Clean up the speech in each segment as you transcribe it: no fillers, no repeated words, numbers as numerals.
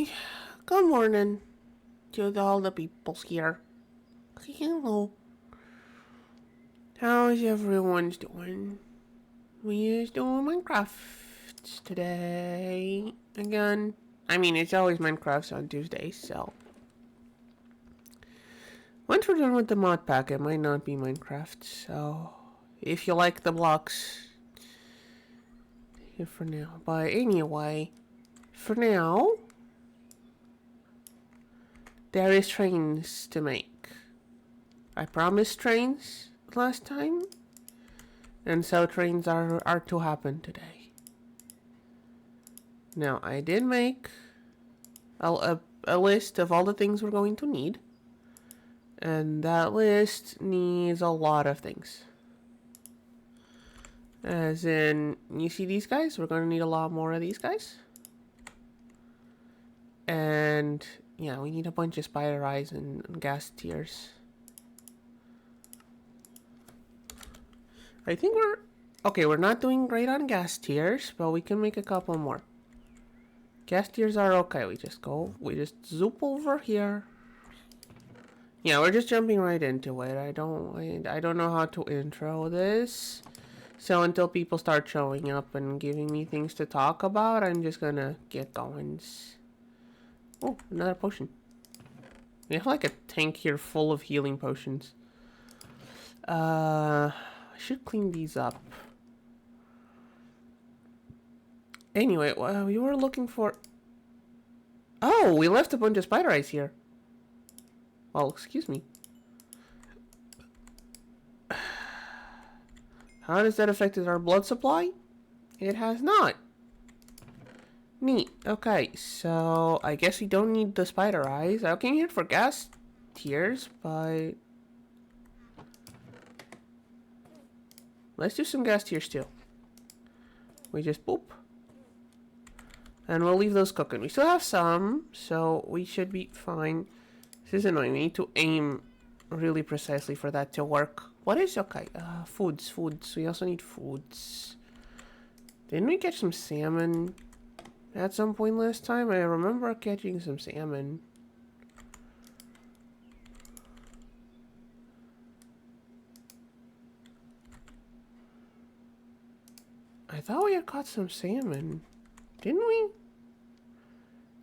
Okay, good morning to all the peoples here. Hello. How's everyone's doing? We is doing Minecraft today. Again. I mean, it's always Minecraft on Tuesdays, so. Once we're done with the mod pack, it might not be Minecraft, so. If you like the blocks, here for now. But anyway, for now, there is trains to make. I promised trains last time, and so trains are to happen today. Now, I did make a list of all the things we're going to need, and that list needs a lot of things. As in, you see these guys? We're going to need a lot more of these guys. And, yeah, we need a bunch of spider eyes and gas tiers. I think we're not doing great on gas tiers, but we can make a couple more. Gas tiers are okay. We just zoop over here. Yeah, we're just jumping right into it. I don't know how to intro this. So until people start showing up and giving me things to talk about, I'm just gonna get going. Oh, another potion. We have like a tank here full of healing potions. I should clean these up. Anyway, we were looking for... Oh, we left a bunch of spider eyes here. Well, excuse me. How does that affect our blood supply? It has not. Neat. Okay, so I guess we don't need the spider eyes. I came here for gas tiers, but... Let's do some gas tiers too. We just boop. And we'll leave those cooking. We still have some, so we should be fine. This is annoying. We need to aim really precisely for that to work. What is okay? Foods. We also need foods. Didn't we catch some salmon at some point last time? I remember catching some salmon. I thought we had caught some salmon. Didn't we?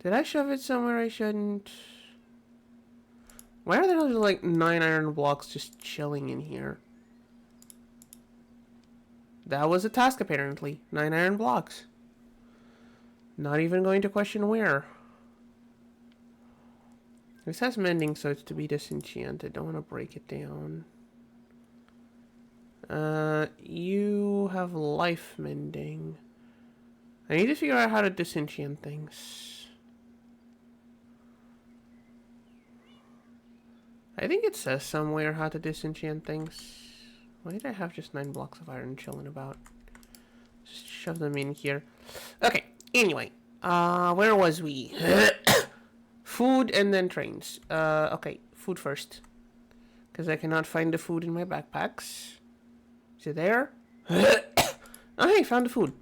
Did I shove it somewhere I shouldn't? Why are there like 9 iron blocks just chilling in here? That was a task apparently. 9 iron blocks. Not even going to question where. This has mending, so it's to be disenchanted. Don't want to break it down. You have life mending. I need to figure out how to disenchant things. I think it says somewhere how to disenchant things. Why did I have just 9 blocks of iron chilling about? Just shove them in here. Okay, anyway. Where was we? Food and then trains. Okay, food first. Because I cannot find the food in my backpacks. Is it there? Oh, hey, found the food.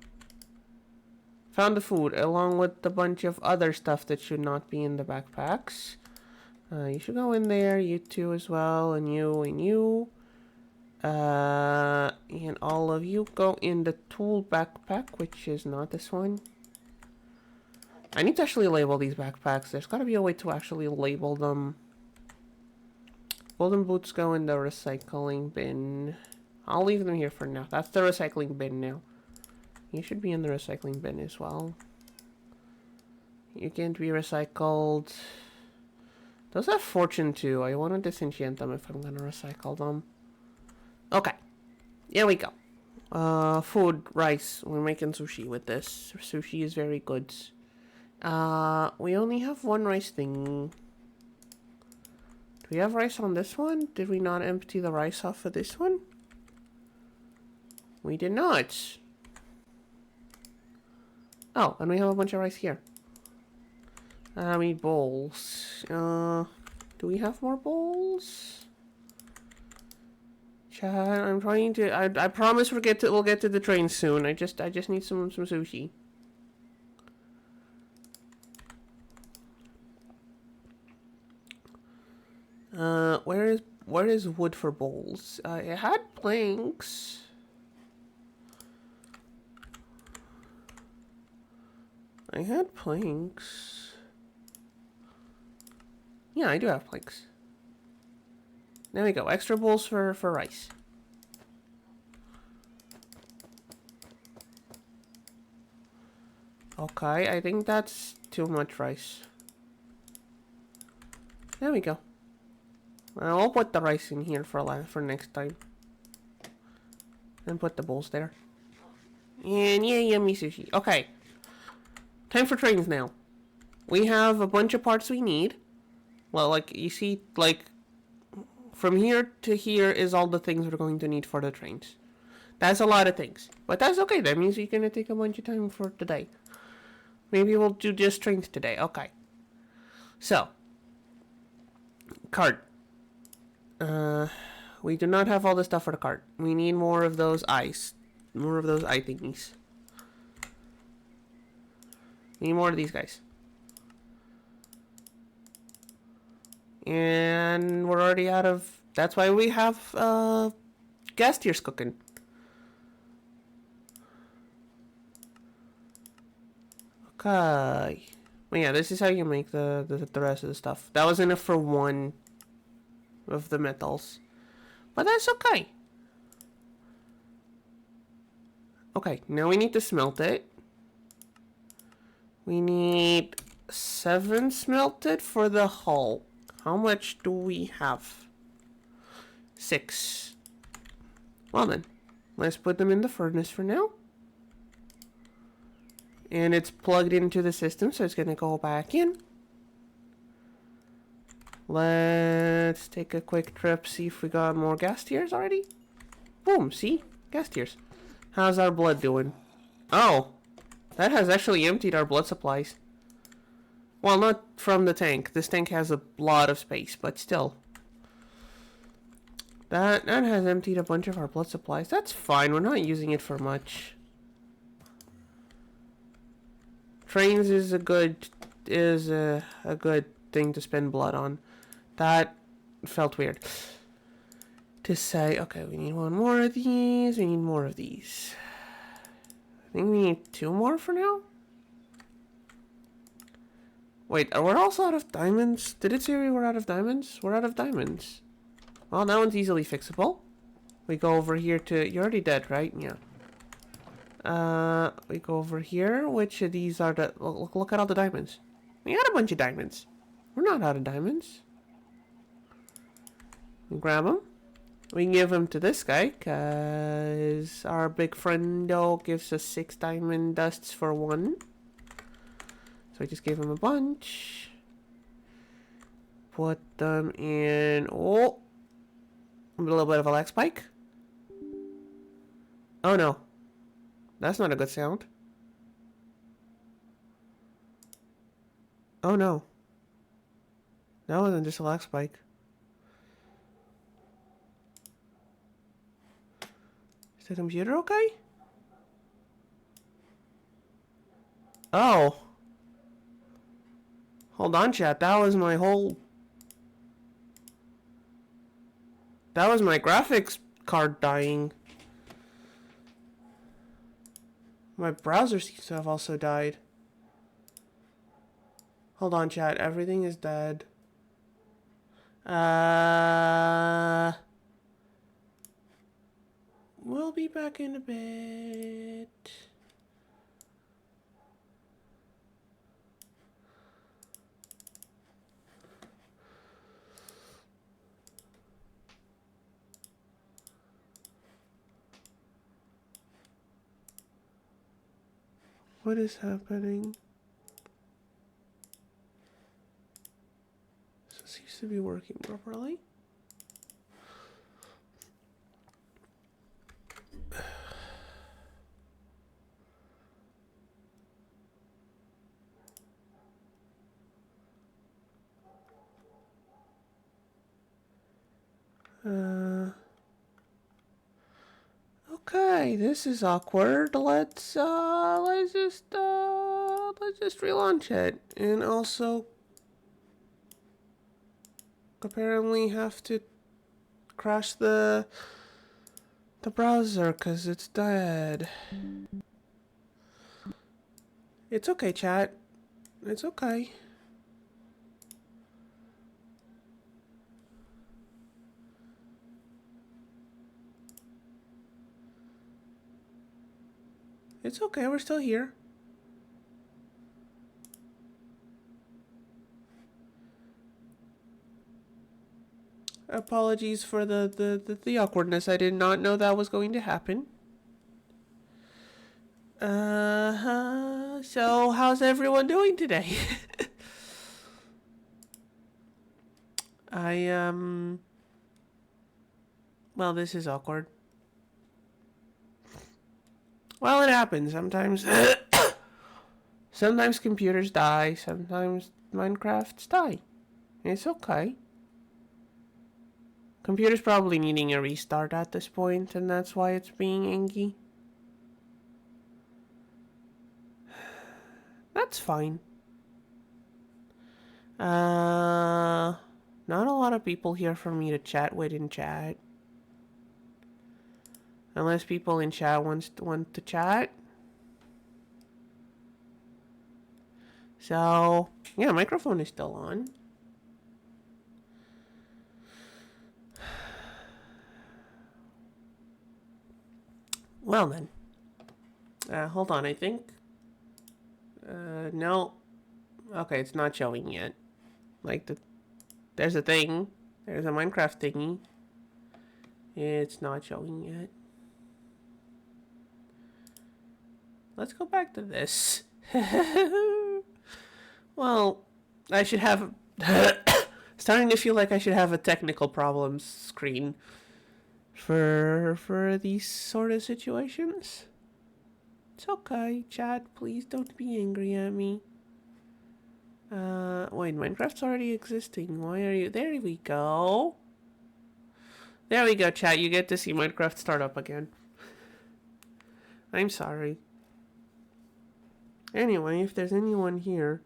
Found the food, along with a bunch of other stuff that should not be in the backpacks. You should go in there, you two as well, and you, and you. And all of you go in the tool backpack, which is not this one. I need to actually label these backpacks. There's gotta be a way to actually label them. Golden boots go in the recycling bin. I'll leave them here for now. That's the recycling bin now. You should be in the recycling bin as well. You can't be recycled. Those have fortune too. I want to disenchant them if I'm going to recycle them. Okay. Here we go. Food, rice. We're making sushi with this. Sushi is very good. We only have one rice thing. Do we have rice on this one? Did we not empty the rice off of this one? We did not. Oh, and we have a bunch of rice here. We need bowls. Do we have more bowls? Chat, I'm trying to. I promise we'll get to the train soon. I just need some sushi. Where is wood for bowls? It had planks. I had planks. Yeah, I do have planks. There we go. Extra bowls for rice. Okay, I think that's too much rice. There we go. I'll put the rice in here for next time. And put the bowls there. And yeah, yummy sushi. Okay. Time for trains now. We have a bunch of parts we need. Well, like, you see, like, from here to here is all the things we're going to need for the trains. That's a lot of things. But that's okay. That means you're going to take a bunch of time for today. Maybe we'll do just trains today. Okay. So. Cart. We do not have all the stuff for the cart. We need more of those eyes. More of those eye thingies. Need more of these guys. And we're already out of... That's why we have gas tiers cooking. Okay. Well, yeah, this is how you make the rest of the stuff. That was enough for one of the metals. But that's okay. Okay, now we need to smelt it. We need 7 smelted for the hull. How much do we have? 6. Well then, let's put them in the furnace for now. And it's plugged into the system, so it's going to go back in. Let's take a quick trip, see if we got more gas tiers already. Boom, see? Gas tiers. How's our blood doing? Oh, that has actually emptied our blood supplies. Well, not from the tank. This tank has a lot of space, but still. That has emptied a bunch of our blood supplies. That's fine, we're not using it for much. Trains is a good thing to spend blood on. That felt weird to say. Okay, we need one more of these. We need more of these. I think we need 2 more for now. Wait, we're also out of diamonds. Did it say we were out of diamonds? We're out of diamonds. Well, that one's easily fixable. We go over here to... You're already dead, right? Yeah. We go over here. Which of these are the... Look at all the diamonds. We got a bunch of diamonds. We're not out of diamonds. We grab them. We can give them to this guy, because our big friendo gives us 6 diamond dusts for 1. So I just gave him a bunch. Put them in... Oh! A little bit of a lag spike. Oh no. That's not a good sound. Oh no. That wasn't just a lag spike. Is the computer okay? Oh. Hold on, chat. That was my whole... That was my graphics card dying. My browser seems to have also died. Hold on, chat. Everything is dead. We'll be back in a bit. What is happening? So it seems to be working properly. Okay, this is awkward. Let's just relaunch it. And also apparently have to crash the browser because it's dead. It's okay, chat. It's okay. It's okay, we're still here. Apologies for the awkwardness. I did not know that was going to happen. So how's everyone doing today? Well, this is awkward. Well, it happens sometimes. Sometimes computers die, sometimes Minecrafts die. It's okay. Computer's probably needing a restart at this point, and that's why it's being angy. That's fine. Not a lot of people here for me to chat with in chat. Unless people in chat want to chat. So, yeah, microphone is still on. Well then. Hold on, I think. No. Okay, it's not showing yet. Like, there's a thing. There's a Minecraft thingy. It's not showing yet. Let's go back to this. Well, I should have... starting to feel like I should have a technical problems screen for these sort of situations. It's okay, chat. Please don't be angry at me. Wait, Minecraft's already existing. Why are you... There we go. There we go, chat. You get to see Minecraft start up again. I'm sorry. Anyway, if there's anyone here...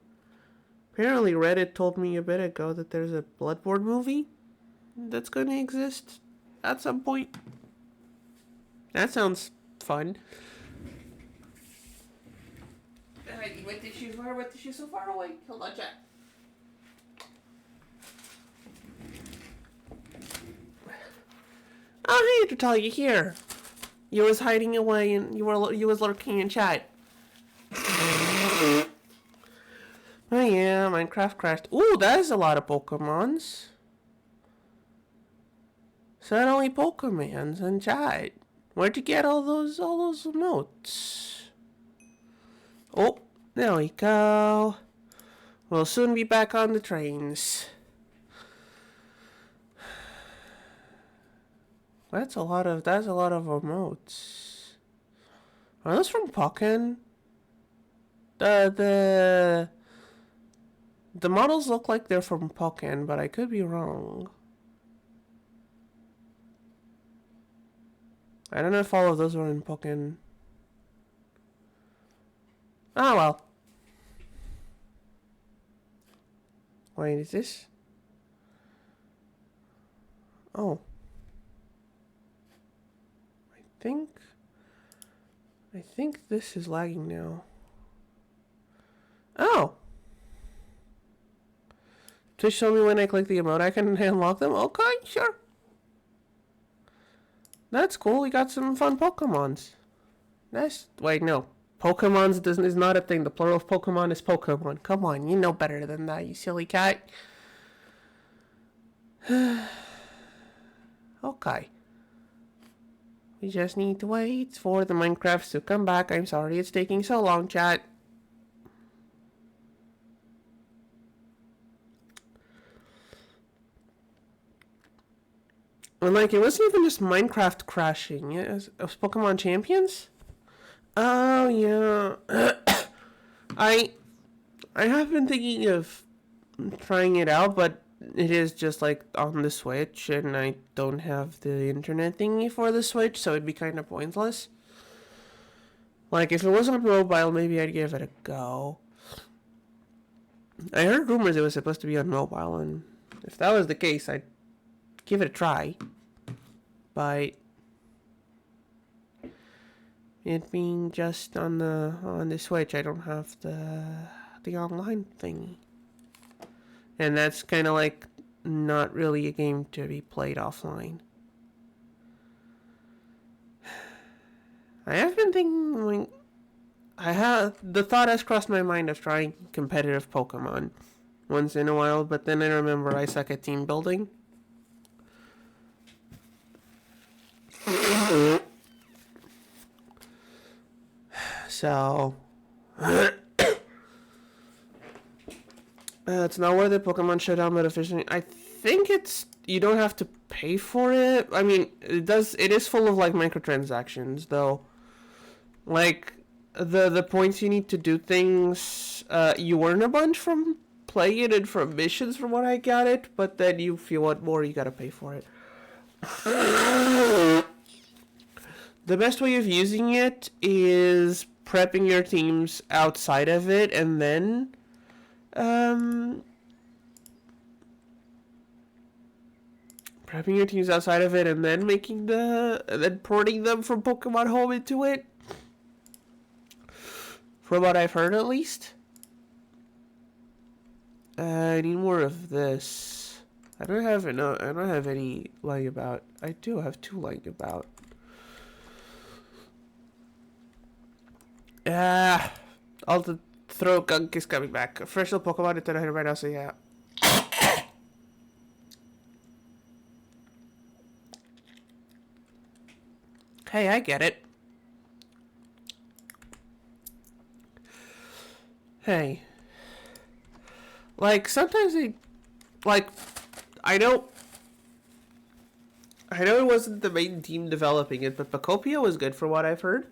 Apparently Reddit told me a bit ago that there's a Bloodborne movie that's going to exist at some point. That sounds fun. What tissues so far away? Hold on, chat. Oh, hey, Natalia, here. You was hiding away and you was lurking in chat. Oh yeah, Minecraft crashed. Ooh, that is a lot of Pokemons. Suddenly Pokemons in chat. Where'd you get all those emotes? Oh, there we go. We'll soon be back on the trains. That's a lot of emotes. Are those from Pokken? The models look like they're from Pokken, but I could be wrong. I don't know if all of those were in Pokken. Oh well. Wait, is this? Oh. I think this is lagging now. Oh! Just show me when I click the emote I can unlock them? Okay, sure. That's cool, we got some fun Pokemons. Wait, no. Pokemons is not a thing. The plural of Pokemon is Pokemon. Come on, you know better than that, you silly cat. Okay. We just need to wait for the Minecrafts to come back. I'm sorry it's taking so long, chat. And like, it wasn't even just Minecraft crashing. It was Pokemon Champions? Oh, yeah. I have been thinking of trying it out, but it is just like on the Switch, and I don't have the internet thingy for the Switch, so it'd be kind of pointless. Like, if it was on mobile, maybe I'd give it a go. I heard rumors it was supposed to be on mobile, and If that was the case, I'd give it a try. But it being just on the Switch, I don't have the online thingy. And that's kind of like not really a game to be played offline. I have been thinking, like, the thought has crossed my mind of trying competitive Pokemon once in a while, but then I remember I suck at team building. So it's not worth it. Pokemon Showdown, but efficiently, I think you don't have to pay for it. I mean, it is full of like microtransactions though. Like the points you need to do things, you earn a bunch from playing it and from missions from what I got it, but then if you want more, you gotta pay for it. The best way of using it is prepping your teams outside of it and then prepping your teams outside of it and then then porting them from Pokemon Home into it. From what I've heard, at least. I need more of this. I don't have any lying about. I do have 2 lying about. All the throat gunk is coming back. Official Pokemon Nintendo right now, so yeah. Hey, I get it. Hey. Like, sometimes I know it wasn't the main team developing it, but Pacopia was good for what I've heard.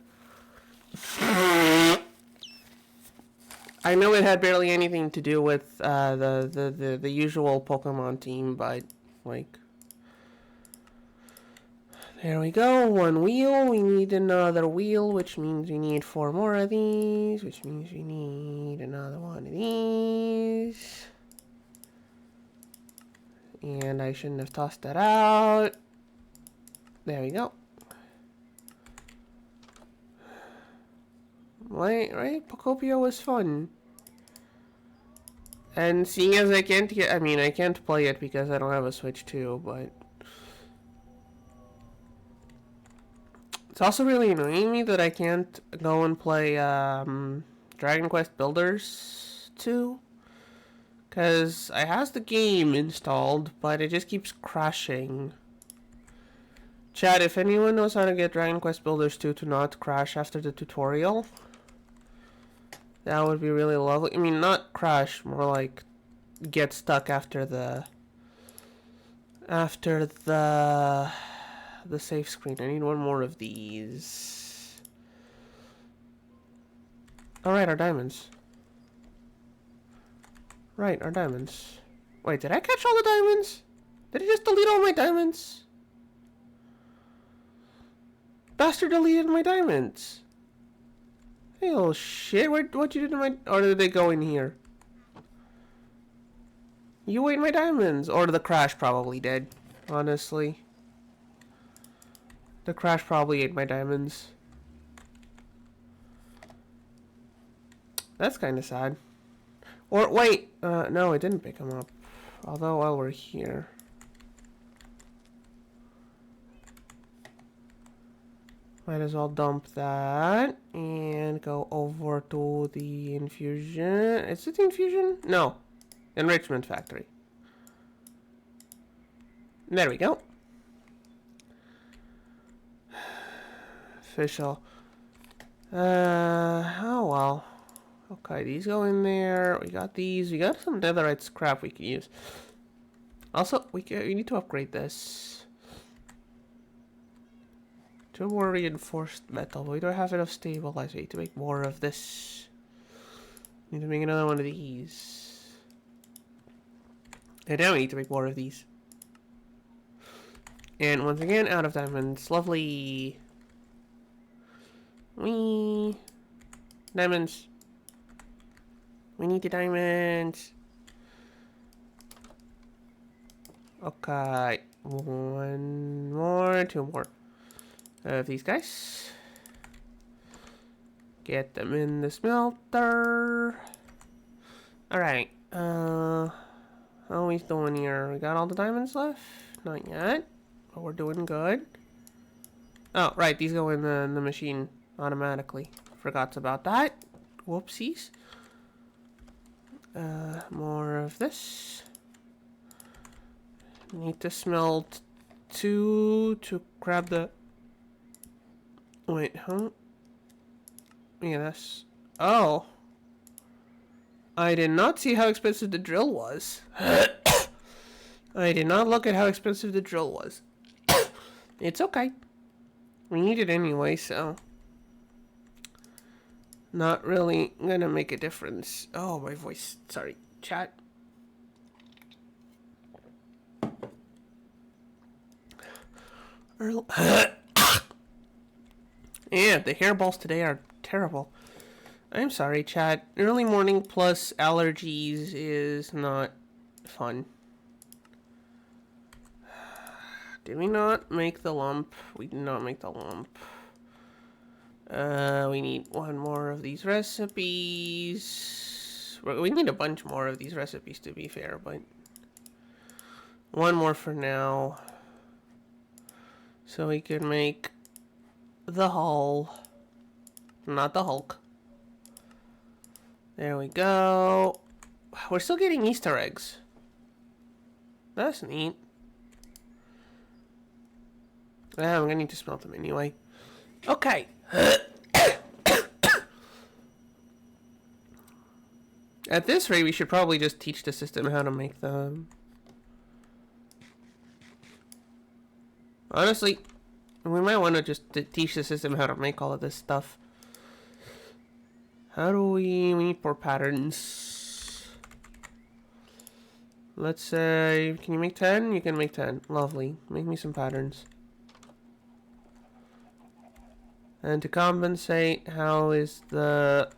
I know it had barely anything to do with the usual Pokemon team, but like, there we go. 1 wheel. We need another wheel, which means we need 4 more of these, which means we need another 1 of these. And I shouldn't have tossed that out. There we go. Right? Pocopia was fun. And seeing as I can't play it because I don't have a Switch 2, but it's also really annoying me that I can't go and play Dragon Quest Builders 2. Because I have the game installed, but it just keeps crashing. Chat, if anyone knows how to get Dragon Quest Builders 2 to not crash after the tutorial, that would be really lovely. I mean, not crash, more like get stuck after the save screen. I need 1 more of these. Alright, our diamonds. Right, our diamonds. Wait, did I catch all the diamonds? Did it just delete all my diamonds? Bastard deleted my diamonds. Hey, little shit. What you did to my... Or did they go in here? You ate my diamonds. Or the crash probably did. Honestly. The crash probably ate my diamonds. That's kind of sad. Or, wait. No, it didn't pick them up. Although, while we're here... Might as well dump that and go over to the infusion. Is it the infusion? No. Enrichment factory. There we go. Official. Oh well. Okay, these go in there. We got these. We got some netherite scrap we can use. Also, we need to upgrade this. 2 more reinforced metal. We don't have enough stabilized. We need to make more of this. Need to make another 1 of these. And now we need to make more of these. And once again, out of diamonds. Lovely. Whee. Diamonds. We need the diamonds. Okay, one more, two more of these guys. Get them in the smelter. Alright, how are we doing here? We got all the diamonds left? Not yet, but we're doing good. Oh, right, these go in the machine automatically. Forgot about that. Whoopsies. More of this. Need to smelt 2 to grab the... Wait, huh? Yeah, that's... Oh. I did not see how expensive the drill was. I did not look at how expensive the drill was. It's okay. We need it anyway, so... Not really gonna make a difference. Oh, my voice. Sorry. Chat. Yeah, the hairballs today are terrible. I'm sorry, chat. Early morning plus allergies is not fun. Did we not make the lump? We did not make the lump. We need one more of these recipes. We need a bunch more of these recipes, to be fair, but... One more for now. So we can make the hull. Not the Hulk. There we go. We're still getting Easter eggs. That's neat. I'm gonna need to smelt them anyway. Okay. At this rate, we should probably just teach the system how to make them. Honestly, we might want to just teach the system how to make all of this stuff. How do we need more patterns? Let's say, can you make 10? You can make 10. Lovely. Make me some patterns. And to compensate, how is the...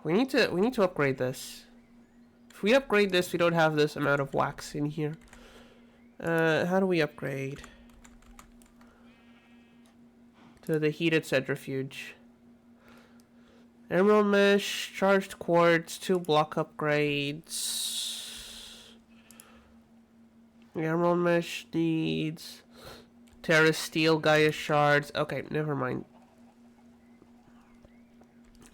We need to upgrade this. If we upgrade this, we don't have this amount of wax in here. How do we upgrade? To the heated centrifuge. Emerald mesh, charged quartz, 2 block upgrades. Emerald mesh needs Terra steel, Gaia shards. Okay, never mind.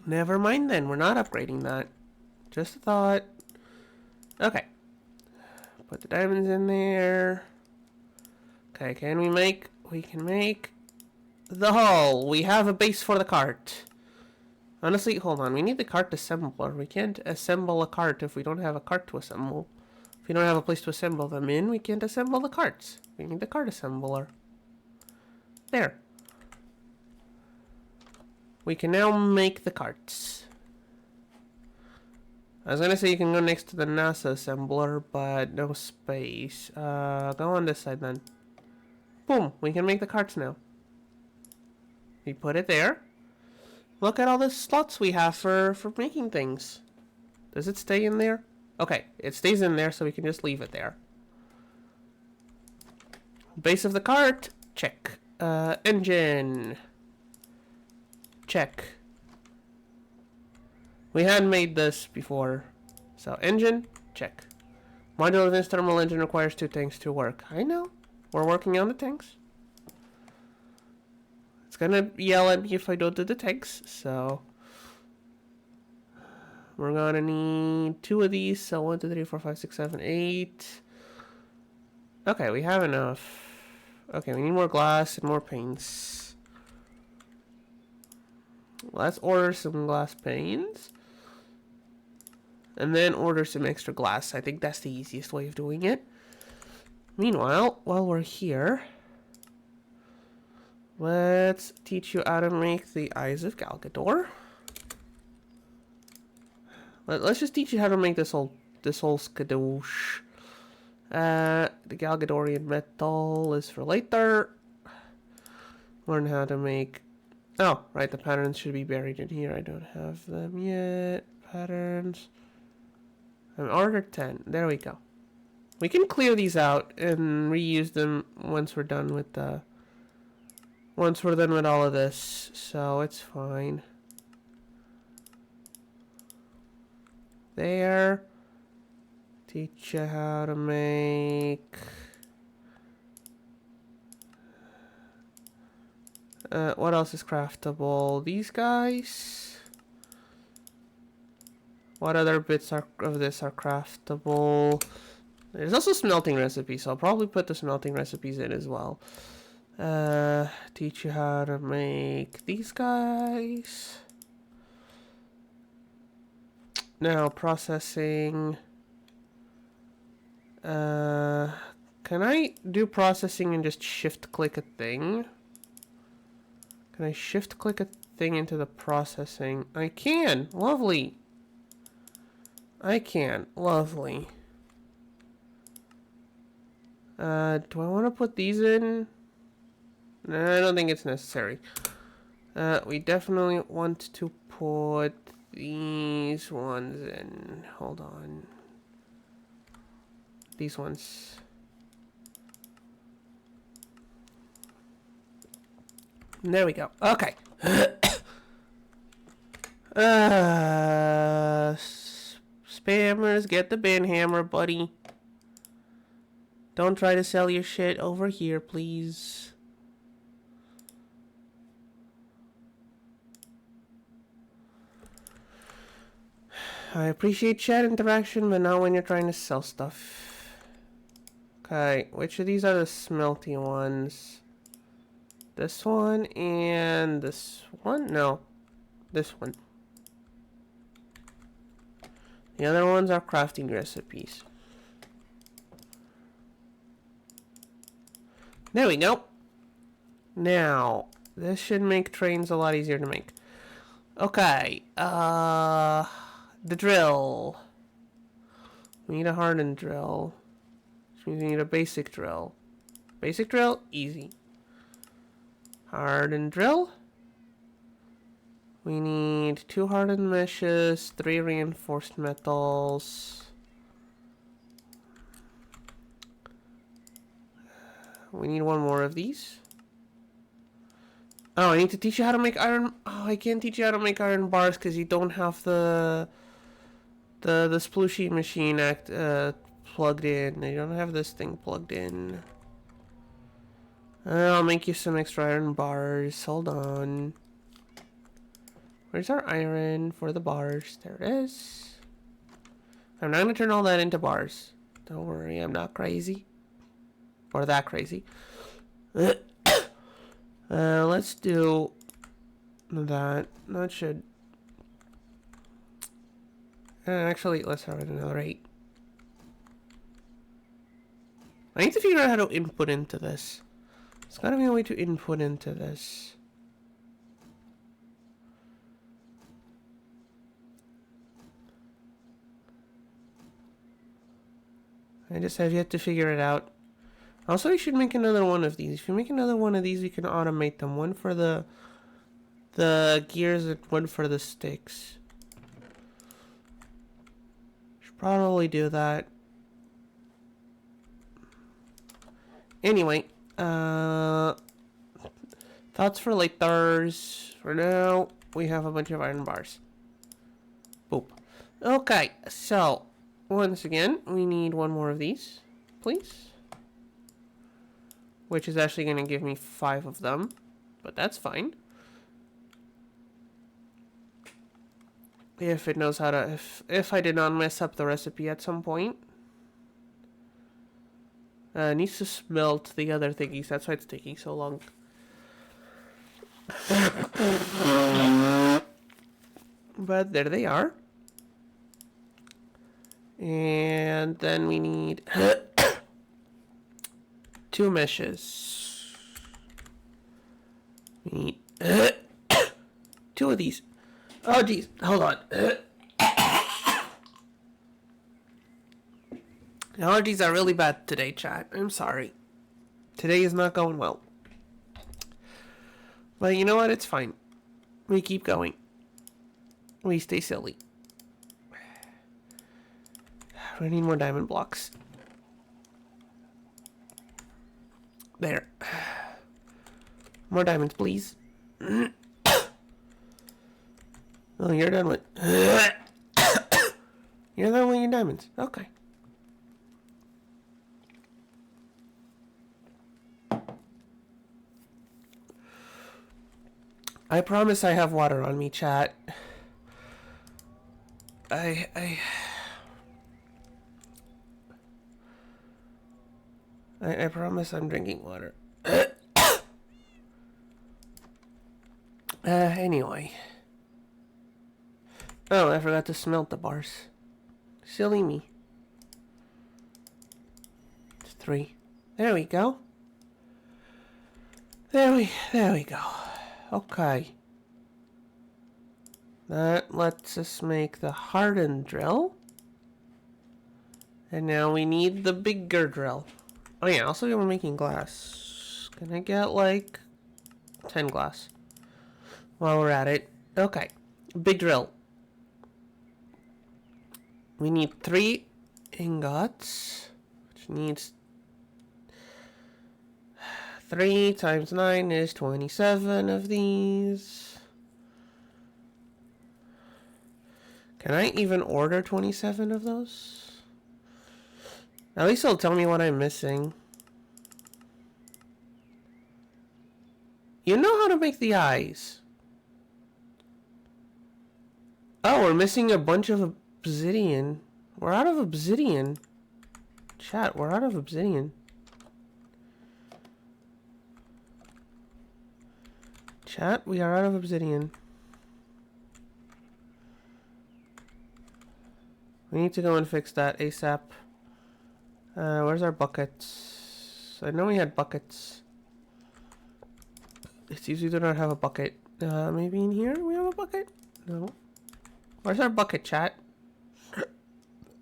Never mind then, we're not upgrading that. Just a thought. Okay. Put the diamonds in there. Okay, can we make... We can make the hull. We have a base for the cart. Honestly, hold on. We need the cart assembler. We can't assemble a cart if we don't have a cart to assemble. If we don't have a place to assemble them in, we can't assemble the carts. We need the cart assembler. There. We can now make the carts. I was gonna say you can go next to the NASA assembler, but no space. Go on this side then. Boom! We can make the carts now. We put it there. Look at all the slots we have for making things. Does it stay in there? Okay, it stays in there, so we can just leave it there. Base of the cart. Check. Engine. Check. We had made this before. So, engine, check. Modular this thermal engine requires 2 tanks to work. I know. We're working on the tanks. It's gonna yell at me if I don't do the tanks, so... We're gonna need 2 of these, so 1, 2, 3, 4, 5, 6, 7, 8. Okay, we have enough. Okay, we need more glass and more paints. Let's order some glass panes. And then order some extra glass. I think that's the easiest way of doing it. Meanwhile, while we're here, let's teach you how to make the Eyes of Galgador. Let's just teach you how to make this whole skadoosh. The Galgadorian metal is for later. Learn how to make... Oh, right, the patterns should be buried in here. I don't have them yet. Patterns. And order 10. There we go. We can clear these out and reuse them once we're done with the... Once we're done with all of this. So it's fine. There. Teach you how to make... what else is craftable? These guys. What other bits of this are craftable? There's also smelting recipes, so I'll probably put the smelting recipes in as well. Teach you how to make these guys. Now processing. Can I do processing and just shift click a thing? Can I shift click a thing into the processing? I can. Lovely. I can. Lovely. Do I want to put these in? No, I don't think it's necessary. We definitely want to put these ones in. Hold on. These ones. There we go. Okay. Spammers, get the bin hammer, buddy. Don't try to sell your shit over here, please. I appreciate chat interaction, but not when you're trying to sell stuff. Okay, which of these are the smelty ones? This one and this one? No, this one. The other ones are crafting recipes. There we go. Now, this should make trains a lot easier to make. Okay, the drill. We need a hardened drill. Which means we need a basic drill. Basic drill, easy. Hardened drill. We need 2 hardened meshes, 3 reinforced metals. We need 1 more of these. Oh, I need to teach you how to make iron. Oh, I can't teach you how to make iron bars because you don't have the splooshy machine plugged in. You don't have this thing plugged in. I'll make you some extra iron bars. Hold on. Where's our iron for the bars? There it is. I'm not going to turn all that into bars. Don't worry, I'm not crazy. Or that crazy. Let's do that. That should... actually, let's have it another 8. I need to figure out how to input into this. There's gotta be a way to input into this. I just have yet to figure it out. Also, I should make another one of these. If you make another one of these, we can automate them. One for the gears and one for the sticks. Should probably do that. Anyway, thoughts for later. For now, we have a bunch of iron bars. Boop. Okay, so once again, we need 1 more of these, please. Which is actually going to give me 5 of them, but that's fine. If it knows how to, if I did not mess up the recipe at some point. Needs to smelt the other thingies, that's why it's taking so long. But there they are. And then we need 2 meshes. We need 2 of these. Oh geez, hold on. Allergies are really bad today, chat. I'm sorry. Today is not going well. But you know what? It's fine. We keep going. We stay silly. I need more diamond blocks. There. More diamonds, please. Oh, you're done with... You're done with your diamonds. Okay. I promise I have water on me, chat. I promise I'm drinking water. Anyway. Oh, I forgot to smelt the bars. Silly me. It's 3. There we go. There we go. Okay. That lets us make the hardened drill. And now we need the bigger drill. Oh yeah, also we're making glass. Can I get like 10 glass while we're at it? Okay. Big drill. We need 3 ingots, which needs 3 times 9 is 27 of these. Can I even order 27 of those? At least it'll tell me what I'm missing. You know how to make the eyes. Oh, we're missing a bunch of obsidian. We're out of obsidian. Chat, we're out of obsidian. Chat, we are out of obsidian. We need to go and fix that ASAP. Where's our buckets? I know we had buckets. It seems we do not have a bucket. Maybe in here we have a bucket? No. Where's our bucket, chat?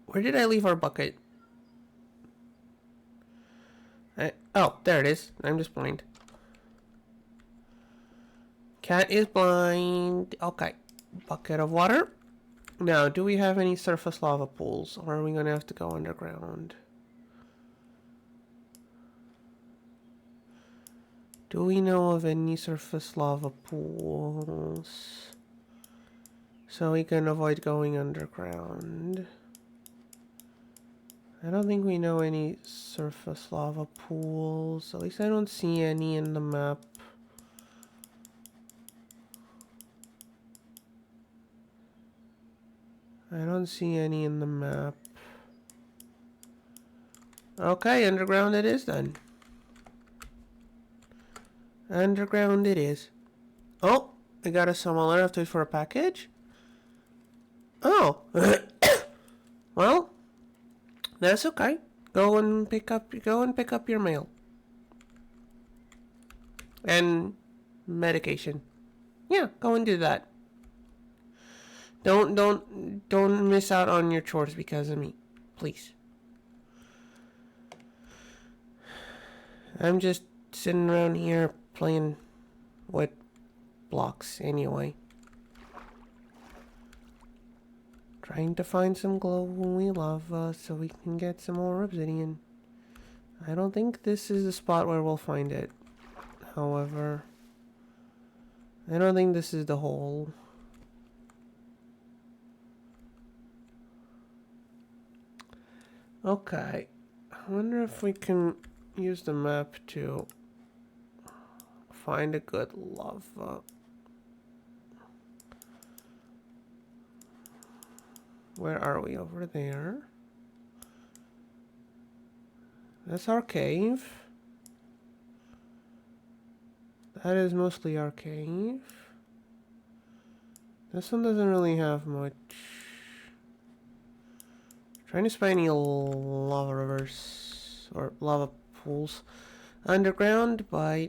Where did I leave our bucket? Oh, there it is. I'm just blind. Cat is blind. Okay. Bucket of water. Now, do we have any surface lava pools? Or are we going to have to go underground? Do we know of any surface lava pools? So we can avoid going underground. I don't think we know any surface lava pools. At least I don't see any in the map. I don't see any in the map. Okay, underground it is then. Underground it is. Oh, I got a small have to wait for a package. Oh. Well, that's okay. Go and pick up your mail. And medication. Yeah, go and do that. Don't miss out on your chores because of me. Please. I'm just sitting around here playing with blocks anyway. Trying to find some glowing lava so we can get some more obsidian. I don't think this is the spot where we'll find it. However, I don't think this is the hole. Okay. I wonder if we can use the map to find a good lava. Where are we? Over there. That's our cave. That is mostly our cave. This one doesn't really have much. Trying to find any lava rivers or lava pools underground, but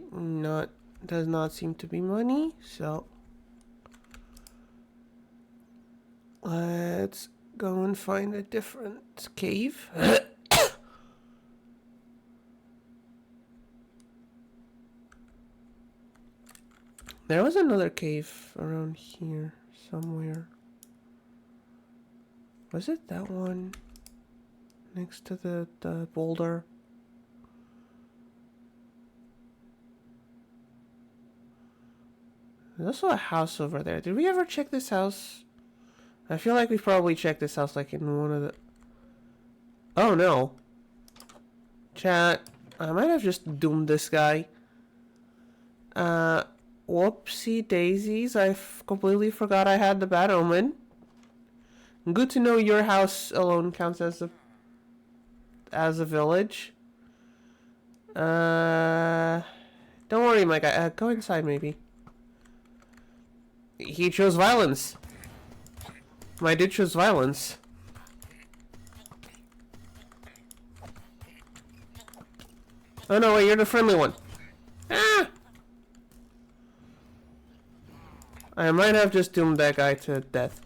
does not seem to be money. So let's go and find a different cave. There was another cave around here somewhere. Was it that one? Next to the boulder. There's also a house over there. Did we ever check this house? I feel like we probably checked this house like in one of the... Oh no. Chat. I might have just doomed this guy. Whoopsie daisies. I completely forgot I had the bad omen. Good to know your house alone counts as a village. Don't worry, my guy. Go inside, maybe. He chose violence. My dude chose violence. Oh no, wait, you're the friendly one. Ah! I might have just doomed that guy to death.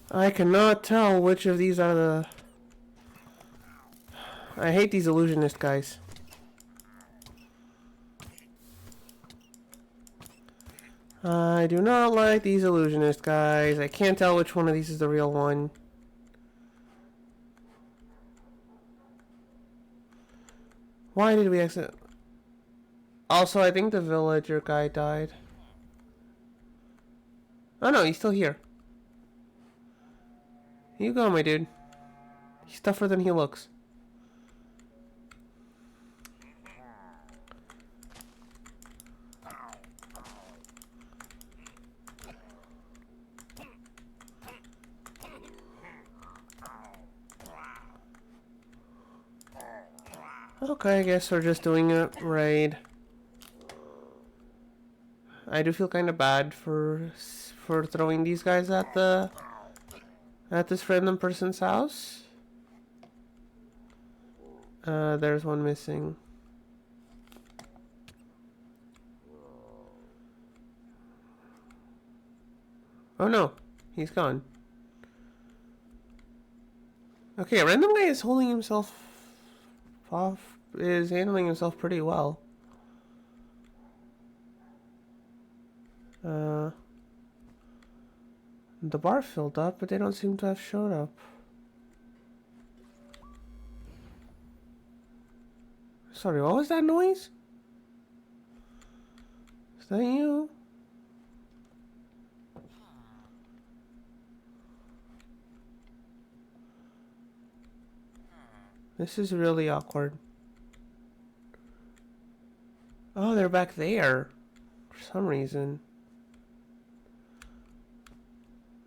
I cannot tell which of these are the... I hate these illusionist guys. I do not like these illusionist guys. I can't tell which one of these is the real one. Why did we exit? Also, I think the villager guy died. Oh no, he's still here. Here you go, my dude. He's tougher than he looks. Okay, I guess we're just doing a raid. I do feel kind of bad for throwing these guys at this random person's house. There's one missing. Oh no, he's gone. Okay, a random guy is holding himself off, is handling himself pretty well. The bar filled up, but they don't seem to have showed up. Sorry, what was that noise? Is that you? This is really awkward. Oh, they're back there. For some reason.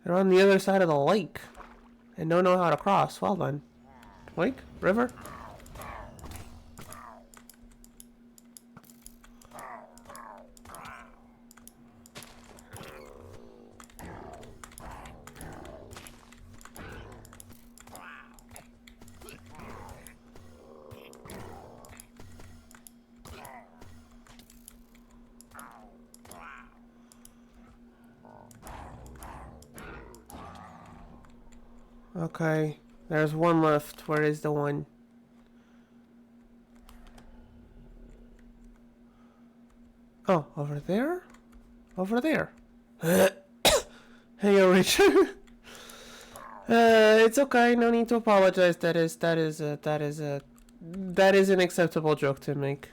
They're on the other side of the lake. And don't know how to cross. Well done. Lake? River? Okay, there's one left. Where is the one? Oh, over there? Over there. Hey, Richard. It's okay. No need to apologize. That is an acceptable joke to make.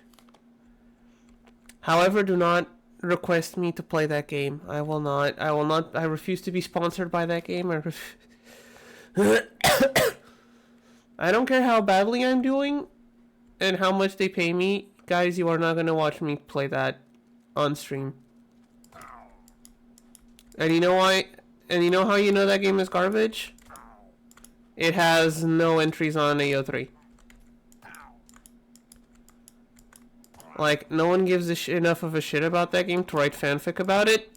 However, do not request me to play that game. I will not. I refuse to be sponsored by that game. I don't care how badly I'm doing and how much they pay me. Guys, you are not going to watch me play that on stream. And you know why? And you know how you know that game is garbage? It has no entries on AO3. Like, no one gives enough of a shit about that game to write fanfic about it.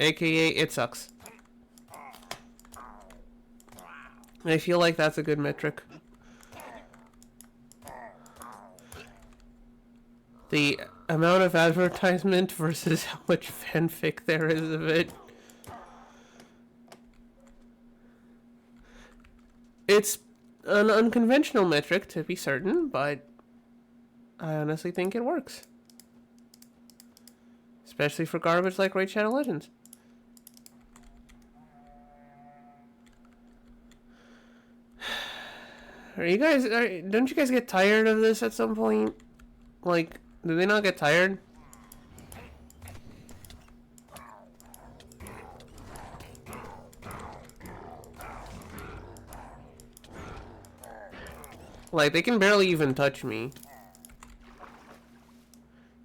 AKA, it sucks. I feel like that's a good metric. The amount of advertisement versus how much fanfic there is of it. It's an unconventional metric to be certain, but I honestly think it works. Especially for garbage like Raid Shadow Legends. Don't you guys get tired of this at some point? Like, do they not get tired? Like, they can barely even touch me.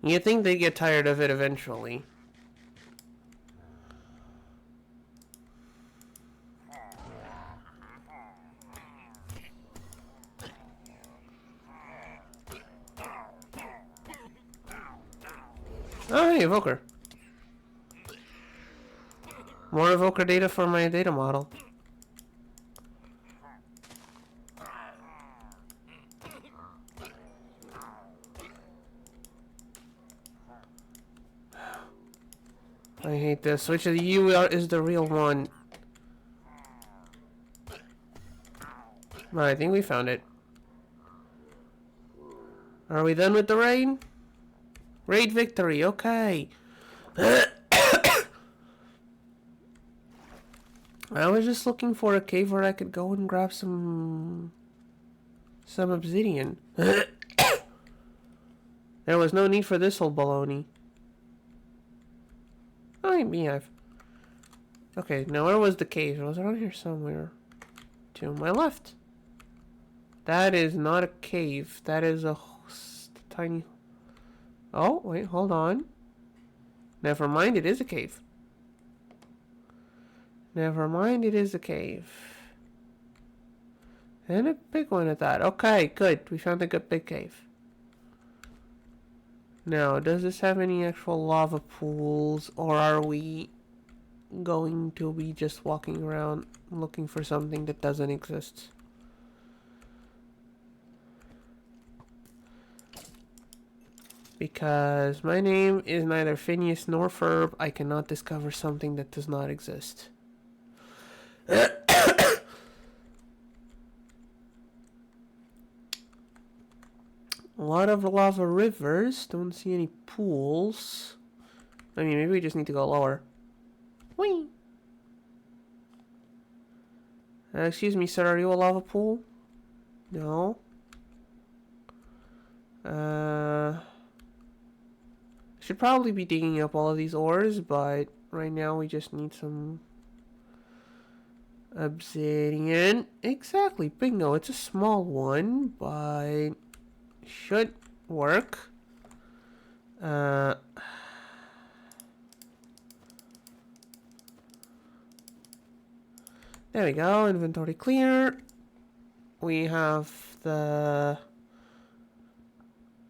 You'd think they'd get tired of it eventually. Oh, hey, Evoker. More Evoker data for my data model. I hate this. Which of you is the real one? Right, I think we found it. Are we done with the raid? Raid victory, okay. I was just looking for a cave where I could go and grab some obsidian. There was no need for this whole baloney. Oh, me, Okay, now where was the cave? It was around here somewhere. To my left. That is not a cave. That is a tiny... Oh, wait, hold on. Never mind, it is a cave. Never mind, it is a cave. And a big one at that. Okay, good. We found a good big cave. Now, does this have any actual lava pools, or are we going to be just walking around looking for something that doesn't exist? Because my name is neither Phineas nor Ferb, I cannot discover something that does not exist. A lot of lava rivers. Don't see any pools. I mean, maybe we just need to go lower. Whee! Excuse me, sir. Are you a lava pool? No. Should probably be digging up all of these ores, but right now we just need some obsidian. Exactly, bingo. It's a small one, but should work. There we go. Inventory clear. We have the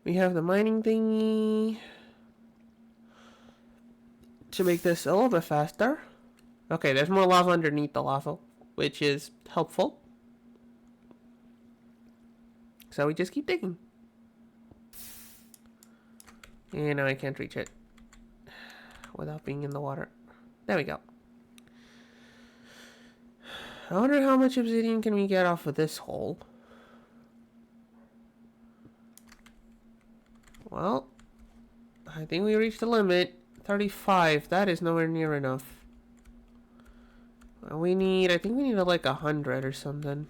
mining thingy to make this a little bit faster. Okay, there's more lava underneath the lava, which is helpful. So we just keep digging. And now I can't reach it without being in the water. There we go. I wonder how much obsidian can we get off of this hole. Well, I think we reached the limit. 35. That is nowhere near enough. We need, I think we need like 100 or something.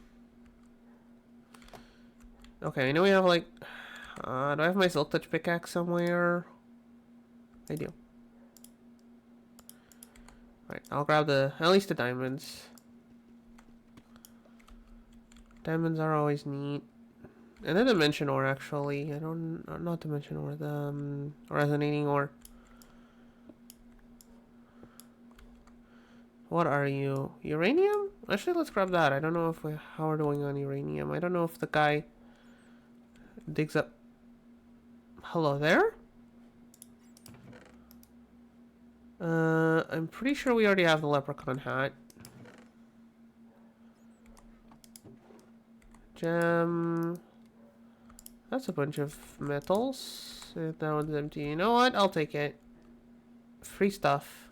Okay, I know we have like... do I have my Silk Touch pickaxe somewhere? I do. Alright, I'll grab at least the diamonds. Diamonds are always neat. And the dimension ore, actually. Not dimension ore, the resonating ore. What are you? Uranium? Actually, let's grab that. I don't know if how we're doing on uranium. I don't know if the guy digs up... Hello there? I'm pretty sure we already have the leprechaun hat. Gem. That's a bunch of metals. That one's empty. You know what? I'll take it. Free stuff.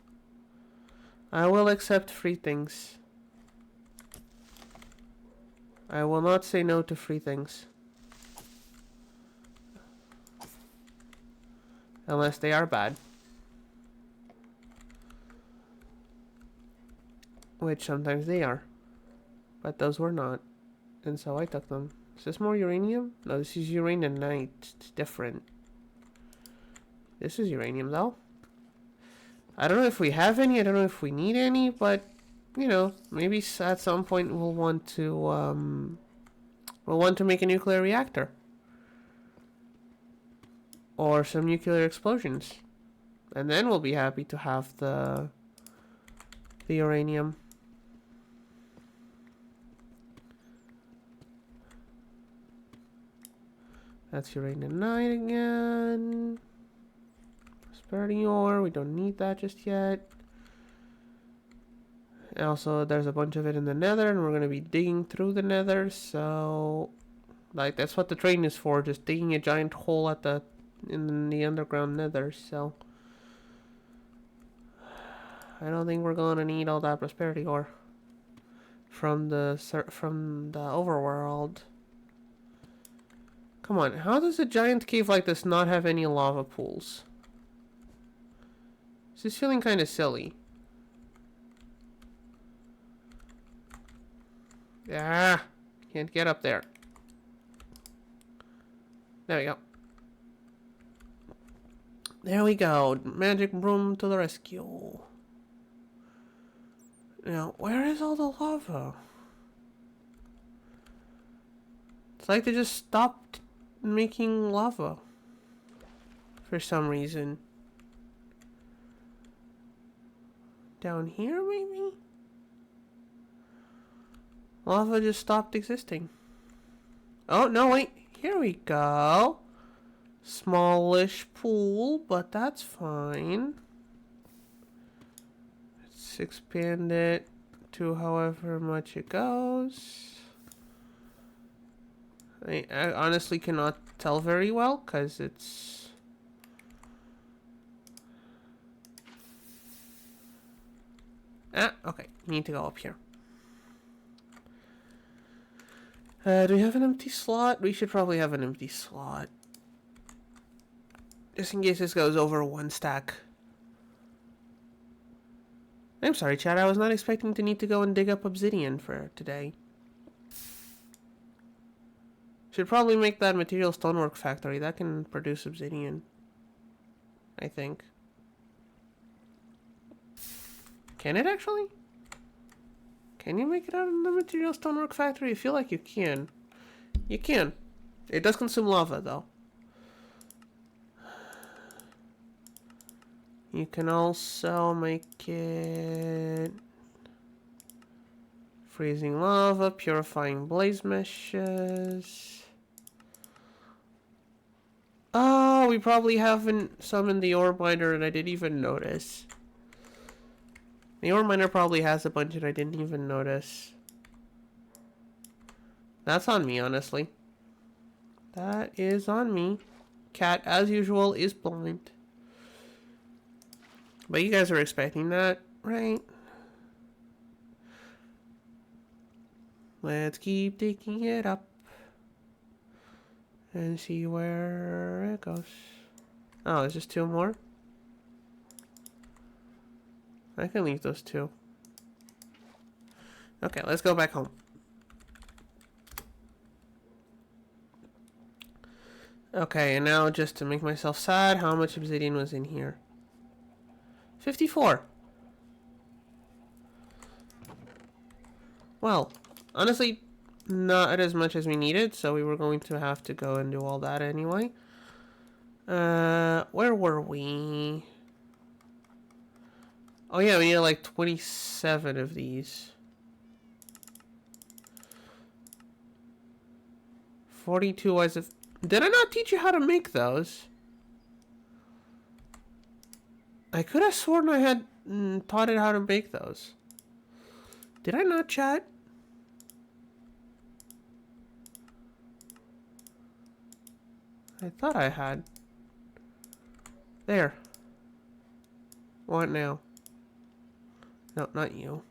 I will accept free things. I will not say no to free things. Unless they are bad. Which sometimes they are. But those were not. And so I took them. Is this more uranium? No, this is uraninite. It's different. This is uranium though. I don't know if we have any. I don't know if we need any. But, you know, maybe at some point we'll want to make a nuclear reactor. Or some nuclear explosions. And then we'll be happy to have the uranium. That's uraninite again. Prosperity ore. We don't need that just yet. And also, there's a bunch of it in the nether, and we're going to be digging through the nether, so... Like, that's what the train is for, just digging a giant hole at in the underground nether, so... I don't think we're going to need all that prosperity ore. From the overworld. Come on, how does a giant cave like this not have any lava pools? This is feeling kind of silly. Ah, can't get up there. There we go. There we go. Magic broom to the rescue. Now, where is all the lava? It's like they just stopped making lava. For some reason. Down here, maybe? Lava just stopped existing. Oh, no, wait. Here we go. Smallish pool, but that's fine. Let's expand it to however much it goes. I honestly cannot tell very well because it's... Ah, okay. Need to go up here. Do we have an empty slot? We should probably have an empty slot. Just in case this goes over one stack. I'm sorry, Chad. I was not expecting to need to go and dig up obsidian for today. Should probably make that material stonework factory. That can produce obsidian. I think. Can it actually? Can you make it out of the material stonework factory? I feel like you can. You can. It does consume lava, though. You can also make it... freezing lava, purifying blaze meshes. Oh, we probably have some in the ore miner and I didn't even notice. The ore miner probably has a bunch that I didn't even notice. That's on me, honestly. That is on me. Cat, as usual, is blind. But you guys are expecting that, right? Let's keep digging it up. And see where it goes. Oh, there's just two more? I can leave those two. Okay, let's go back home. Okay, and now just to make myself sad, how much obsidian was in here? 54. Well, honestly, not as much as we needed, so we were going to have to go and do all that anyway. Where were we? Oh yeah, we need like 27 of these. 42 as if... Did I not teach you how to make those? I could have sworn I had taught it how to make those. Did I not, chat? I thought I had. There. What now? No, not you.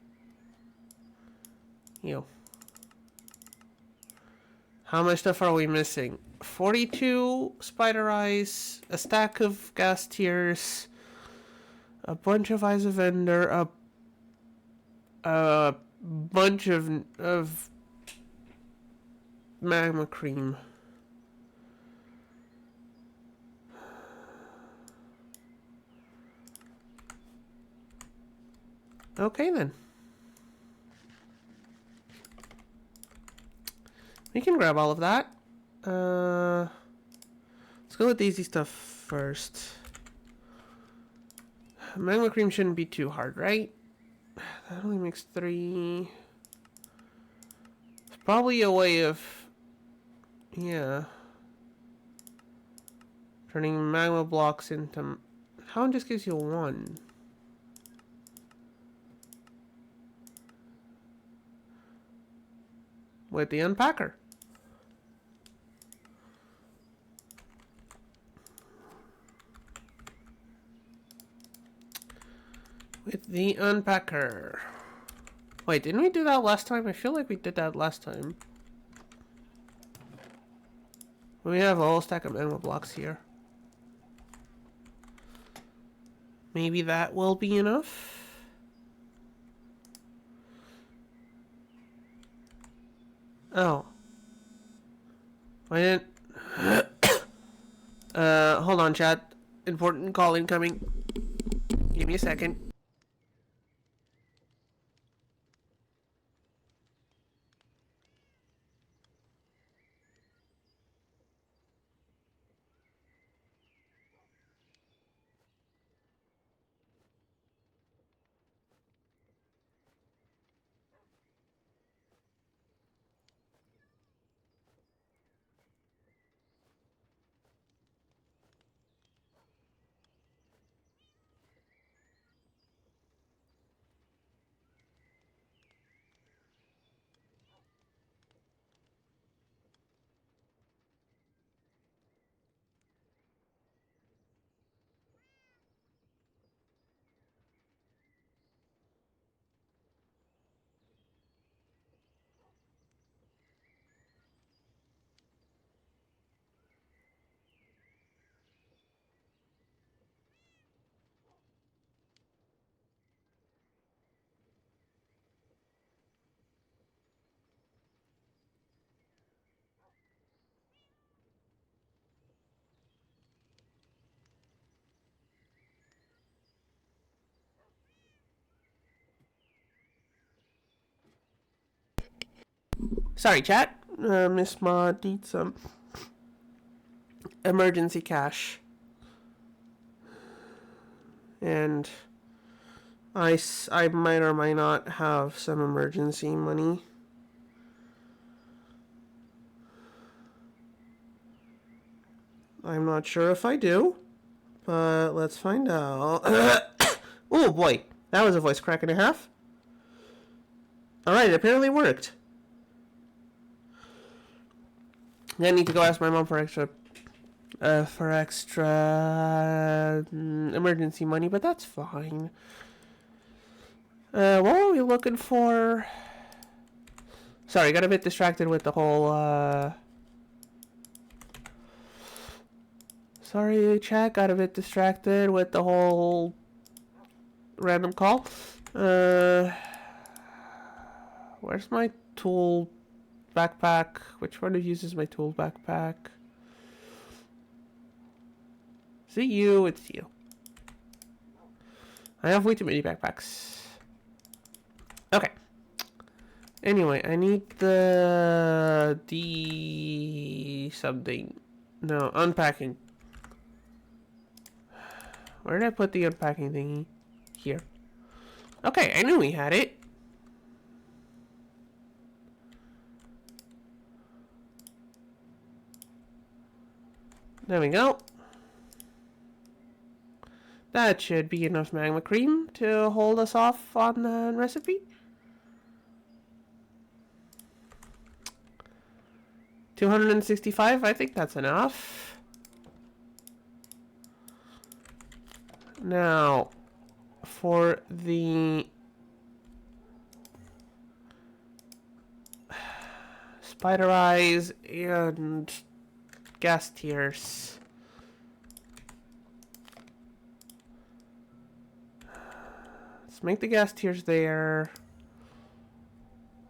You. How much stuff are we missing? 42 spider eyes, a stack of gas tiers, a bunch of eyes of ender, a bunch of magma cream. Okay then. We can grab all of that. Let's go with the easy stuff first. Magma cream shouldn't be too hard, right? That only makes 3. It's probably a way of... yeah. Turning magma blocks into... How one just gives you 1? With the unpacker. With the unpacker. Wait, didn't we do that last time? I feel like we did that last time. We have a whole stack of magma blocks here. Maybe that will be enough. Oh. I didn't... hold on, chat. Important call incoming. Give me a second. Sorry, chat. Miss Mod needs some emergency cash. And I might or might not have some emergency money. I'm not sure if I do, but let's find out. Oh boy, that was a voice crack and a half. Alright, it apparently worked. I need to go ask my mom for extra emergency money, but that's fine. What were we looking for? Sorry, got a bit distracted with the whole, Sorry, chat, got a bit distracted with the whole random call. Where's my tool backpack? Which one uses my tool backpack? Is it you? It's you. I have way too many backpacks. Okay. Anyway, I need the something. No, unpacking. Where did I put the unpacking thingy? Here. Okay, I knew we had it. There we go. That should be enough magma cream to hold us off on the recipe. 265, I think that's enough. Now, for the spider eyes and gas tiers. Let's make the gas tiers there.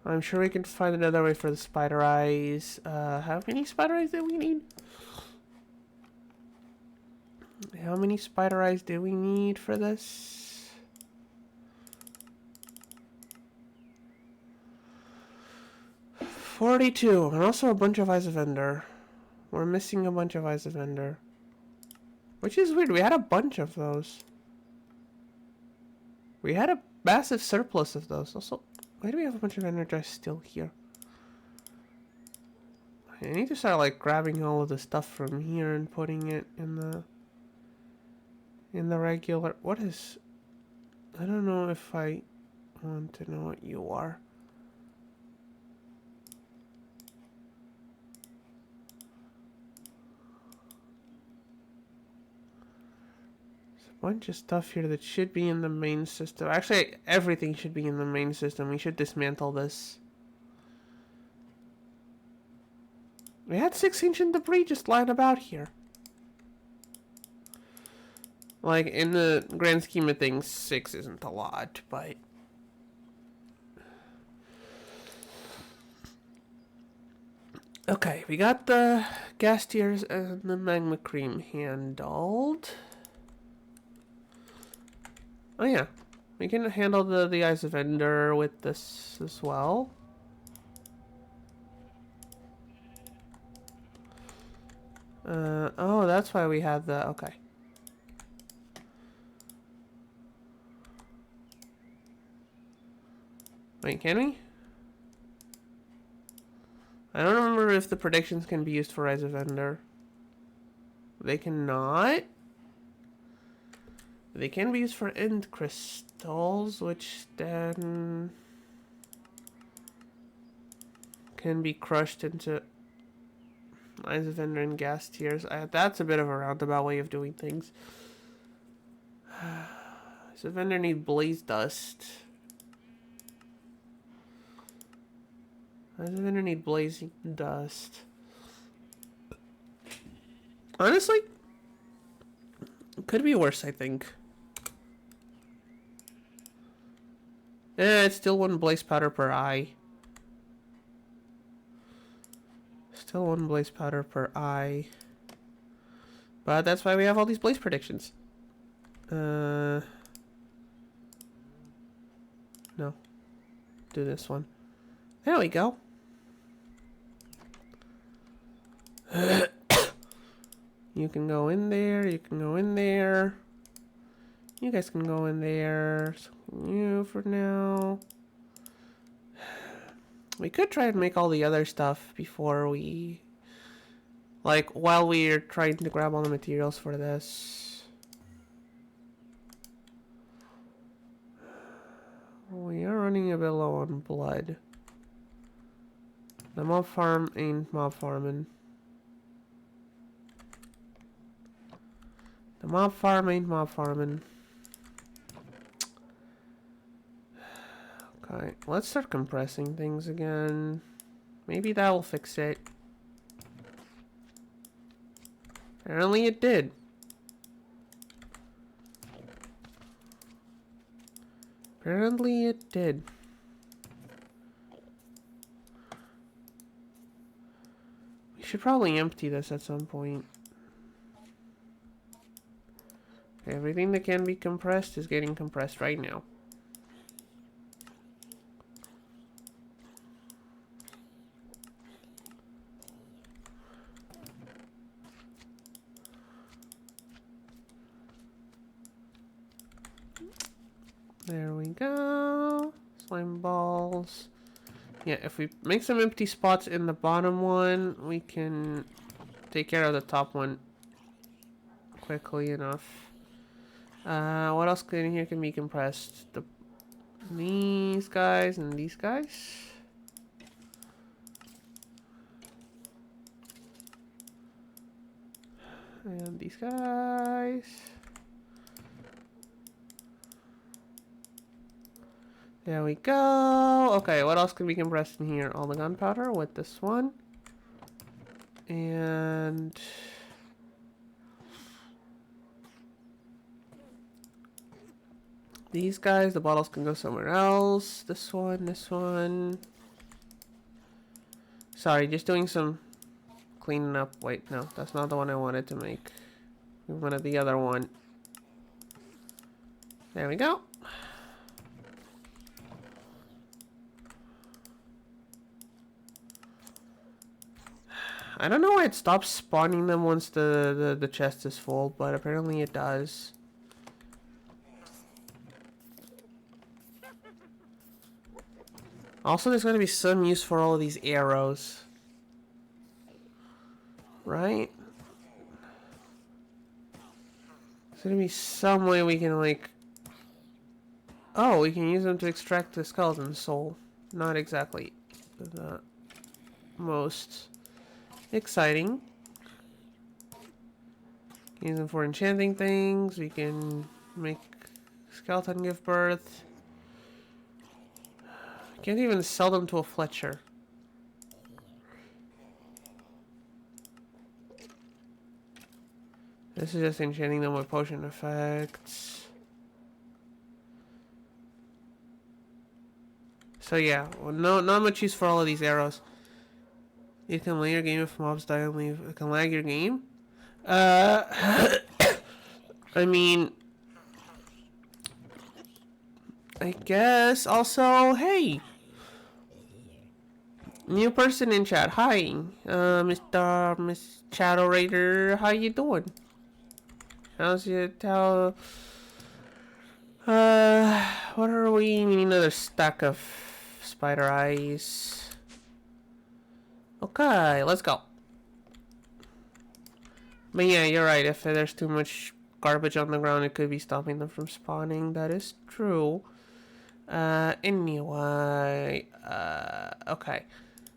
I'm sure we can find another way for the spider eyes. How many spider eyes do we need? How many spider eyes do we need for this? $42, and also a bunch of eyes of ender. We're missing a bunch of eyes of ender. Which is weird, we had a bunch of those. We had a massive surplus of those. Also, why do we have a bunch of energized still here? I need to start like grabbing all of the stuff from here and putting it in the regular. What is? I don't know if I want to know what you are. There's a bunch of stuff here that should be in the main system. Actually, everything should be in the main system. We should dismantle this. We had 6 ancient debris just lying about here. Like, in the grand scheme of things, 6 isn't a lot, but... Okay, we got the gas tiers and the magma cream handled. Oh yeah, we can handle the eyes of ender with this as well. Oh, that's why we had the... Okay. Wait, can we? I don't remember if the predictions can be used for eyes of ender. They cannot. They can be used for end crystals, which then can be crushed into eyes of ender and gas tiers. That's a bit of a roundabout way of doing things. Eyes of ender need blaze dust. Eyes of ender need blazing dust. Honestly, it could be worse, I think. It's still 1 blaze powder per eye. Still 1 blaze powder per eye. But that's why we have all these blaze predictions. No. Do this one. There we go. You can go in there, you can go in there. You guys can go in there. So you for now. We could try and make all the other stuff before we... Like, while we're trying to grab all the materials for this. We are running a bit low on blood. The mob farm ain't mob farming. The mob farm ain't mob farming. Okay, let's start compressing things again. Maybe that will fix it. Apparently it did. Apparently it did. We should probably empty this at some point. Everything that can be compressed is getting compressed right now. There we go. Slime balls. Yeah, if we make some empty spots in the bottom one, we can take care of the top one quickly enough. What else in here can be compressed? These guys and these guys. And these guys. There we go. Okay, what else can we compress in here? All the gunpowder with this one. And these guys, the bottles can go somewhere else. This one. Sorry, just doing some cleaning up. Wait, no, that's not the one I wanted to make. We wanted the other one. There we go. I don't know why it stops spawning them once the chest is full, but apparently it does. Also, there's going to be some use for all of these arrows. Right? There's going to be some way we can, like... Oh, we can use them to extract the skeleton soul. Not exactly the most exciting. Use them for enchanting things. We can make skeleton give birth. Can't even sell them to a Fletcher. This is just enchanting them with potion effects. So yeah, well, not much use for all of these arrows. You can lag your game if mobs die and leave. It can lag your game. I mean, I guess also, hey, new person in chat. Hi, Miss Shadow Raider. How you doing? How's your what are we? We need another stack of spider eyes. Okay, let's go. But yeah, you're right. If there's too much garbage on the ground, it could be stopping them from spawning. That is true. Anyway, okay.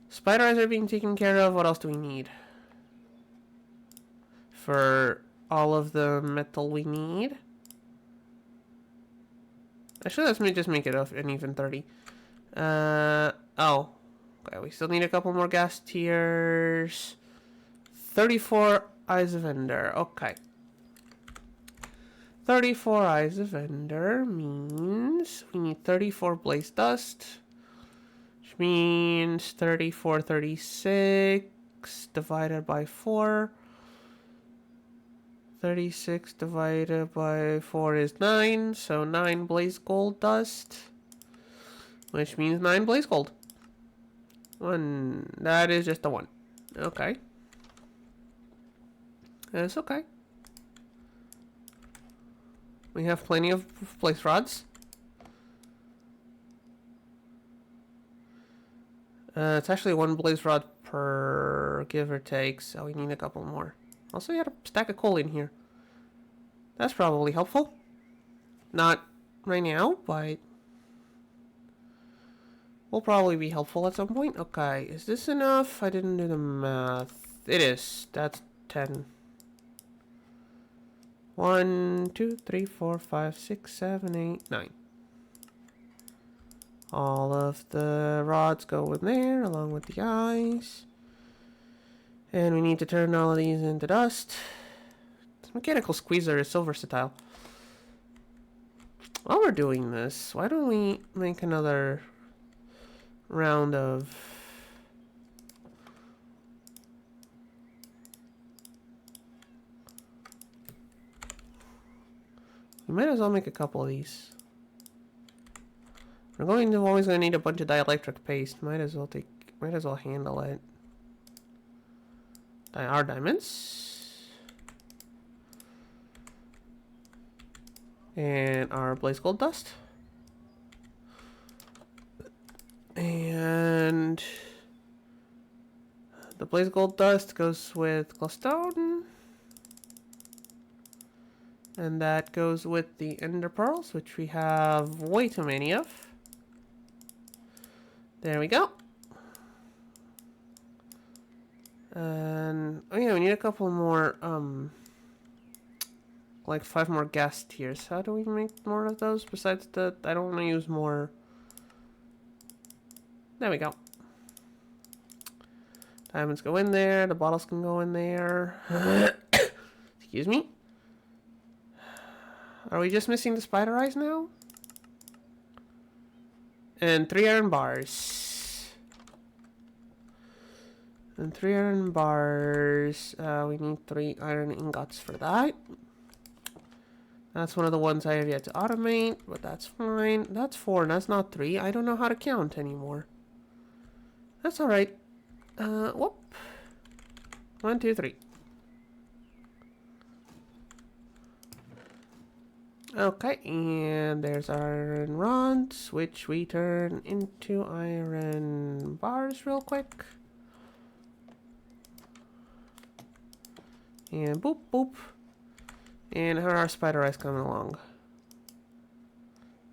Spider eyes are being taken care of. What else do we need? For all of the metal we need. Actually, let's just make it an even 30. Oh. Okay, we still need a couple more gas tiers. 34 eyes of ender. Okay. 34 eyes of ender means we need 34 blaze dust. Which means 34, 36 divided by 4. 36 divided by 4 is 9. So 9 blaze gold dust. Which means 9 blaze gold. One. That is just a 1. Okay. That's okay. We have plenty of blaze rods. It's actually 1 blaze rod per give or take, so we need a couple more. Also, we got a stack of coal in here. That's probably helpful. Not right now, but will probably be helpful at some point. Okay, is this enough? I didn't do the math. It is. That's 10. 1, 2, 3, 4, 5, 6, 7, 8, 9. All of the rods go in there, along with the eyes. And we need to turn all of these into dust. This mechanical squeezer is so versatile. While we're doing this, why don't we make another round of... We might as well make a couple of these. We're always going to need a bunch of dielectric paste. Might as well handle it. Our diamonds. And our blaze gold dust. And the blaze gold dust goes with glowstone. And that goes with the ender pearls, which we have way too many of. There we go. And, oh yeah, we need a couple more, like 5 more gas tiers. How do we make more of those? Besides the, I don't want to use more There we go. Diamonds go in there. The bottles can go in there. Excuse me. Are we just missing the spider eyes now? And 3 iron bars. And 3 iron bars. We need 3 iron ingots for that. That's one of the ones I have yet to automate, but that's fine. That's 4, and that's not 3. I don't know how to count anymore. That's alright. Whoop. 1, 2, 3. Okay, and there's iron rods, which we turn into iron bars real quick. And boop, boop. And here are our spider eyes coming along.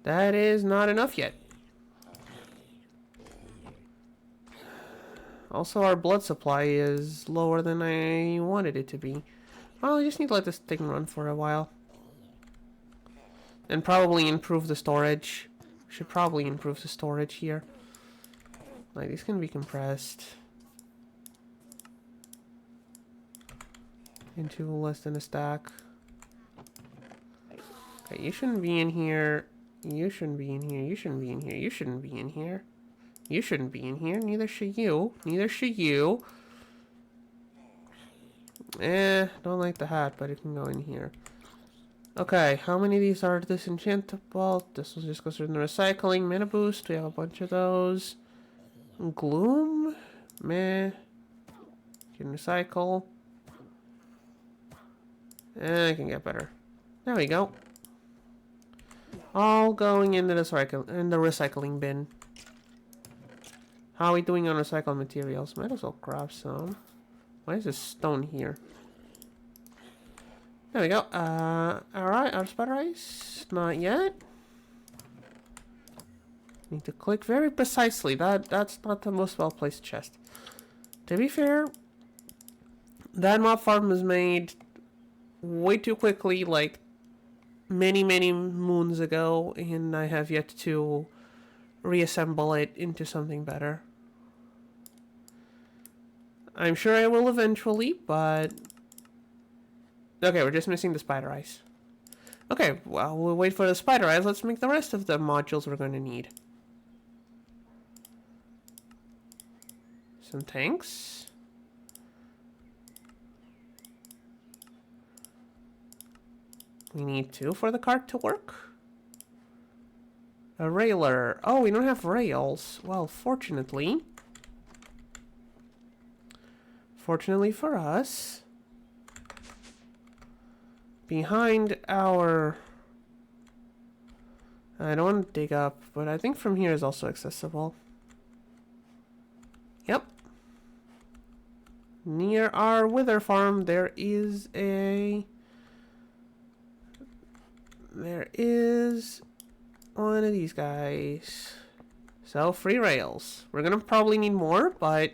That is not enough yet. Also, our blood supply is lower than I wanted it to be. Well, I just need to let this thing run for a while. And probably improve the storage. Should probably improve the storage here. Like, these can be compressed into less than a stack. Okay, you shouldn't be in here. You shouldn't be in here. You shouldn't be in here. You shouldn't be in here. You shouldn't be in here. Neither should you. Neither should you. Don't like the hat, but it can go in here. Okay, how many of these are disenchantable? This will just go through the recycling. Mana boost, we have a bunch of those. Gloom? Meh. Can recycle. I can get better. There we go. All going into the recycling bin. How are we doing on recycled materials? Might as well grab some. Why is this stone here? There we go. Alright, our spider eyes. Not yet. Need to click very precisely. That's not the most well-placed chest. To be fair, that mob farm was made way too quickly, like many moons ago, and I have yet to reassemble it into something better. I'm sure I will eventually, but okay, we're just missing the spider eyes. Okay, well, we'll wait for the spider eyes. Let's make the rest of the modules we're going to need. Some tanks. We need 2 for the cart to work. A railer. Oh, we don't have rails. Well, fortunately for us, behind our... I don't want to dig up, but I think from here is also accessible. Yep. Near our wither farm, there is one of these guys. So, free rails. We're gonna probably need more, but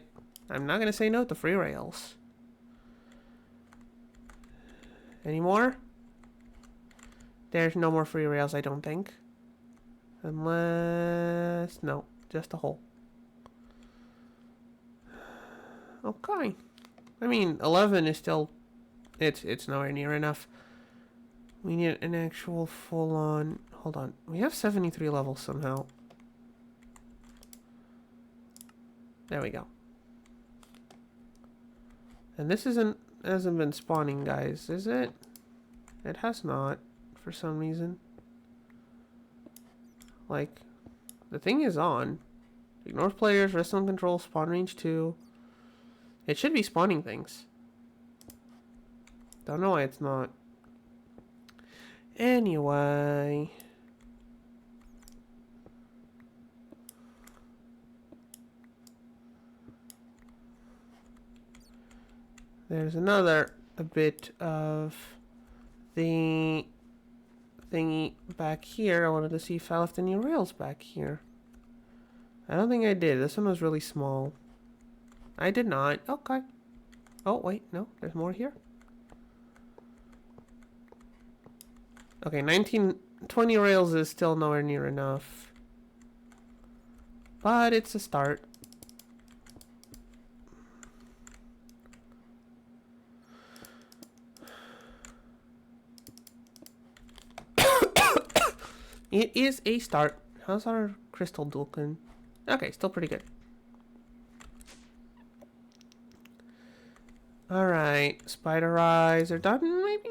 I'm not gonna say no to free rails. Any more? There's no more free rails, I don't think. Unless... no, just a hole. Okay. I mean, 11 is still... It's nowhere near enough. We need an actual full-on... Hold on. We have 73 levels somehow. There we go. And this hasn't been spawning, guys, is it? It has not, for some reason. Like, the thing is on. Ignore players, rest on control, spawn range 2. It should be spawning things. Don't know why it's not. Anyway. There's another bit of the thingy back here. I wanted to see if I left any rails back here. I don't think I did. This one was really small. I did not. Okay. Oh, wait. No, there's more here. Okay, 20 rails is still nowhere near enough. but it's a start. It is a start. How's our crystal looking? Okay, still pretty good. Alright, spider eyes are done, maybe?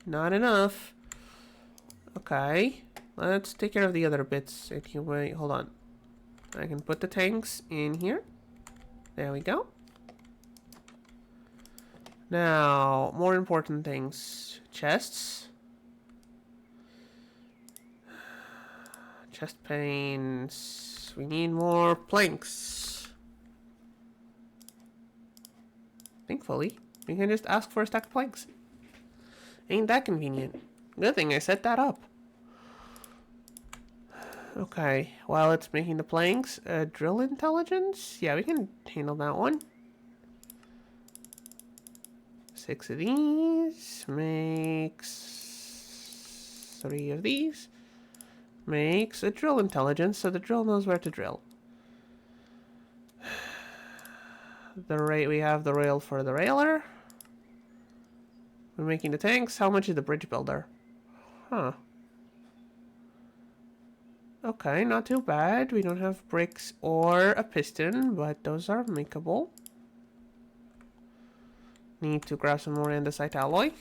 Not enough. Okay, let's take care of the other bits. Anyway, hold on. I can put the tanks in here. There we go. Now, more important things. Chests. Chest panes. We need more planks. Thankfully, we can just ask for a stack of planks. Ain't that convenient? Good thing I set that up. Okay, while it's making the planks, drill intelligence? Yeah, we can handle that one. 6 of these makes 3 of these. Makes a drill intelligence, so the drill knows where to drill. We have the rail for the railer. We're making the tanks. How much is the bridge builder? Huh. Okay, not too bad. We don't have bricks or a piston, but those are makeable. Need to grab some more andesite alloy.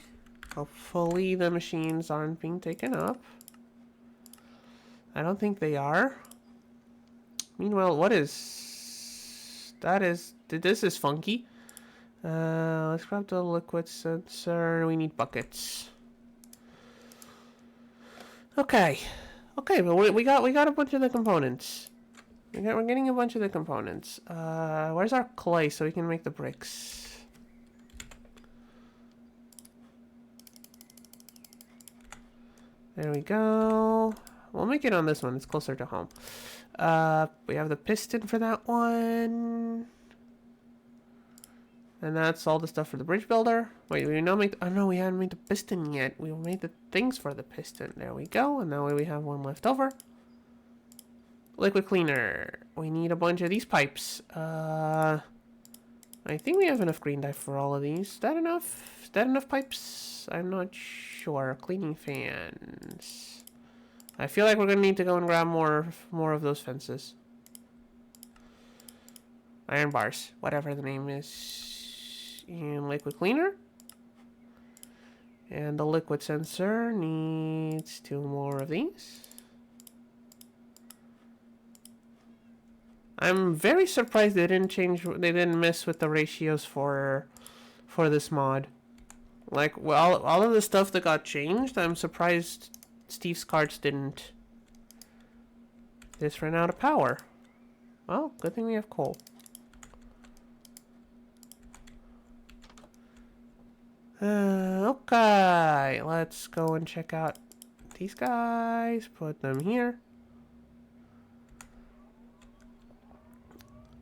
Hopefully the machines aren't being taken up. I don't think they are. Meanwhile, what is... This is funky. Let's grab the liquid sensor. We need buckets. Okay. Okay, but we got a bunch of the components. We're getting a bunch of the components. Where's our clay so we can make the bricks? There we go. We'll make it on this one. It's closer to home. We have the piston for that one. And that's all the stuff for the bridge builder. Wait, we now made... Oh, no, we haven't made the piston yet. We made the things for the piston. There we go. And that way we have one left over. Liquid cleaner. We need a bunch of these pipes. I think we have enough green dye for all of these. Is that enough? Is that enough pipes? I'm not sure. Cleaning fans. I feel like we're going to need to go and grab more of those fences. Iron bars. Whatever the name is. And liquid cleaner. And the liquid sensor needs 2 more of these. I'm very surprised they didn't mess with the ratios for this mod. Like, well, all of the stuff that got changed, I'm surprised Steve's carts didn't. This ran out of power. Well, good thing we have coal. Okay, let's go and check out these guys. Put them here.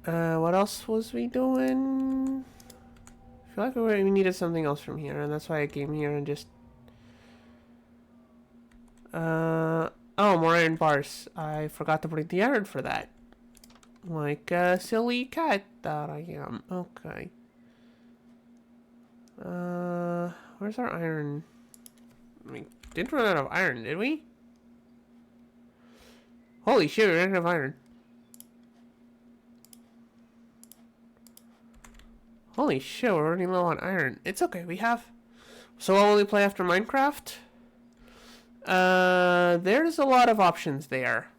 What else was we doing? I feel like we needed something else from here, and that's why I came here and just... Oh, more iron bars. I forgot to bring the iron for that. Like a silly cat that I am. Okay. Where's our iron? We didn't run out of iron, did we? Holy shit, we ran out of iron. Holy shit, we're running low on iron. It's okay, we have... So what will we play after Minecraft? There's a lot of options there.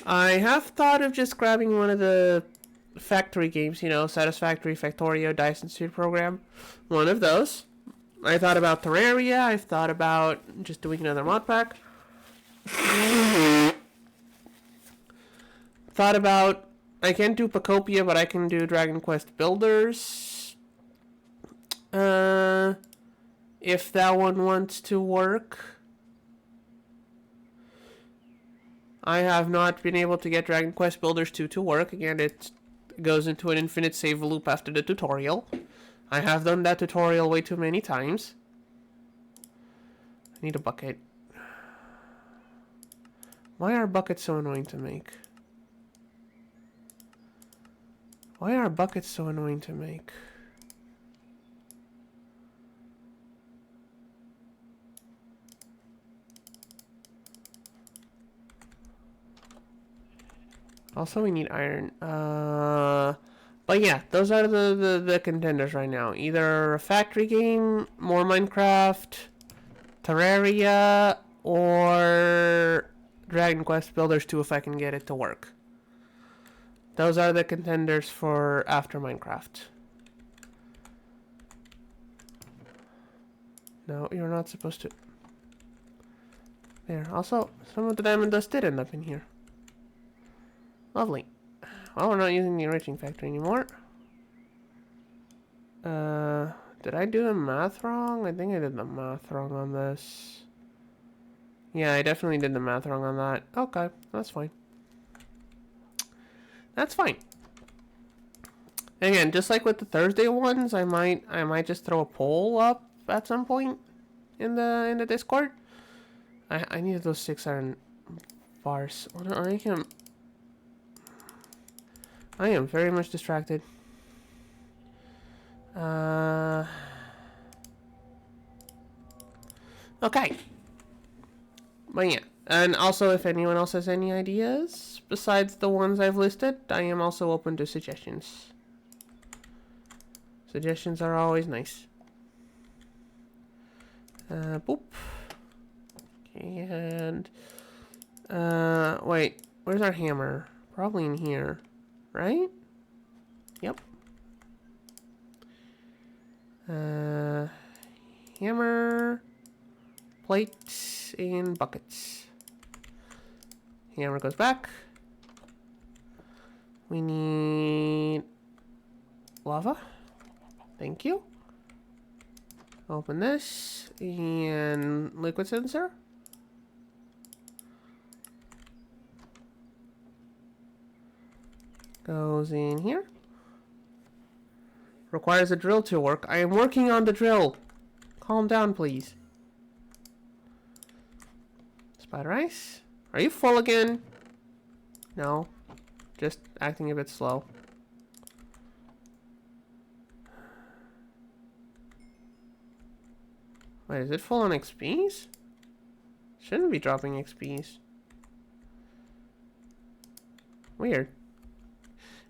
I have thought of just grabbing one of the factory games, you know, Satisfactory, Factorio, Dyson Sphere Program. One of those. I thought about Terraria. I've thought about just doing another mod pack. Thought about... I can't do Pacopia, but I can do Dragon Quest Builders. If that one wants to work. I have not been able to get Dragon Quest Builders 2 to work. Again, it goes into an infinite save loop after the tutorial. I have done that tutorial way too many times. I need a bucket. Why are buckets so annoying to make? Why are buckets so annoying to make? Also, we need iron. But yeah, those are the contenders right now. Either a factory game, more Minecraft, Terraria, or Dragon Quest Builders 2 if I can get it to work. Those are the contenders for after Minecraft. No, you're not supposed to. There. Also, some of the diamond dust did end up in here. Lovely. Well, we're not using the enriching factory anymore. Did I do the math wrong? I think I did the math wrong on this. Yeah, I definitely did the math wrong on that. Okay, that's fine. That's fine. Again, just like with the Thursday ones, I might just throw a poll up at some point in the Discord. I needed those 6 iron bars. I am very much distracted. Okay. But yeah. And also, if anyone else has any ideas besides the ones I've listed, I am also open to suggestions. Suggestions are always nice. Boop. Okay, and... wait. Where's our hammer? Probably in here. Right? Yep. Hammer... Plates and buckets. Hammer goes back. We need... lava. Thank you. Open this. And liquid sensor. Goes in here. Requires a drill to work. I am working on the drill. Calm down, please. Spider ice. Are you full again? No. Just acting a bit slow. Wait, is it full on XPs? Shouldn't be dropping XPs. Weird.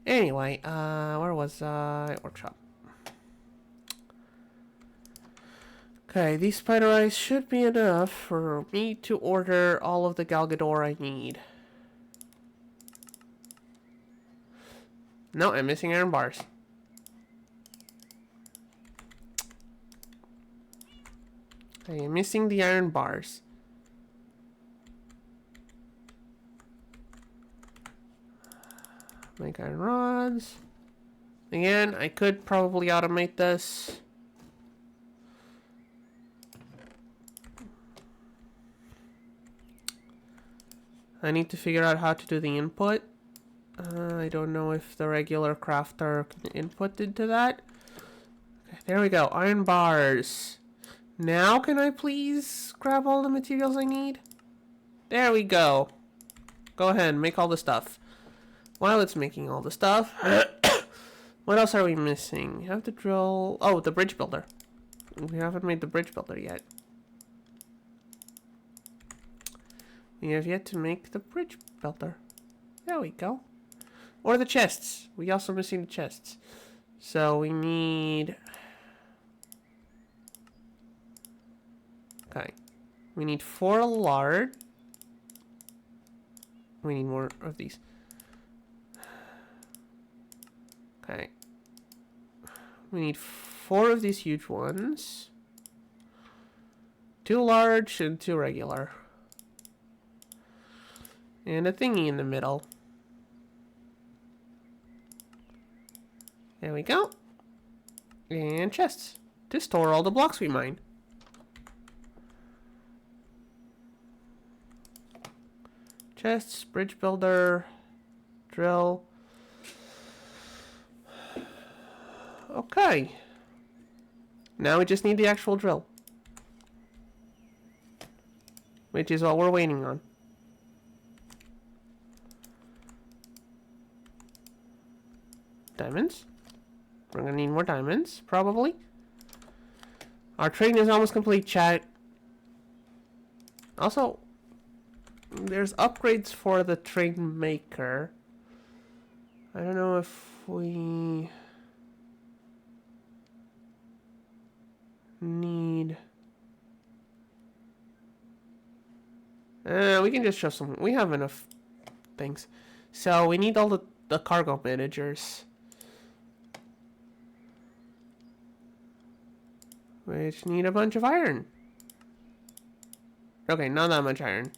Anyway, where was I? Workshop. Okay, these spider eyes should be enough for me to order all of the Galgador I need. No, I'm missing iron bars. I am missing the iron bars. Make iron rods. Again, I could probably automate this. I need to figure out how to do the input. I don't know if the regular crafter can input into that. Okay, there we go. Iron bars. Now can I please grab all the materials I need? There we go. Go ahead, make all the stuff. While it's making all the stuff, what else are we missing? We have to drill... Oh, the bridge builder. We haven't made the bridge builder yet. We have yet to make the bridge builder. There we go. Or the chests. We also missing the chests. So we need... Okay. We need 4 lard. We need more of these. Okay. We need 4 of these huge ones. 2 large and 2 regular. And a thingy in the middle. There we go. And chests to store all the blocks we mine. Chests, bridge builder, drill. Okay. Now we just need the actual drill. Which is what we're waiting on. Diamonds. We're gonna need more diamonds, probably. Our train is almost complete, chat. Also, there's upgrades for the train maker. I don't know if we need... we can just show some... We have enough things. So we need all the cargo managers. Which need a bunch of iron. Okay, not that much iron.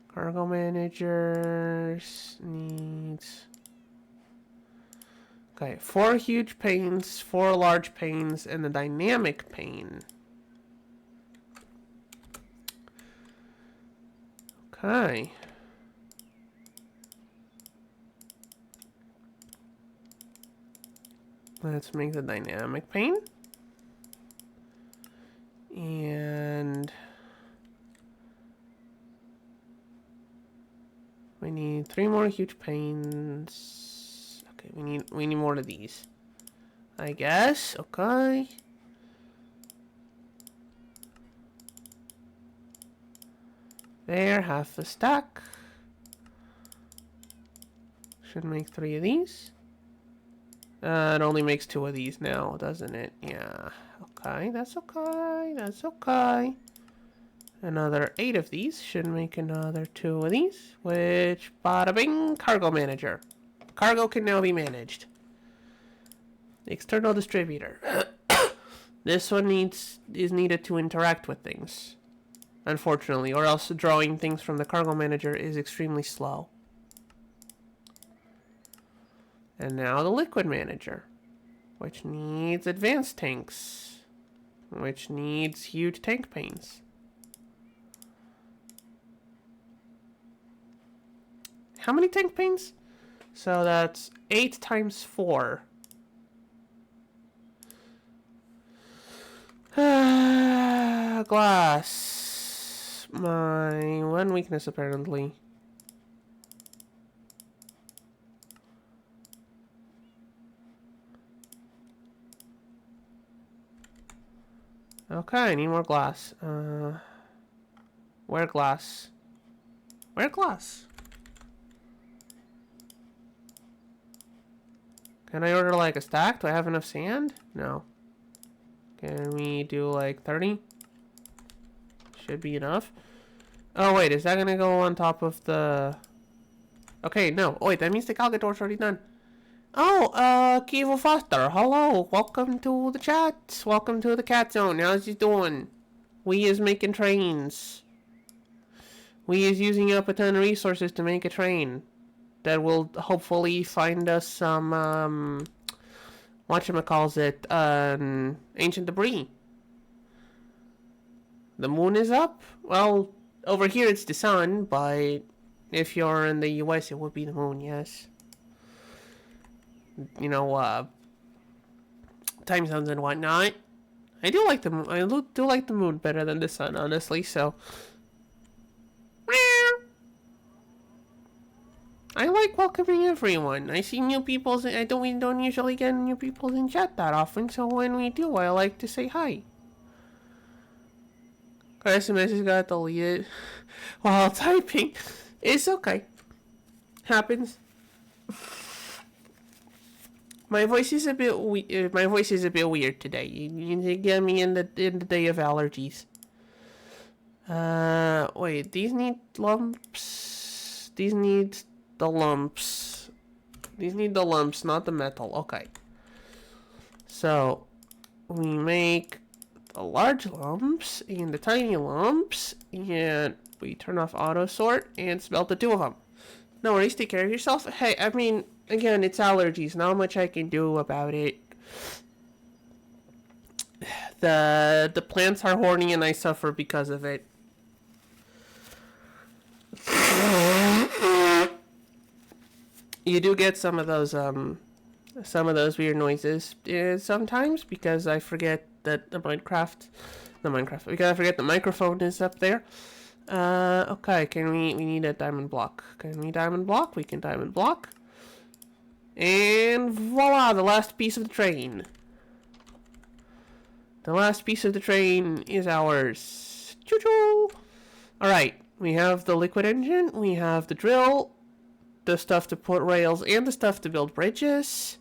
Cargo managers needs... Okay, 4 huge panes, 4 large panes, and the dynamic pane. Okay. Let's make the dynamic pane. And we need 3 more huge panes. Okay, we need more of these, I guess. Okay. There, half a stack. Should make 3 of these. It only makes 2 of these now, doesn't it? Yeah. Okay, that's okay. That's okay. Another 8 of these should make another 2 of these. Which, bada bing, cargo manager. Cargo can now be managed. External distributor. This one is needed to interact with things, unfortunately, or else drawing things from the cargo manager is extremely slow. And now the liquid manager, which needs advanced tanks, which needs huge tank panes. How many tank panes? So that's 8 times 4. Glass. My one weakness, apparently. Okay, I need more glass. Where glass? Where glass? Can I order like a stack? Do I have enough sand? No. Can we do like 30? Should be enough. Oh wait, is that gonna go on top of the... Okay, no. Oh wait, that means the Calgador's already done. Oh, Kivo Foster, hello. Welcome to the chat. Welcome to the cat zone. How's you doing? We is making trains. We is using up a ton of resources to make a train that will hopefully find us some, whatchamacallit, ancient debris. The moon is up? Well, over here it's the sun, but if you're in the US, it would be the moon, yes. You know, time zones and whatnot. I do like the moon. I do like the moon better than the sun, honestly, so... I like welcoming everyone. I see new people. We don't usually get new people in chat that often, so when we do, I like to say hi. SMS got deleted while typing. It's okay. Happens. My voice is a bit weird today. You get me in the day of allergies. Wait. These need lumps. These need the lumps. These need the lumps, not the metal. Okay. So we make the large lumps and the tiny lumps, and we turn off auto sort and smelt the 2 of them. No worries, take care of yourself. Hey, I mean, again, it's allergies. Not much I can do about it. The plants are horny and I suffer because of it. You do get some of those weird noises sometimes because I forget that because I forget the microphone is up there. Okay, we need a diamond block. Can we diamond block? We can diamond block. And voila, the last piece of the train. The last piece of the train is ours. Choo-choo! Alright, we have the liquid engine, we have the drill, the stuff to put rails, and the stuff to build bridges.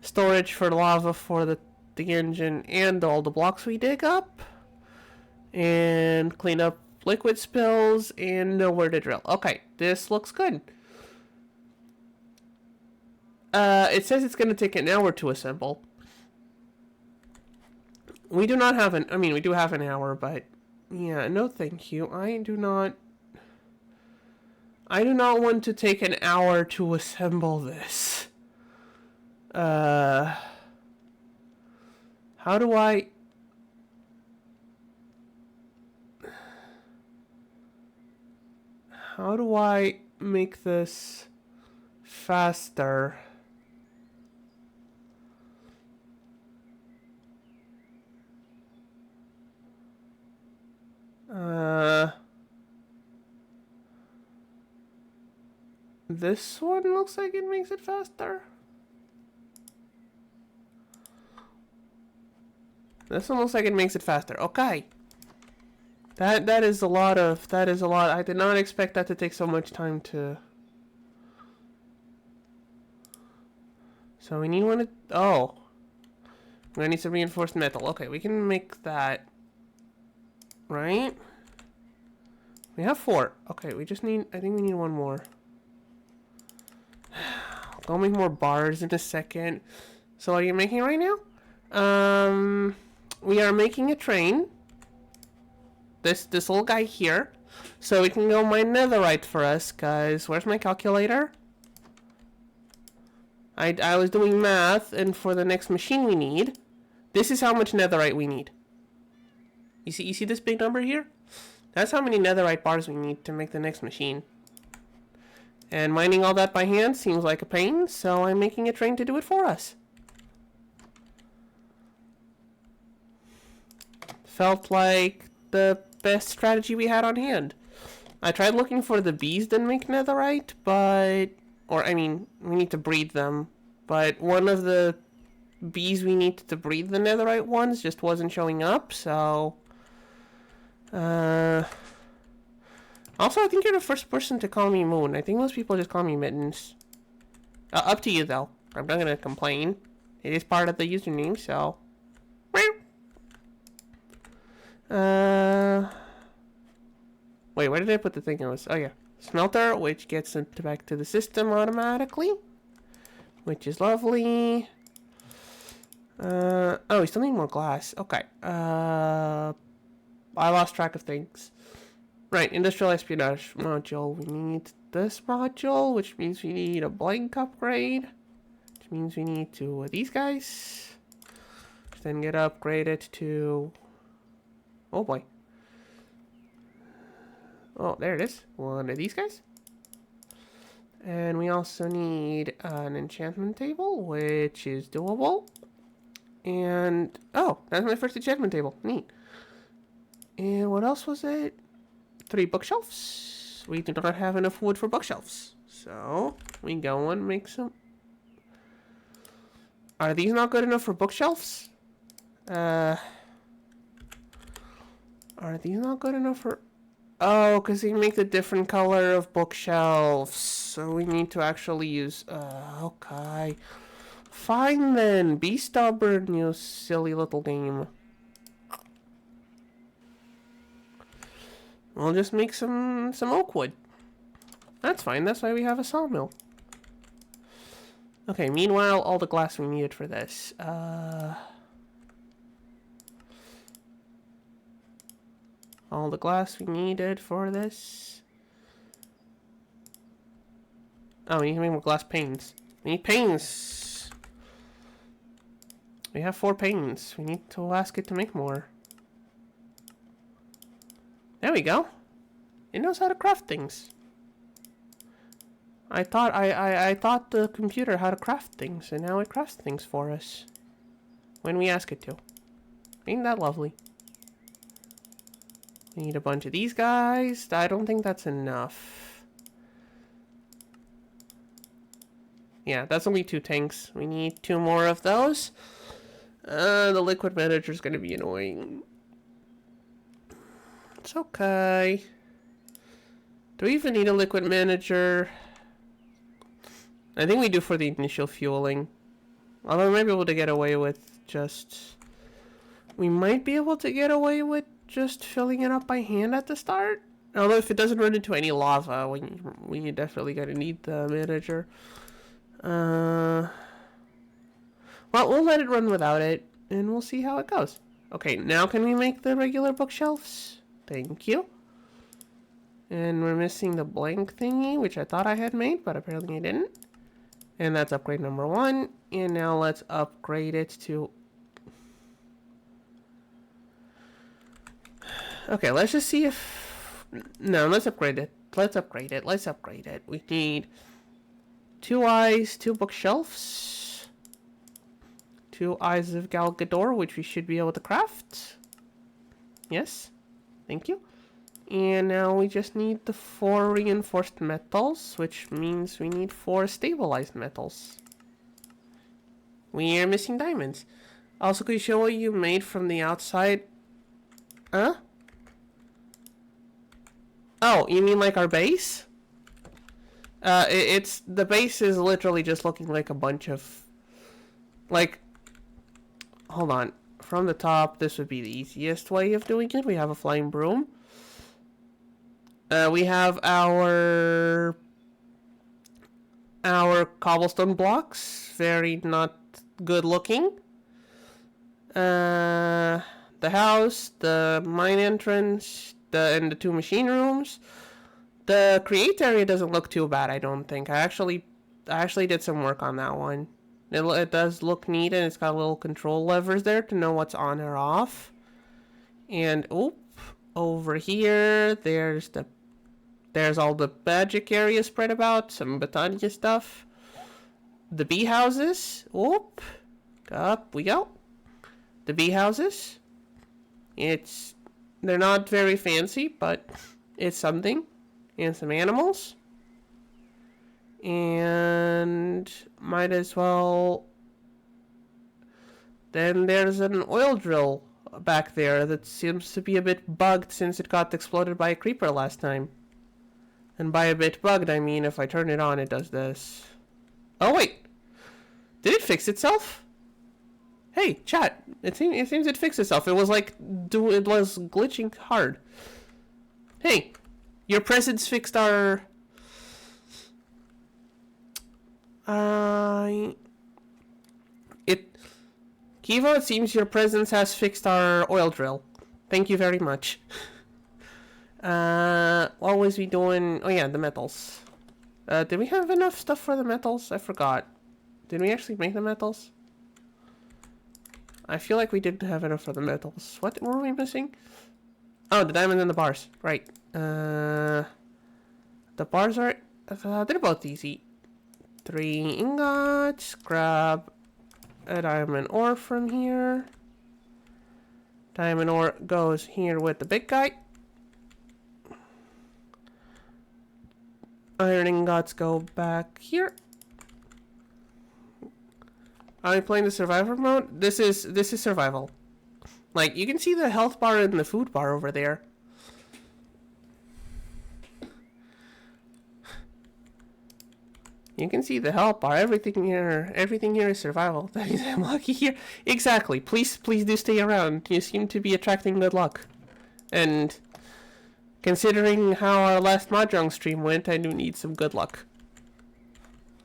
Storage for lava for the engine and all the blocks we dig up. And clean up liquid spills and nowhere to drill. Okay, this looks good. It says it's going to take an hour to assemble. We do not have we do have an hour, but yeah, no thank you. I do not want to take an hour to assemble this. How do I... How do I make this faster? This one looks like it makes it faster. This one looks like it makes it faster. Okay. That is a lot. I did not expect that to take so much time to... So we need one to... Oh. We're gonna need some reinforced metal. Okay, we can make that. Right? We have 4. Okay, we just need... I think we need one more. I'll make more bars in a second. So what are you making right now? We are making a train. This little guy here. So we can go mine netherite for us, guys. Where's my calculator? I was doing math, and for the next machine we need, this is how much netherite we need. You see this big number here? That's how many netherite bars we need to make the next machine. And mining all that by hand seems like a pain, so I'm making a train to do it for us. Felt like the best strategy we had on hand. I tried looking for the bees that make netherite, but... Or, I mean, we need to breed them. But one of the bees we need to breed the netherite ones just wasn't showing up, so... Also, I think you're the first person to call me Moon. I think most people just call me Mittens. Up to you, though. I'm not gonna complain. It is part of the username, so... Wait, where did I put the thing? Oh yeah. Smelter, which gets it back to the system automatically. Which is lovely. Oh, we still need more glass. Okay. I lost track of things. Right, industrial espionage module. We need this module, which means we need a blank upgrade. Which means we need two of these guys. Which then get upgraded to... Oh boy. Oh, there it is. One of these guys. And we also need an enchantment table, which is doable. And, oh, that's my first enchantment table. Neat. And what else was it? 3 bookshelves. We do not have enough wood for bookshelves. So, we go and make some... Are these not good enough for bookshelves? Are these not good enough for... Oh, because they make the different color of bookshelves. So we need to actually use... okay. Fine then. Be stubborn, you silly little game. We'll just make some oak wood. That's fine. That's why we have a sawmill. Okay, meanwhile, all the glass we needed for this. All the glass we needed for this. Oh, we need to make more glass panes. We need panes. We have 4 panes. We need to ask it to make more. There we go. It knows how to craft things. I thought I thought the computer how to craft things, and now it crafts things for us. When we ask it to. Ain't that lovely? We need a bunch of these guys. I don't think that's enough. Yeah, that's only 2 tanks. We need 2 more of those. The liquid manager is going to be annoying. It's okay. Do we even need a liquid manager? I think we do for the initial fueling. Although we might be able to get away with just... We might be able to get away with just filling it up by hand at the start. Although if it doesn't run into any lava, we definitely gonna need the manager. Well, we'll let it run without it, and we'll see how it goes. Okay, now can we make the regular bookshelves? Thank you. And we're missing the blank thingy, which I thought I had made, but apparently I didn't. And that's upgrade number 1. And now let's upgrade it to... Okay, let's just see if... No, let's upgrade it. Let's upgrade it. Let's upgrade it. We need 2 eyes, 2 bookshelves, 2 eyes of Gal Gadot, which we should be able to craft. Yes. Thank you. And now we just need the 4 reinforced metals, which means we need 4 stabilized metals. We are missing diamonds. Also, could you show what you made from the outside? Huh? Oh, you mean like our base? It's the base is literally just looking like a bunch of, like, hold on. From the top, this would be the easiest way of doing it. We have a flying broom. We have our cobblestone blocks, very not good looking. The house, the mine entrance, and the 2 machine rooms. The create area doesn't look too bad, I don't think. I actually did some work on that one. It does look neat, and it's got little control levers there to know what's on or off. And oop, over here, there's all the magic area spread about, some Botania stuff. The bee houses. Oop, up we go. The bee houses. They're not very fancy, but it's something. And some animals. And might as well... Then there's an oil drill back there that seems to be a bit bugged since it got exploded by a creeper last time. And by a bit bugged, I mean if I turn it on, it does this. Oh, wait! Did it fix itself? Hey, chat! It seems it fixed itself. It was like... It was glitching hard. Hey! Your presence fixed our... Kivo, it seems your presence has fixed our oil drill. Thank you very much. What was we doing? Oh yeah, the metals. Did we have enough stuff for the metals? I forgot. Did we actually make the metals? I feel like we didn't have enough for the metals. What were we missing? Oh, the diamond and the bars. Right. The bars are... they're both easy. 3 ingots. Grab a diamond ore from here. Diamond ore goes here with the big guy. Iron ingots go back here. Are you playing the survivor mode? This is survival. Like, you can see the health bar and the food bar over there. You can see the health bar. Everything here is survival. That means I'm lucky here. Exactly. Please do stay around. You seem to be attracting good luck. And considering how our last Mahjong stream went, I do need some good luck.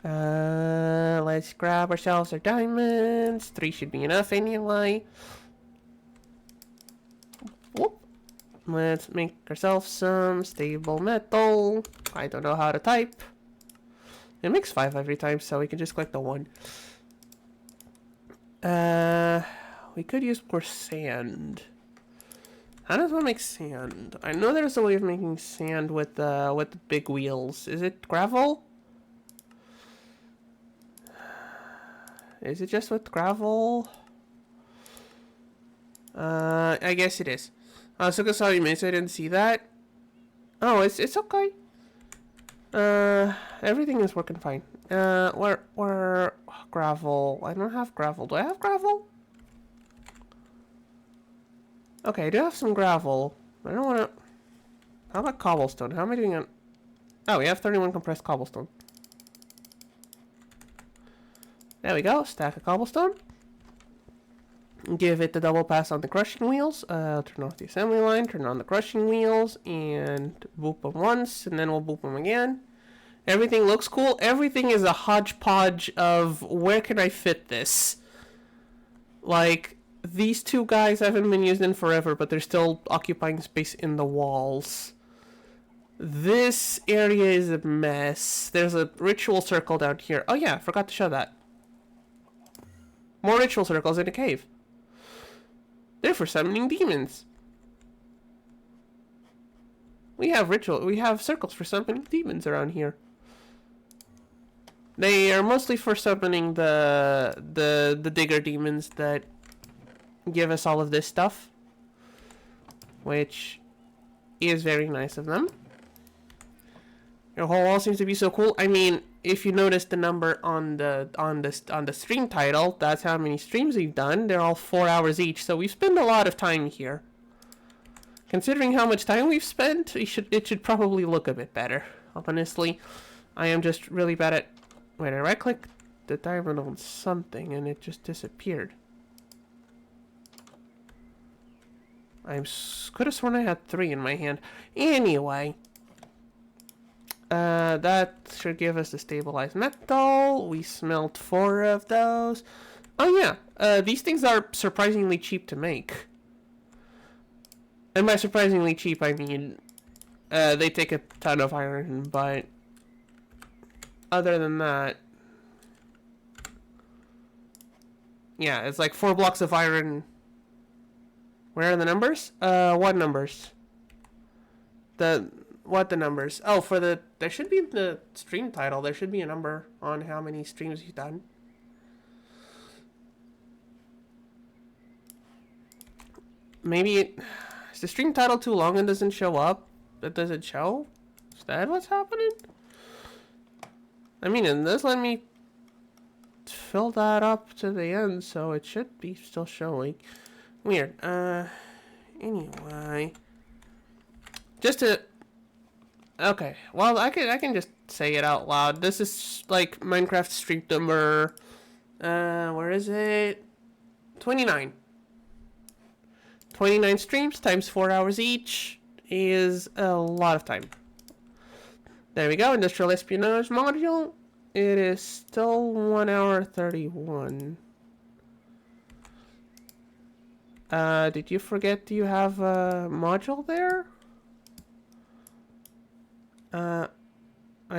Let's grab ourselves our diamonds. 3 should be enough anyway. Whoop. Let's make ourselves some stable metal. I don't know how to type. It makes 5 every time, so we can just click the 1. We could use more sand. How does one make sand? I know there's a way of making sand with the big wheels. Is it gravel? Is it just with gravel? I guess it is. So sorry, miss, I didn't see that. Oh, it's okay. Everything is working fine. where, gravel. I don't have gravel. Do I have gravel? Okay, I do have some gravel. I don't want to... How about cobblestone? How am I doing on... Oh, we have 31 compressed cobblestone. There we go. Stack of cobblestone. Give it the double pass on the crushing wheels. Turn off the assembly line. Turn on the crushing wheels. And boop them once. And then we'll boop them again. Everything looks cool. Everything is a hodgepodge of where can I fit this? Like, these two guys haven't been used in forever, but they're still occupying space in the walls. This area is a mess. There's a ritual circle down here. Oh yeah, forgot to show that. More ritual circles in a cave. They're for summoning demons. We have circles for summoning demons around here. They are mostly for summoning the digger demons that give us all of this stuff, which is very nice of them. Your whole wall seems to be so cool. I mean, if you notice the number on the stream title, that's how many streams we've done. They're all 4 hours each, so we spend a lot of time here. Considering how much time we've spent, it should probably look a bit better. Honestly, I am just really bad at... Wait, I right-clicked the diamond on something and it just disappeared. I could have sworn I had 3 in my hand. Anyway, that should give us the stabilized metal. We smelt 4 of those. Oh yeah, these things are surprisingly cheap to make. And by surprisingly cheap, I mean they take a ton of iron, but other than that, yeah, it's like 4 blocks of iron. Where are the numbers? What numbers? What the numbers? Oh, for the... There should be the stream title. There should be a number on how many streams you've done. Maybe is the stream title too long and doesn't show up? It doesn't show? Is that what's happening? I mean, and this let me fill that up to the end, so it should be still showing. Weird. Anyway, just to... Okay, well, I can just say it out loud. This is like Minecraft stream number... where is it? 29. 29 streams times 4 hours each is a lot of time. There we go, industrial espionage module. It is still 1 hour 31. Did you forget you have a module there? I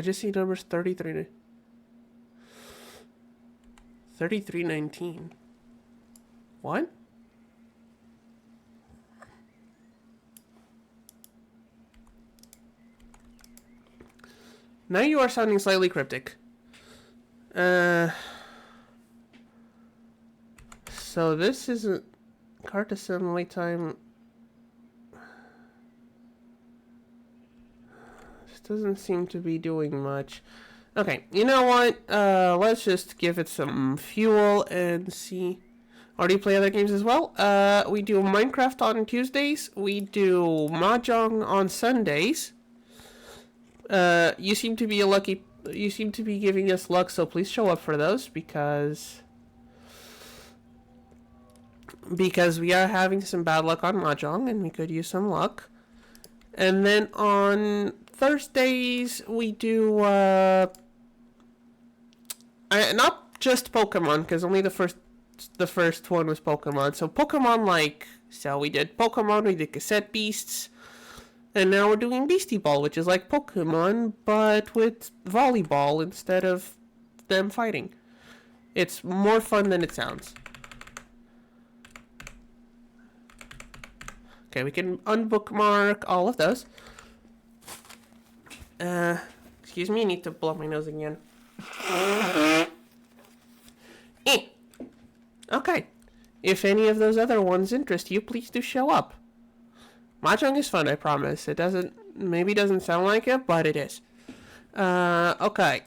just see numbers 33. 3319. What? Now you are sounding slightly cryptic. So this isn't cart assembly time. This doesn't seem to be doing much. Okay, you know what? Let's just give it some fuel and see. Or do you play other games as well? We do Minecraft on Tuesdays. We do Mahjong on Sundays. You seem to be you seem to be giving us luck, so please show up for those because we are having some bad luck on Mahjong and we could use some luck. And then on Thursdays we do not just Pokemon, because only the first one was Pokemon. So we did Pokemon, we did Cassette Beasts. And now we're doing Beastie Ball, which is like Pokemon, but with volleyball instead of them fighting. It's more fun than it sounds. Okay, we can unbookmark all of those. Excuse me, I need to blow my nose again. Okay. If any of those other ones interest you, please do show up. Mahjong is fun, I promise. It maybe doesn't sound like it, but it is. Okay.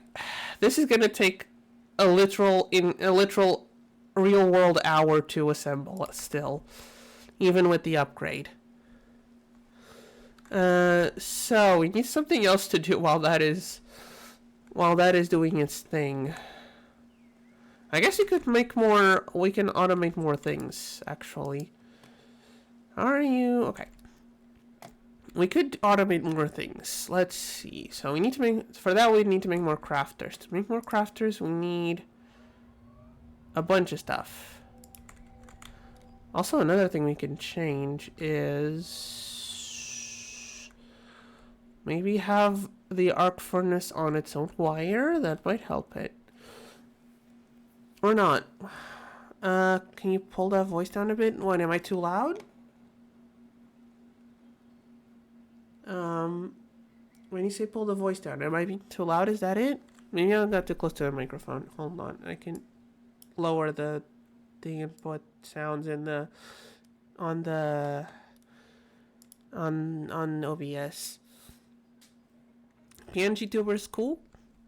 This is gonna take a literal real world hour to assemble still, even with the upgrade. So we need something else to do while that is doing its thing. I guess we can automate more things, actually. Are you... Okay. We could automate more things. Let's see. So we need to make... For that, we need to make more crafters. To make more crafters, we need a bunch of stuff. Also, another thing we can change is... maybe have the arc furnace on its own wire. That might help it. Or not. Can you pull that voice down a bit? What, am I too loud? When you say pull the voice down, am I being too loud? Is that it? Maybe I'm not too close to the microphone. Hold on. I can lower the input sounds in the on OBS. PNG tuber is cool.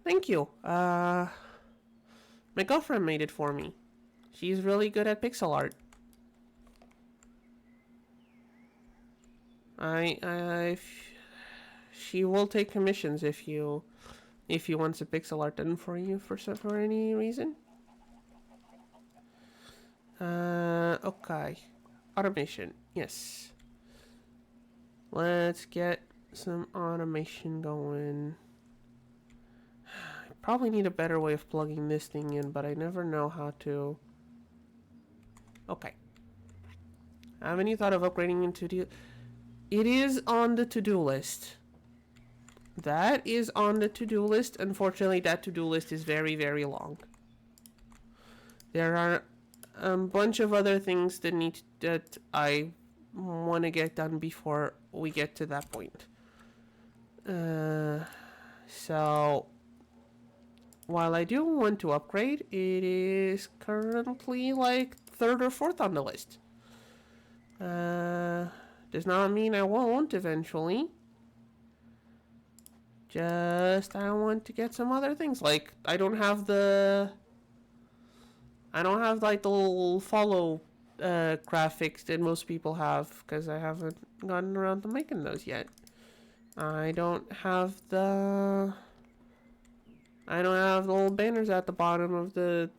Thank you. My girlfriend made it for me. She's really good at pixel art. She will take commissions if you want some pixel art done for you for any reason. Okay. Automation. Yes. Let's get some automation going. I probably need a better way of plugging this thing in, but I never know how to. Okay. Haven't you thought of upgrading into the... It is on the to-do list. That is on the to-do list. Unfortunately, that to-do list is very, very long. There are a bunch of other things that I want to get done before we get to that point. So while I do want to upgrade, it is currently like 3rd or 4th on the list. Does not mean I won't eventually. Just I want to get some other things. Like I don't have like the little follow graphics that most people have because I haven't gotten around to making those yet. I don't have the little banners at the bottom of the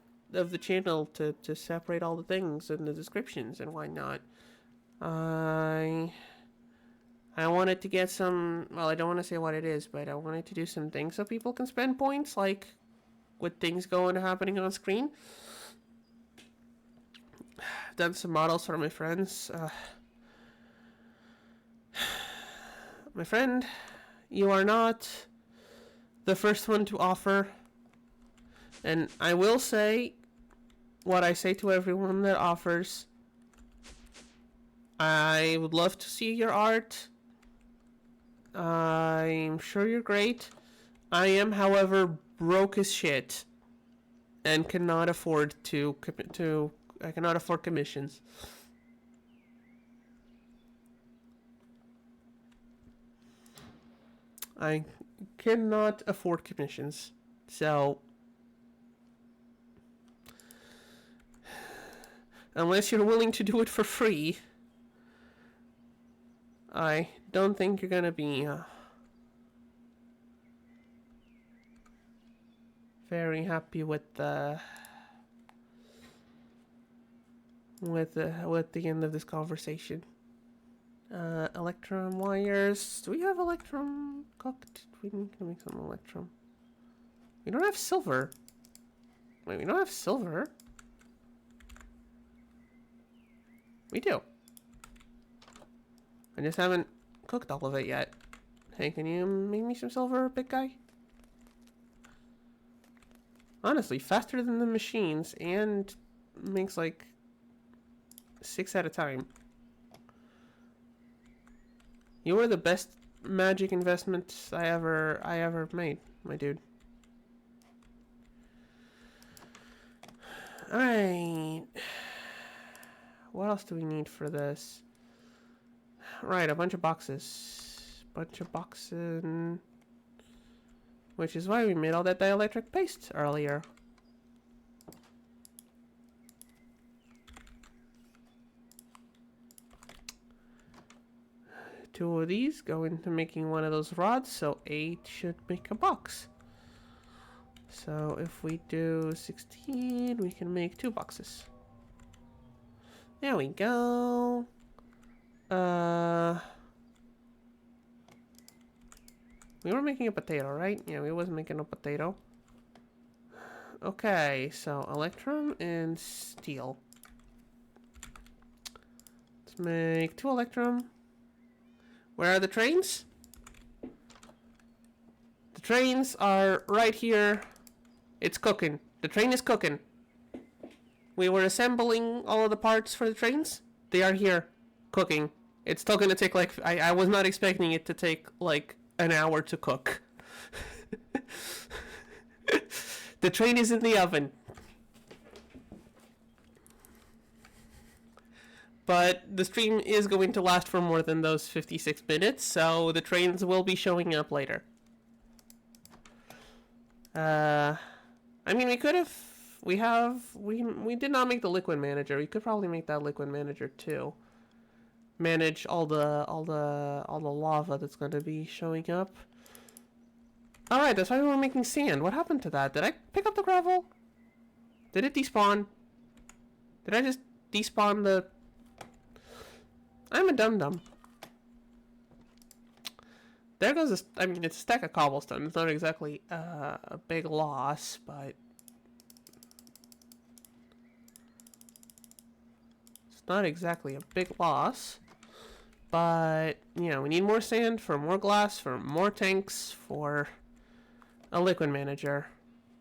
channel to separate all the things and the descriptions and whatnot. I wanted to get some, well, I don't want to say what it is, but I wanted to do some things so people can spend points, like with things happening on screen. I've done some models for my friends. My friend, you are not the first one to offer. And I will say what I say to everyone that offers. I would love to see your art. I'm sure you're great. I am, however, broke as shit and cannot afford I cannot afford commissions. I cannot afford commissions. So unless you're willing to do it for free, I don't think you're gonna be very happy with the end of this conversation. Electrum wires. Do we have electrum cooked? We need to make some electrum. We don't have silver. Wait, we don't have silver. We do. I just haven't cooked all of it yet. Hey, can you make me some silver, big guy? Honestly, faster than the machines and makes like 6 at a time. You were the best magic investment I ever made, my dude. Alright. What else do we need for this? Right, a bunch of boxes. Which is why we made all that dielectric paste earlier. Two of these go into making one of those rods, so 8 should make a box. So if we do 16, we can make 2 boxes. There we go. We were making a potato, right? Yeah, we was making a potato. Okay, so electrum and steel. Let's make 2 electrum. Where are the trains? The trains are right here. It's cooking. The train is cooking. We were assembling all of the parts for the trains. They are here, cooking. It's still gonna take like... I was not expecting it to take like an hour to cook. The train is in the oven. But the stream is going to last for more than those 56 minutes, so the trains will be showing up later. I mean, we could have... We did not make the liquid manager. We could probably make that liquid manager too. Manage all the lava that's going to be showing up. All right, that's why we were making sand. What happened to that? Did I pick up the gravel? Did it despawn? Did I just despawn the... I'm a dum-dum. There goes a... I mean, it's a stack of cobblestone. It's not exactly a big loss, but... It's not exactly a big loss. But, you know, we need more sand for more glass, for more tanks, for a liquid manager.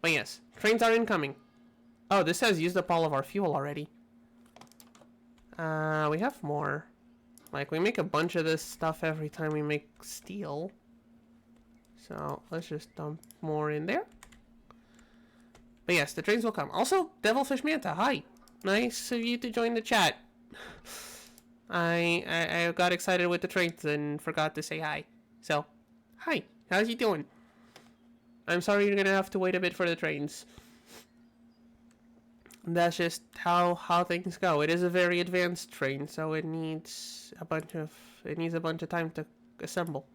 But yes, trains are incoming. Oh, this says used up all of our fuel already. We have more. Like, we make a bunch of this stuff every time we make steel. So, let's just dump more in there. But yes, the trains will come. Also, Devilfish Manta, hi. Nice of you to join the chat. I got excited with the trains and forgot to say hi. So, hi. How's you doing? I'm sorry you're gonna have to wait a bit for the trains. That's just how things go. It is a very advanced train, so it needs a bunch of time to assemble.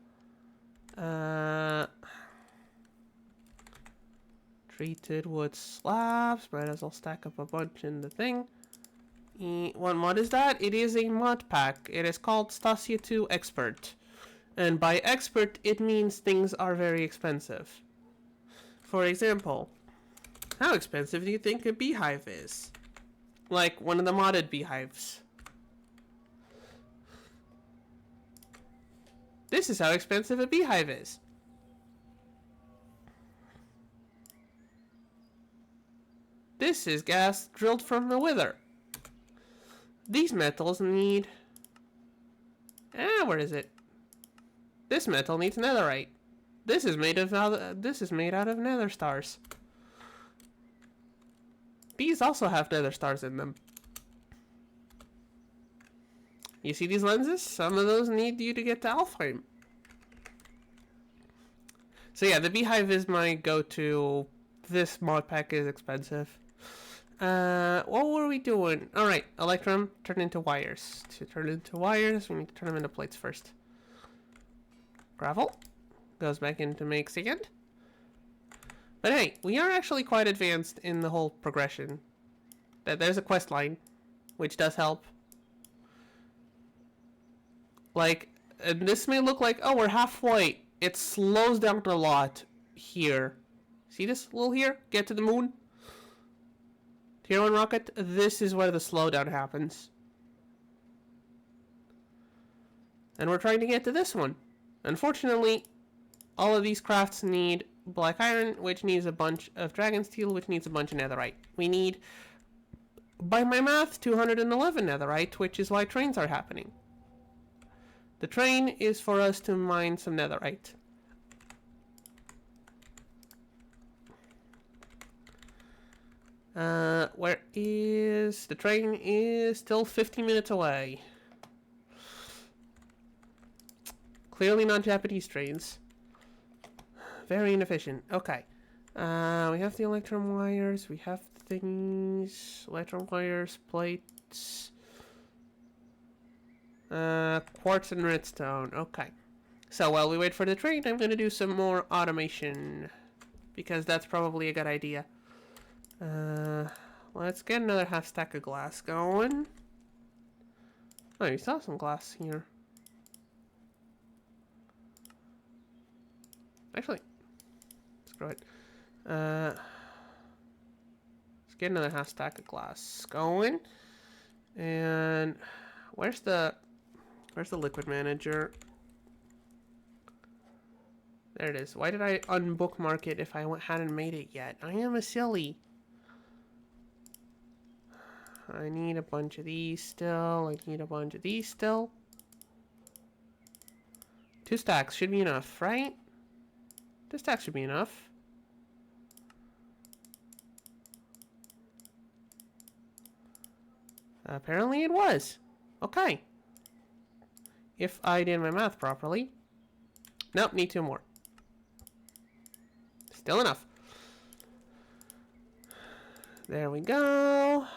Treated wood slabs. Might as well stack up a bunch in the thing. What mod is that? It is a mod pack. It is called Stacia2Expert. And by expert, it means things are very expensive. For example, how expensive do you think a beehive is? Like one of the modded beehives. This is how expensive a beehive is. This is gas drilled from the wither. These metals need... where is it? This metal needs netherite. This is made out of nether stars. These also have nether stars in them. You see these lenses? Some of those need you to get to Alfheim. So yeah, the beehive is my go-to. This mod pack is expensive. What were we doing? Alright, electrum, turn into wires. To turn into wires, we need to turn them into plates first. Gravel goes back in to make sand. But hey, we are actually quite advanced in the whole progression. There's a quest line, which does help. Like, and this may look like, oh, we're halfway. It slows down a lot here. See this little here? Get to the moon. Tier 1 rocket, this is where the slowdown happens. And we're trying to get to this one. Unfortunately, all of these crafts need black iron, which needs a bunch of dragon steel, which needs a bunch of netherite. We need, by my math, 211 netherite, which is why trains are happening. The train is for us to mine some netherite. Where is... The train is still 50 minutes away. Clearly not Japanese trains. Very inefficient. Okay. We have the electron wires. We have the thingies. Electron wires, plates. Quartz and redstone. Okay. So while we wait for the train, I'm going to do some more automation. Because that's probably a good idea. Let's get another half stack of glass going. Oh, you saw some glass here. Actually, screw it. Let's get another half stack of glass going. And where's the liquid manager? There it is. Why did I unbookmark it if I hadn't made it yet? I am a silly. I need a bunch of these still. I need a bunch of these still. 2 stacks should be enough, right? 2 stacks should be enough. Apparently it was. Okay. If I did my math properly. Nope, need 2 more. Still enough. There we go.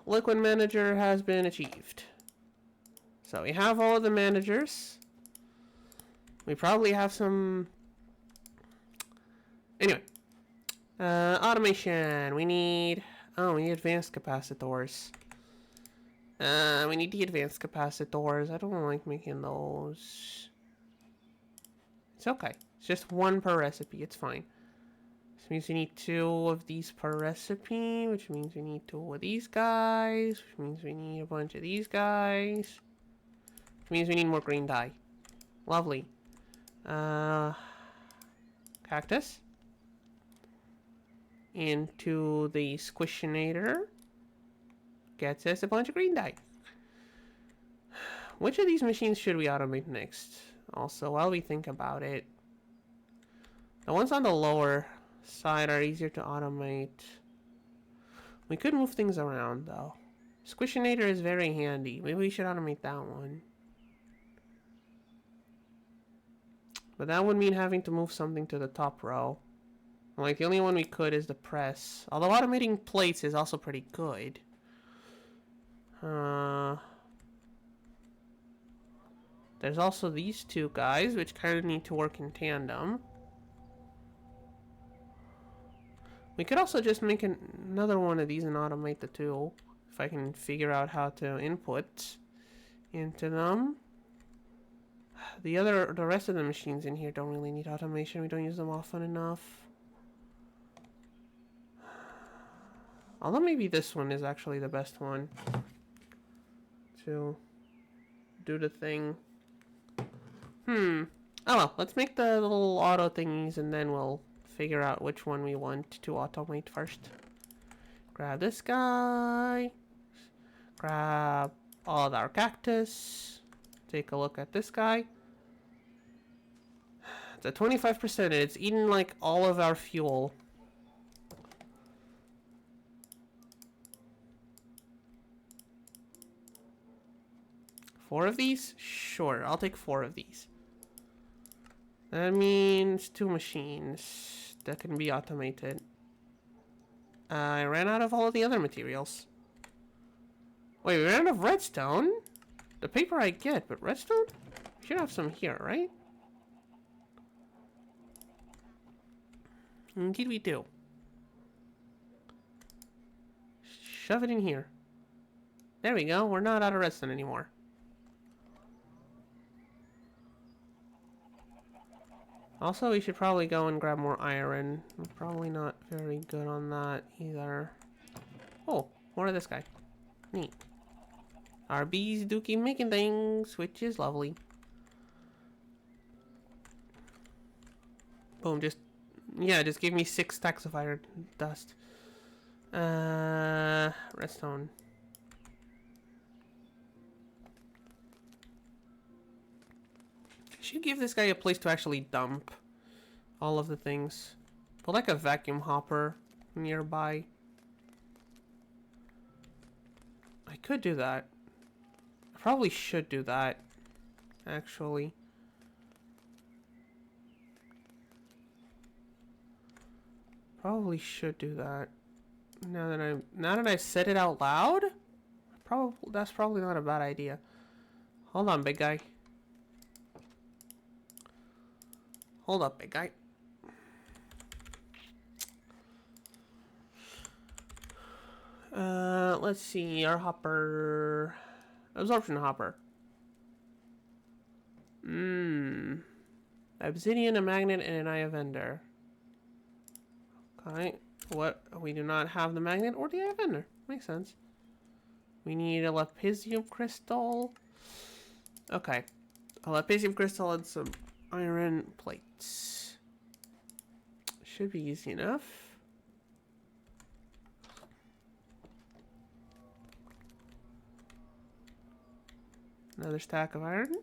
Liquid manager has been achieved. So we have all of the managers. We probably have some... Anyway. Automation. We need... Oh, we need advanced capacitors. We need the advanced capacitors. I don't like making those. It's okay. It's just 1 per recipe. It's fine. This means we need 2 of these per recipe, which means we need 2 of these guys, which means we need a bunch of these guys, which means we need more green dye. Lovely. Cactus. Into the squishinator. Gets us a bunch of green dye. Which of these machines should we automate next? Also, while we think about it, the ones on the lower side are easier to automate. We could move things around though. Squishinator is very handy. Maybe we should automate that one. But that would mean having to move something to the top row. Like the only one we could is the press. Although automating plates is also pretty good. There's also these 2 guys, which kind of need to work in tandem. We could also just make another one of these and automate the 2. If I can figure out how to input into them. The rest of the machines in here don't really need automation. We don't use them often enough. Although maybe this one is actually the best one to do the thing. Oh well, let's make the little auto thingies and then we'll figure out which one we want to automate first. Grab this guy. Grab all of our cactus. Take a look at this guy. It's at 25%. It's eating like all of our fuel. Four of these? Sure, I'll take 4 of these. That means 2 machines that can be automated. I ran out of all of the other materials. Wait, we ran out of redstone? The paper I get, but redstone? We should have some here, right? Indeed we do. Shove it in here. There we go, we're not out of redstone anymore. Also, we should probably go and grab more iron. I'm probably not very good on that either. Oh, more of this guy. Neat. Our bees do keep making things, which is lovely. Boom, just give me 6 stacks of iron dust. Redstone. Should give this guy a place to actually dump all of the things. Put like a vacuum hopper nearby. I could do that. I probably should do that, actually. Probably should do that. Now that I said it out loud, that's probably not a bad idea. Hold on, big guy. Hold up, big guy. Let's see, our hopper... Absorption hopper. Obsidian, a magnet, and an eye vendor. Okay, what? We do not have the magnet or the eye vendor. Makes sense. We need a lapisium crystal. Okay. A lapisium crystal and some iron plates. Should be easy enough. Another stack of iron.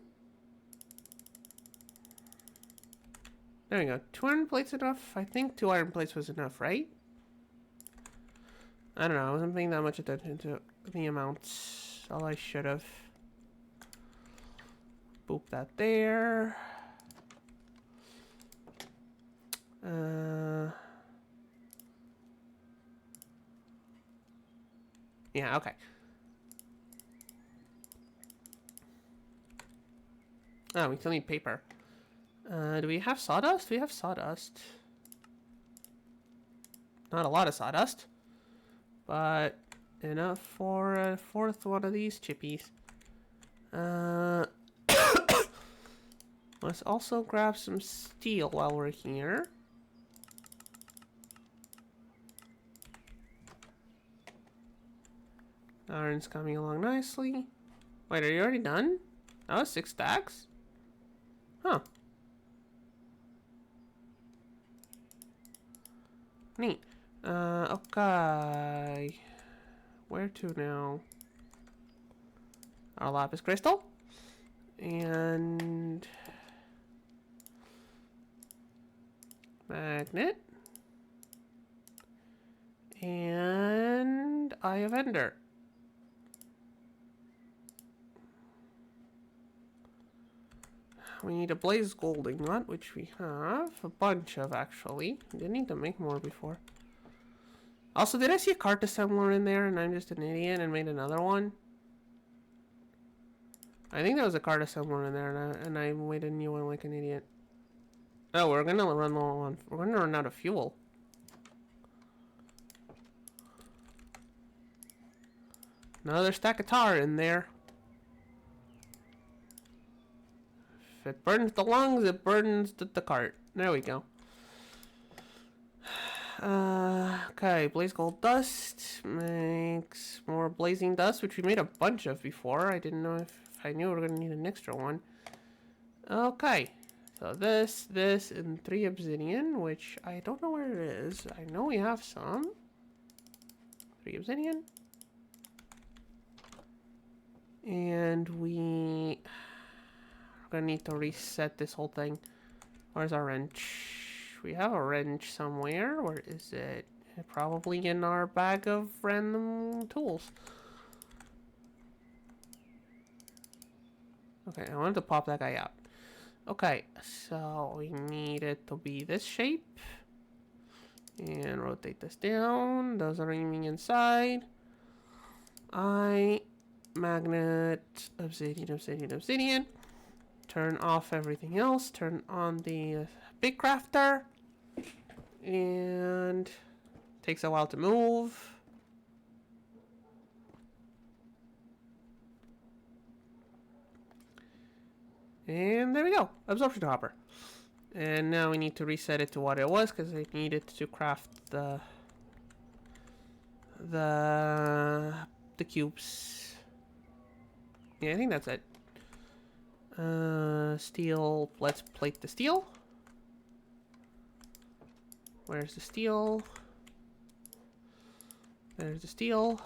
There we go. 2 iron plates enough? I think 2 iron plates was enough, right? I don't know. I wasn't paying that much attention to the amounts. All I should have. Boop that there. Yeah, okay. Oh, we still need paper. Do we have sawdust? We have sawdust. Not a lot of sawdust, but enough for a 4th one of these chippies. Let's also grab some steel while we're here. Iron's coming along nicely. Wait, are you already done? That was 6 stacks? Huh. Neat. Okay. Where to now? Our lapis crystal. And... magnet. And... eye of ender. We need a blaze gold ingot, which we have a bunch of, actually. Didn't need to make more before. Also, did I see a cart assembler in there and I'm just an idiot and made another one? I think there was a cart assembler in there and I made a new one like an idiot. Oh, we're gonna run low on... we're gonna run out of fuel. Another stack of tar in there. If it burns the lungs, it burns the cart. There we go. Okay, blaze gold dust makes more blazing dust, which we made a bunch of before. I didn't know if I knew we were gonna need an extra one. Okay, so this, and 3 obsidian, which I don't know where it is. I know we have some. 3 obsidian. And we're gonna need to reset this whole thing. Where's our wrench? We have a wrench somewhere. Where is it? Probably in our bag of random tools. Okay, I wanted to pop that guy out. Okay, so we need it to be this shape. And rotate this down. Those are aiming inside. Magnet, obsidian, obsidian, obsidian. Turn off everything else. Turn on the big crafter. And takes a while to move. And there we go. Absorption hopper. And now we need to reset it to what it was because I needed to craft the cubes. Yeah, I think that's it. Steel. Let's plate the steel. Where's the steel? There's the steel.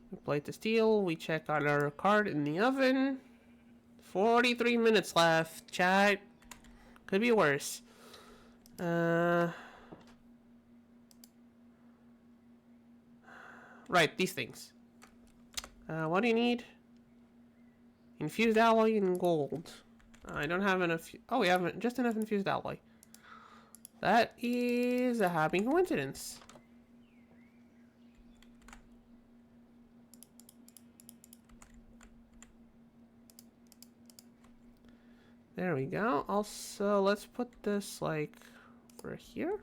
We plate the steel. We check on our card in the oven. 43 minutes left, chat. Could be worse. Right, these things. What do you need? Infused alloy and gold. I don't have enough. Oh, we have just enough infused alloy. That is a happy coincidence. There we go. Also, let's put this like over here.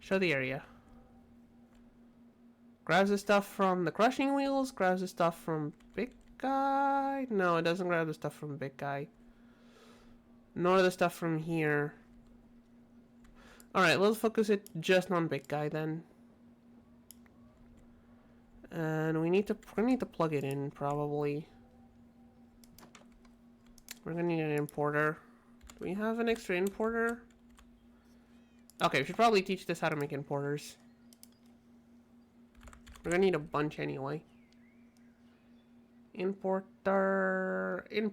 Show the area. Grabs the stuff from the crushing wheels. Grabs the stuff from big guy. No, it doesn't grab the stuff from big guy. Nor the stuff from here. Alright, let's focus it just on big guy then. And we're gonna need to plug it in probably. We're gonna need an importer. Do we have an extra importer? Okay, we should probably teach this how to make importers. We're gonna need a bunch anyway. Importer. It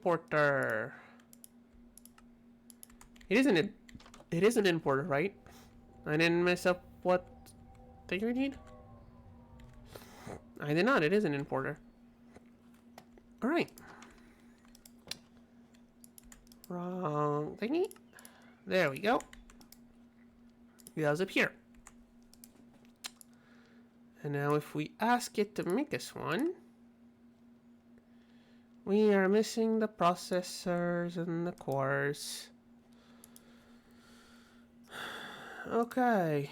is an importer, right? I didn't mess up what thing we need? I did not, it is an importer. Alright. Wrong thingy. There we go. It goes up here. And now if we ask it to make us one, we are missing the processors and the cores. Okay.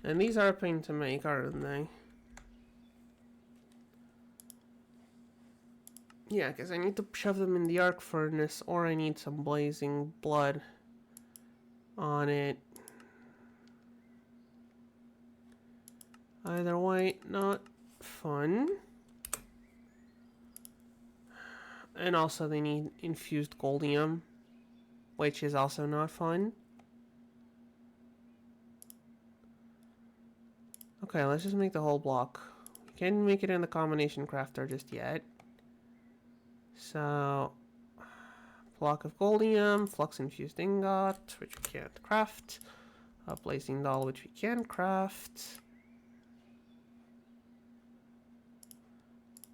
And these are a pain to make, aren't they? Yeah, because I need to shove them in the arc furnace, or I need some blazing blood on it. Either way, not fun. And also they need infused goldium, which is also not fun. Okay, let's just make the whole block. We can't make it in the combination crafter just yet. So, block of goldium, flux infused ingot, which we can't craft. A blazing doll, which we can craft.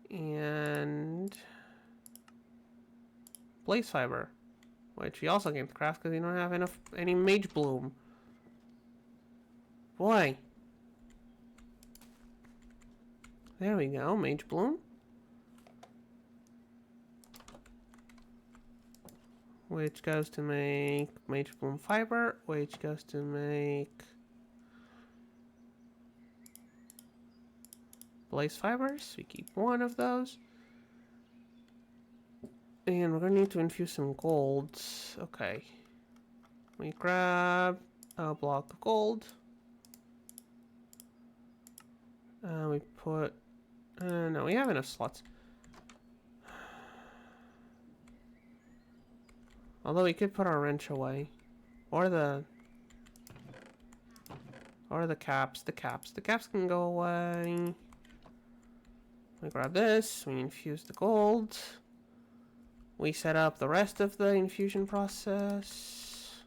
And blaze fiber, which we also can't craft because we don't have any mage bloom. Boy. There we go, mage bloom. Which goes to make mage bloom fiber, which goes to make blaze fibers. We keep one of those. And we're gonna need to infuse some gold. Okay. We grab a block of gold. We put... no, we have enough slots. Although we could put our wrench away. Or the caps. The caps can go away. We grab this. We infuse the gold. We set up the rest of the infusion process.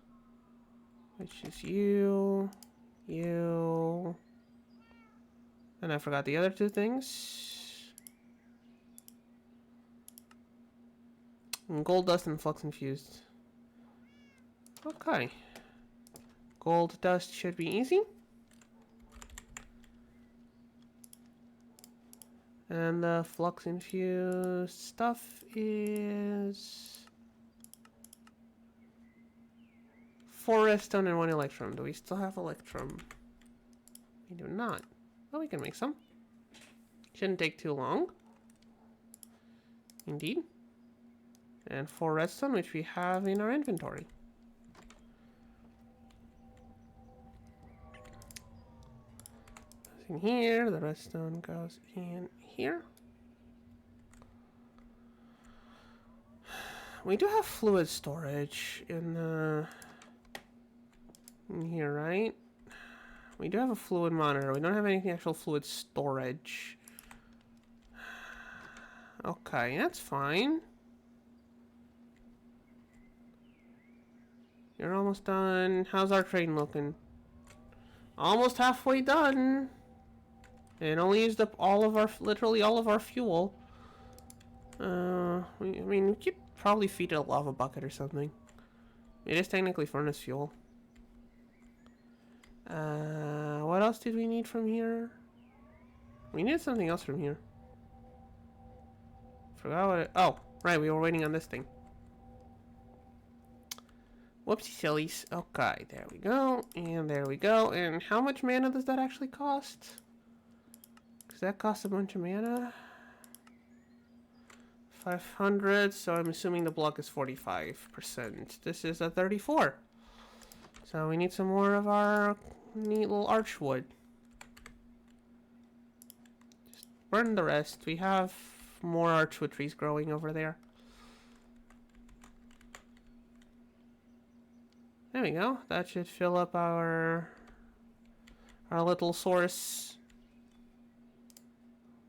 Which is you. And I forgot the other two things. And gold dust and flux infused. Okay. Gold dust should be easy. And the flux infused stuff is 4 redstone and 1 electrum. Do we still have electrum? We do not. Well, we can make some. Shouldn't take too long. Indeed. And 4 redstone, which we have in our inventory. Goes in here. The redstone goes in here. We do have fluid storage in here, right? We do have a fluid monitor. We don't have any actual fluid storage. Okay, that's fine. You're almost done. How's our train looking? Almost halfway done. It only used up all of our, literally all of our fuel. I mean, we could probably feed it a lava bucket or something. It is technically furnace fuel. What else did we need from here? We needed something else from here. Forgot what it... Oh, right, we were waiting on this thing. Whoopsie sillies. Okay, there we go. And there we go. And how much mana does that actually cost? Because that costs a bunch of mana. 500, so I'm assuming the block is 45%. This is a 34. So we need some more of our neat little archwood. Just burn the rest. We have more archwood trees growing over there. There we go. That should fill up our little source.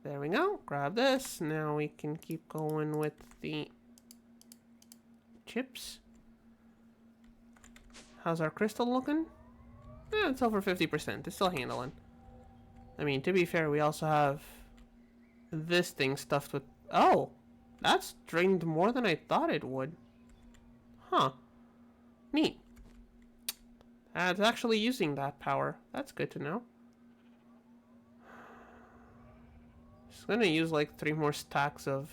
There we go. Grab this. Now we can keep going with the chips. How's our crystal looking? It's over 50%. It's still handling. I mean, to be fair, we also have this thing stuffed with... Oh! That's drained more than I thought it would. Huh. Neat. It's actually using that power. That's good to know. Just gonna use like 3 more stacks of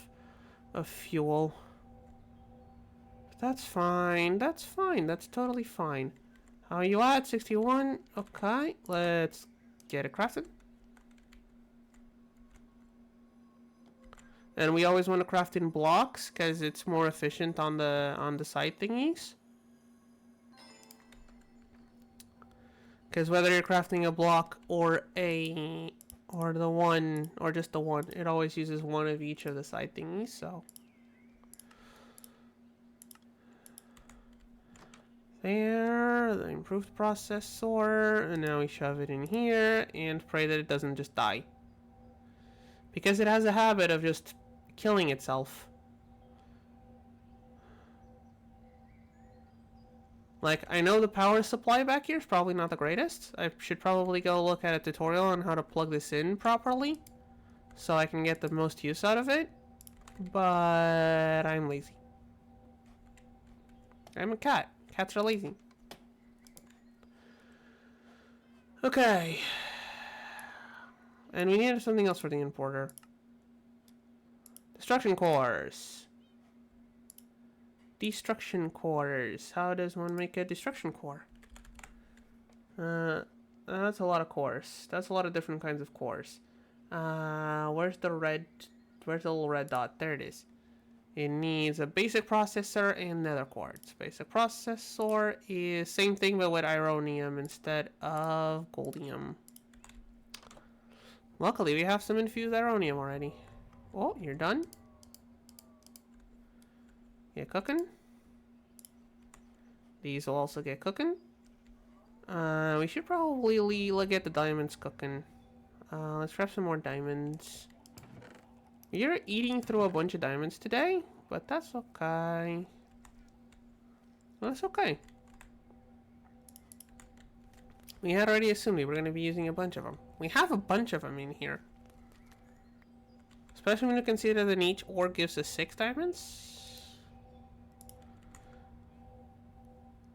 fuel. But that's fine. That's fine. That's totally fine. How are you at? 61. Okay, let's get it crafted. And we always want to craft in blocks because it's more efficient on the side thingies. Because whether you're crafting a block or the one, or just the one, it always uses one of each of the side thingies, so. There, the improved processor, and now we shove it in here and pray that it doesn't just die. Because it has a habit of just killing itself. Like, I know the power supply back here is probably not the greatest. I should probably go look at a tutorial on how to plug this in properly, so I can get the most use out of it. But I'm lazy. I'm a cat. Cats are lazy. Okay. And we needed something else for the importer. Destruction cores. Destruction cores. How does one make a destruction core? That's a lot of cores. That's a lot of different kinds of cores. Where's the little red dot? There it is. It needs a basic processor and nether quartz. Basic processor is same thing but with ironium instead of goldium. Luckily we have some infused ironium already. Oh, you're done? Get cooking. These will also get cooking. We should probably get the diamonds cooking. Let's grab some more diamonds. You're eating through a bunch of diamonds today, but that's okay. That's okay. We had already assumed we were going to be using a bunch of them. We have a bunch of them in here. Especially when you consider that each ore gives us 6 diamonds.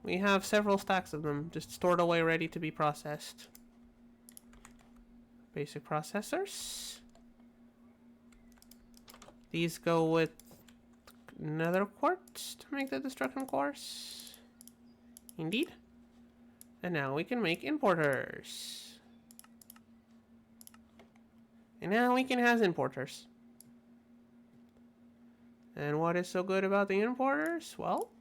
We have several stacks of them just stored away ready to be processed. Basic processors. These go with nether quartz to make the destruction cores. Indeed. And now we can make importers. And now we can have importers. And what is so good about the importers? Well,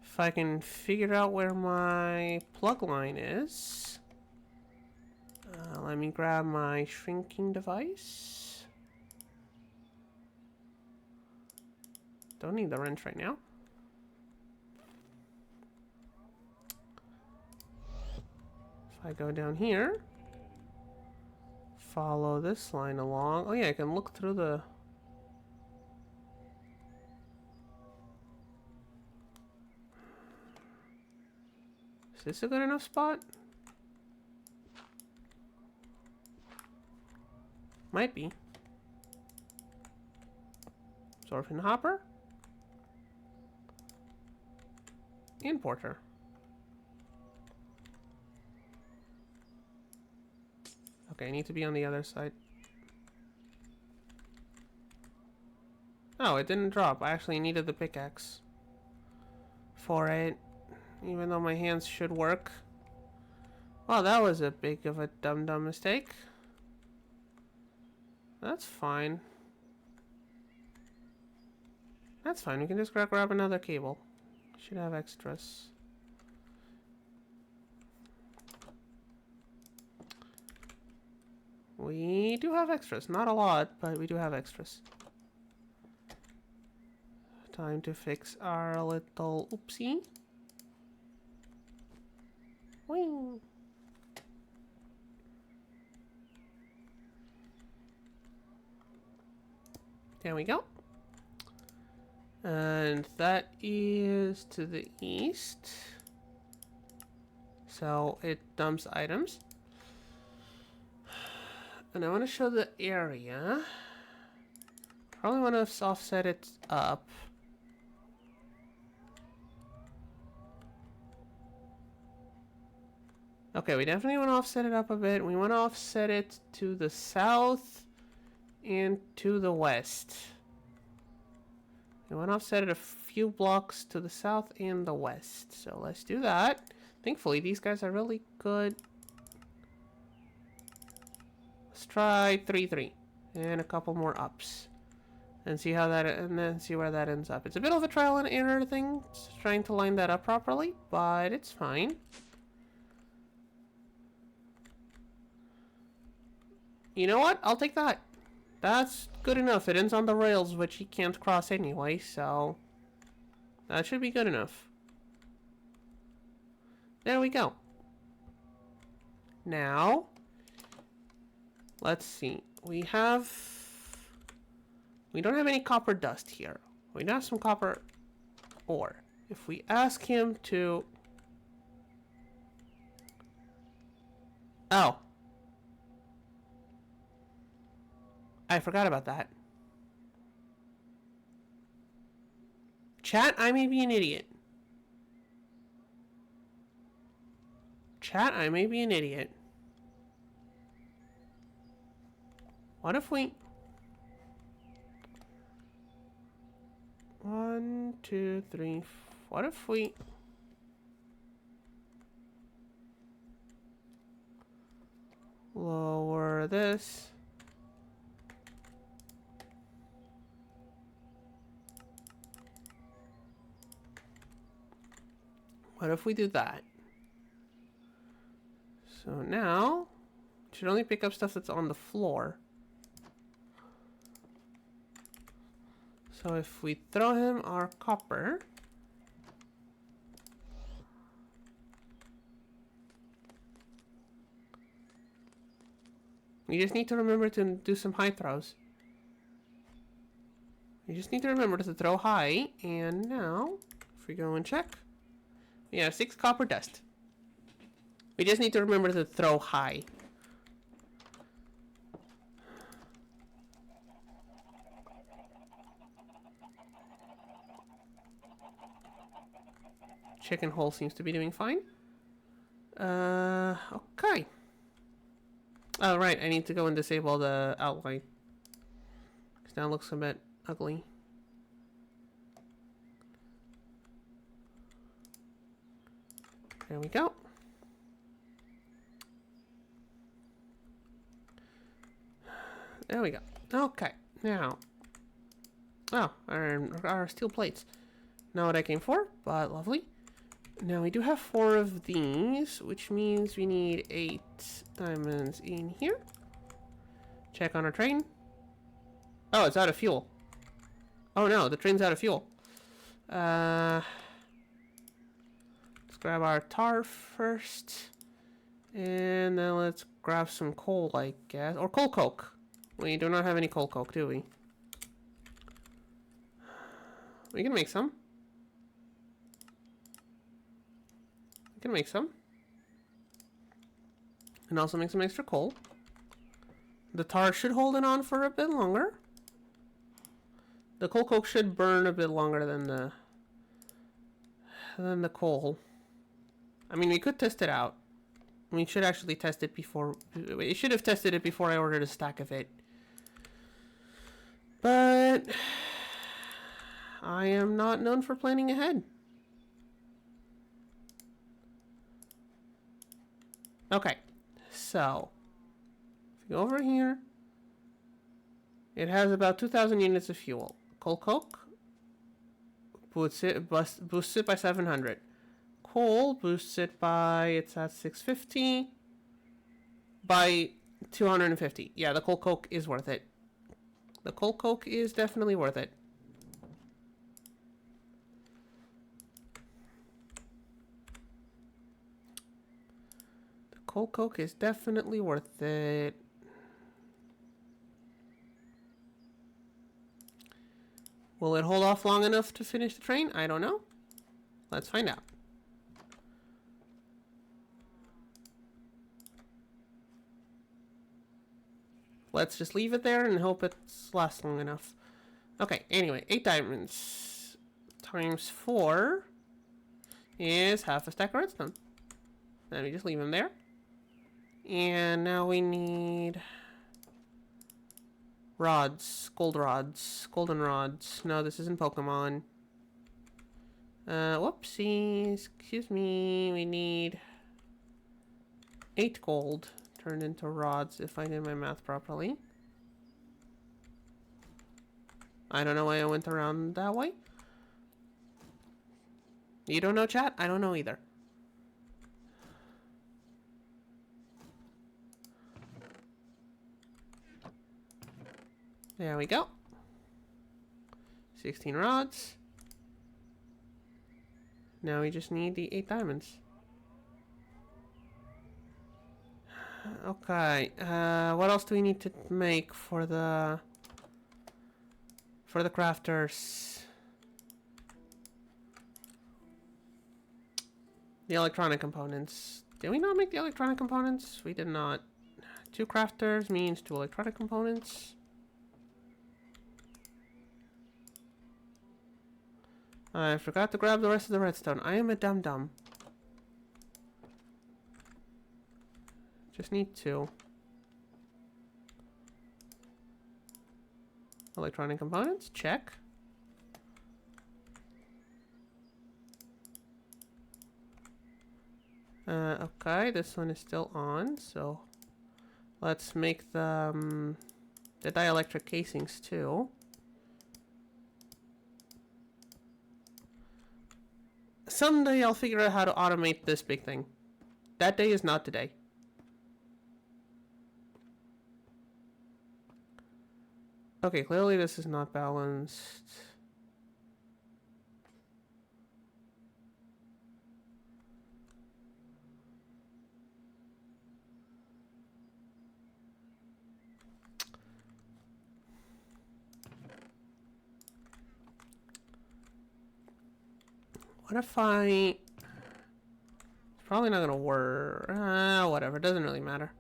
if I can figure out where my plug line is. Let me grab my shrinking device. Don't need the wrench right now. If I go down here, follow this line along. Oh yeah, I can look through the... Is this a good enough spot? Might be. Absorption hopper. Importer. Okay, I need to be on the other side. Oh, it didn't drop. I actually needed the pickaxe for it, even though my hands should work. Well, that was a big of a dumb mistake. That's fine. That's fine. We can just grab another cable. Should have extras. We do have extras. Not a lot, but we do have extras. Time to fix our little oopsie. Wing. There we go. And that is to the east. So it dumps items. And I want to show the area. Probably want to offset it up. Okay, we definitely want to offset it up a bit. We want to offset it to the south and to the west. We want to offset it a few blocks to the south and the west. So let's do that. Thankfully, these guys are really good. Let's try 3-3 and a couple more ups, and see how that, and then see where that ends up. It's a bit of a trial and error thing, trying to line that up properly, but it's fine. You know what? I'll take that. That's good enough. It ends on the rails, which he can't cross anyway, so that should be good enough. There we go. Now, let's see. We don't have any copper dust here. We do have some copper ore. If we ask him to... Oh. I forgot about that. Chat, I may be an idiot. Chat, I may be an idiot. What if we... 1, 2, 3... What if we... lower this... What if we do that? So now, it should only pick up stuff that's on the floor. So if we throw him our copper, we just need to remember to do some high throws. You just need to remember to throw high, and now, if we go and check, we have 6 copper dust. We just need to remember to throw high. Chicken hole seems to be doing fine. Okay. Oh, right, I need to go and disable the outline. Because now it looks a bit ugly. There we go. There we go. Okay, now. Oh, our steel plates. Not what I came for, but lovely. Now we do have 4 of these, which means we need 8 diamonds in here. Check on our train. Oh, it's out of fuel. Oh no, the train's out of fuel. Let's grab our tar first. And then let's grab some coal, I guess. Or coal coke. We do not have any coal coke, do we? We can make some. We can make some. And also make some extra coal. The tar should hold it on for a bit longer. The coal coke should burn a bit longer than the coal. I mean, we could test it out. We should actually test it before. We should have tested it before I ordered a stack of it. But I am not known for planning ahead. Okay, so if you go over here, it has about 2,000 units of fuel. Coal coke boosts it by 700. Coal boosts it by, it's at 650, by 250. Yeah, the coal coke is worth it. The coal coke is definitely worth it. The coal coke is definitely worth it. Will it hold off long enough to finish the train? I don't know. Let's find out. Let's just leave it there and hope it lasts long enough. Okay, anyway, 8 diamonds times 4 is half a stack of redstone. Let me just leave them there. And now we need rods, golden rods. No, this isn't Pokemon. Whoopsies, excuse me. We need 8 gold turned into rods if I did my math properly. I don't know why I went around that way. You don't know, chat? I don't know either. There we go. 16 rods. Now we just need the 8 diamonds. Okay, what else do we need to make for the crafters? The electronic components. Did we not make the electronic components? We did not. 2 crafters means 2 electronic components. I forgot to grab the rest of the redstone. I am a dum-dum. Just need 2. Electronic components, check. Okay, this one is still on, so let's make the dielectric casings too. Someday I'll figure out how to automate this big thing. That day is not today. Okay, clearly this is not balanced. What if I... It's probably not gonna work. Whatever, it doesn't really matter.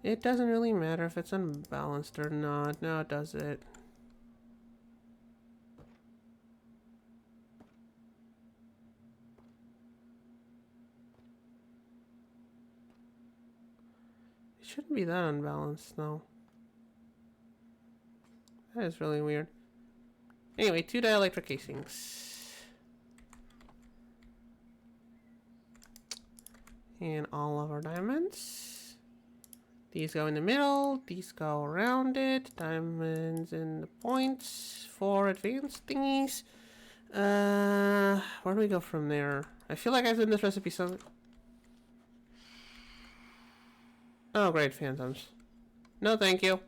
It doesn't really matter if it's unbalanced or not. No, it does it. It shouldn't be that unbalanced, though. That is really weird. Anyway, 2 dielectric casings. And all of our diamonds. These go in the middle, these go around it. Diamonds in the points for advanced thingies. Where do we go from there? I feel like I've done this recipe so... Oh, great, phantoms. No, thank you.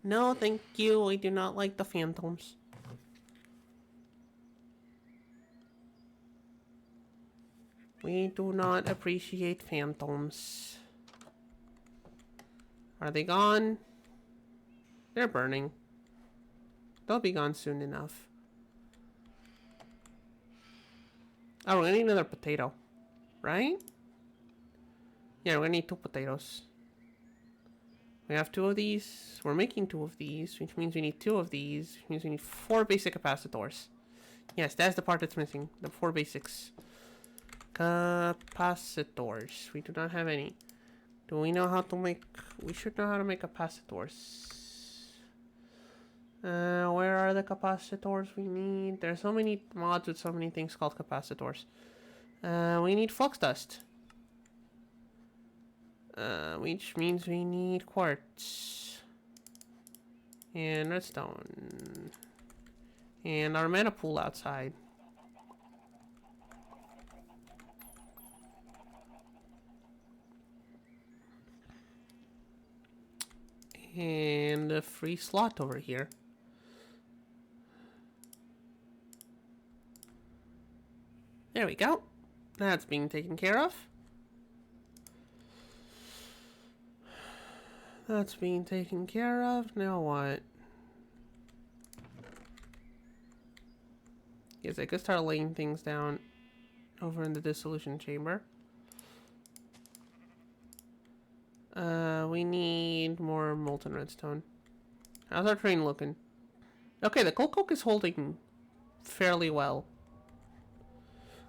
No, thank you. I do not like the phantoms. We do not appreciate phantoms. Are they gone? They're burning. They'll be gone soon enough. Oh, we're gonna need another potato. Right? Yeah, we're gonna need 2 potatoes. We have 2 of these. We're making 2 of these, which means we need 2 of these, which means we need 4 basic capacitors. Yes, that's the part that's missing. The 4 basics. Capacitors. We do not have any. Do we know how to make... We should know how to make capacitors. Where are the capacitors we need? There's so many mods with so many things called capacitors. We need flux dust. Which means we need quartz. And redstone. And our mana pool outside. And a free slot over here. There we go. That's being taken care of. That's being taken care of. Now what? Yes, I could start laying things down over in the dissolution chamber. We need more molten redstone. How's our train looking? Okay, the coal coke is holding fairly well.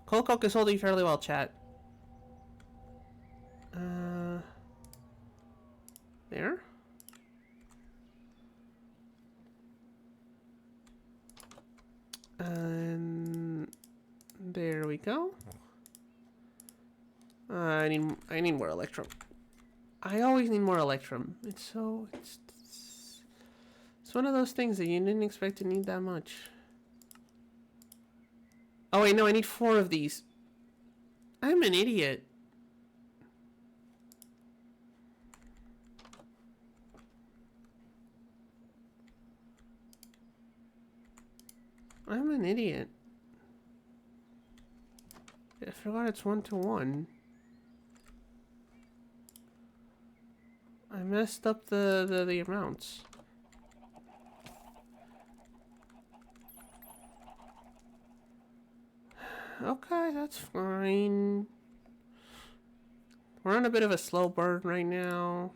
Coal coke is holding fairly well, chat. There. And there we go. I need more electrum. I always need more electrum. It's one of those things that you didn't expect to need that much. Oh wait, no, I need 4 of these. I'm an idiot. I'm an idiot. I forgot it's 1-to-1. I messed up the amounts. Okay, that's fine. We're on a bit of a slow burn right now.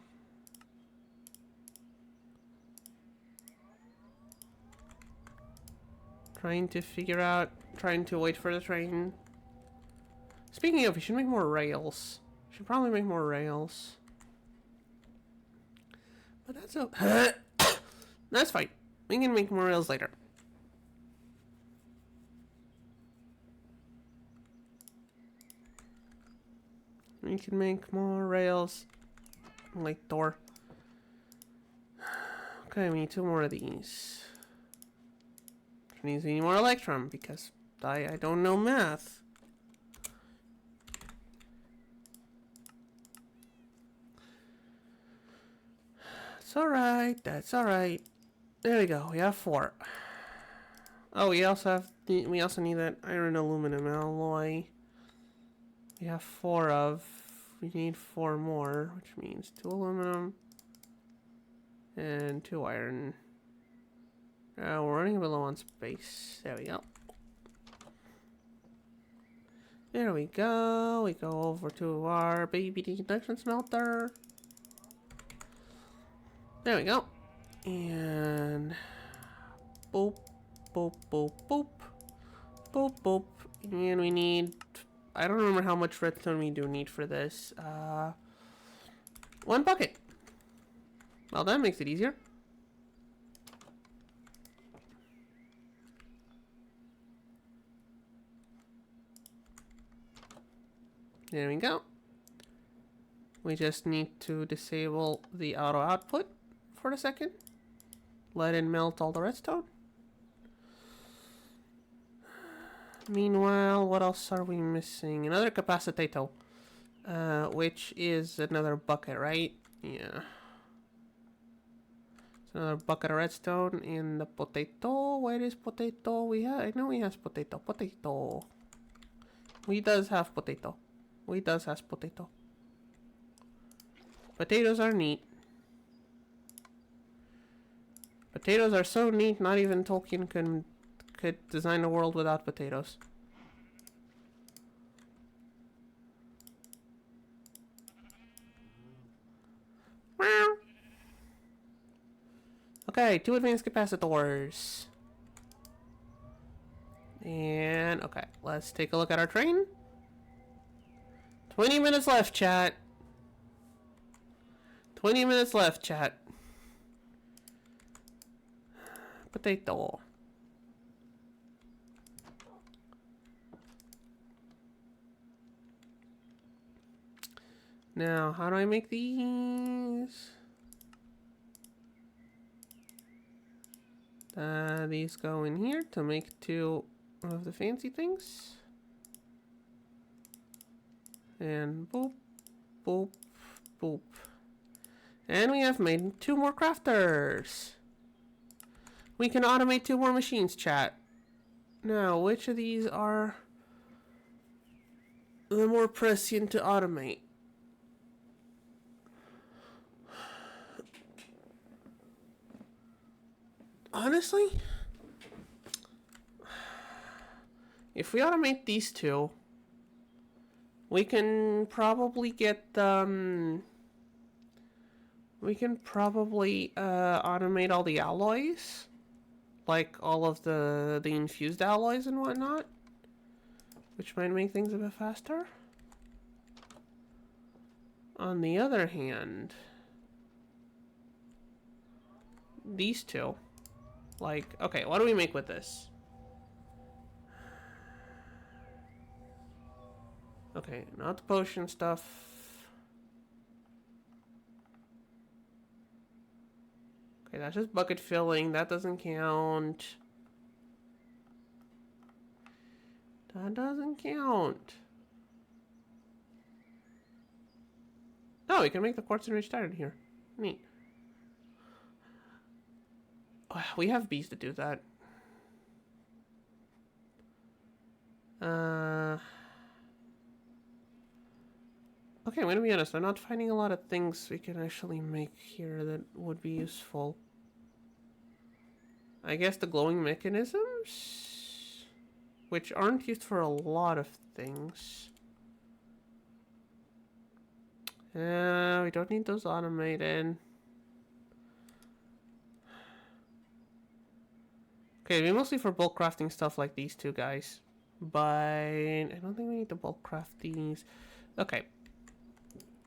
Trying to wait for the train. Speaking of, we should make more rails. Should probably make more rails. But that's okay. That's fine. We can make more rails later. We can make more rails. Like door. Okay, we need 2 more of these. Which means we need more electrum because I don't know math. It's alright, that's alright. There we go, we have 4. Oh, we also need that iron aluminum alloy. We have 4 of. We need 4 more, which means 2 aluminum and 2 iron. We're running a bit low on space. There we go. There we go. We go over to our baby deconduction smelter. There we go. And boop, boop, boop, boop, boop, boop. And we need, I don't remember how much redstone we do need for this. 1 bucket. Well, that makes it easier. There we go. We just need to disable the auto output for a second. Let it melt all the redstone. Meanwhile, what else are we missing? Another capacitator, which is another bucket, right? Yeah. It's another bucket of redstone in the potato. Where is potato? I know he has potato. Potato. We does have potato. We does has potato. Potatoes are neat. Potatoes are so neat, not even Tolkien could design a world without potatoes. Meow. Okay, 2 advanced capacitors. And, okay, let's take a look at our train. 20 minutes left, chat. 20 minutes left, chat. Potato. Now, how do I make these? These go in here to make 2 of the fancy things. And boop, boop, boop. And we have made 2 more crafters. We can automate 2 more machines, chat. Now, which of these are the more prescient to automate? Honestly, if we automate these 2, we can probably get we can probably automate all the alloys, like all of the infused alloys and whatnot, which might make things a bit faster. On the other hand, these 2, like, okay, what do we make with this? Okay, not the potion stuff. Okay, that's just bucket filling. That doesn't count. That doesn't count. Oh, we can make the quartz enriched iron here. Neat. Oh, we have bees to do that. Okay, I'm gonna be honest. I'm not finding a lot of things we can actually make here that would be useful. I guess the glowing mechanisms, which aren't used for a lot of things. We don't need those automated. Okay, we mostly for bulk crafting stuff like these 2 guys. But I don't think we need to bulk craft these. Okay.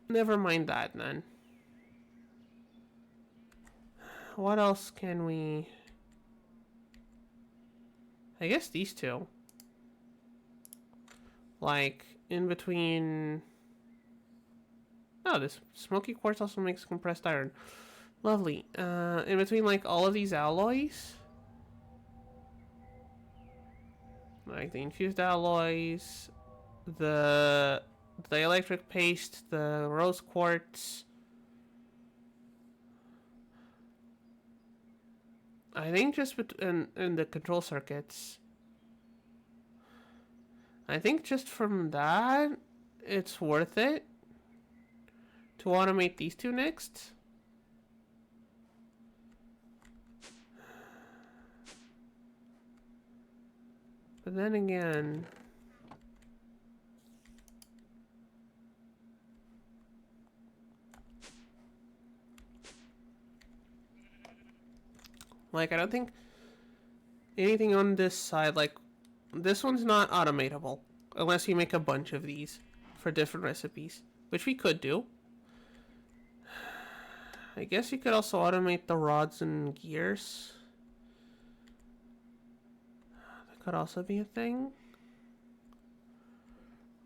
Never mind that then. What else can we... I guess these 2. Like, in between... Oh, this smoky quartz also makes compressed iron. Lovely. In between, like, all of these alloys. Like, the infused alloys. The electric paste. The rose quartz. I think just in the control circuits. I think just from that, it's worth it to automate these 2 next. But then again, like, I don't think anything on this side, like, this one's not automatable unless you make a bunch of these for different recipes, which we could do. I guess you could also automate the rods and gears. That could also be a thing.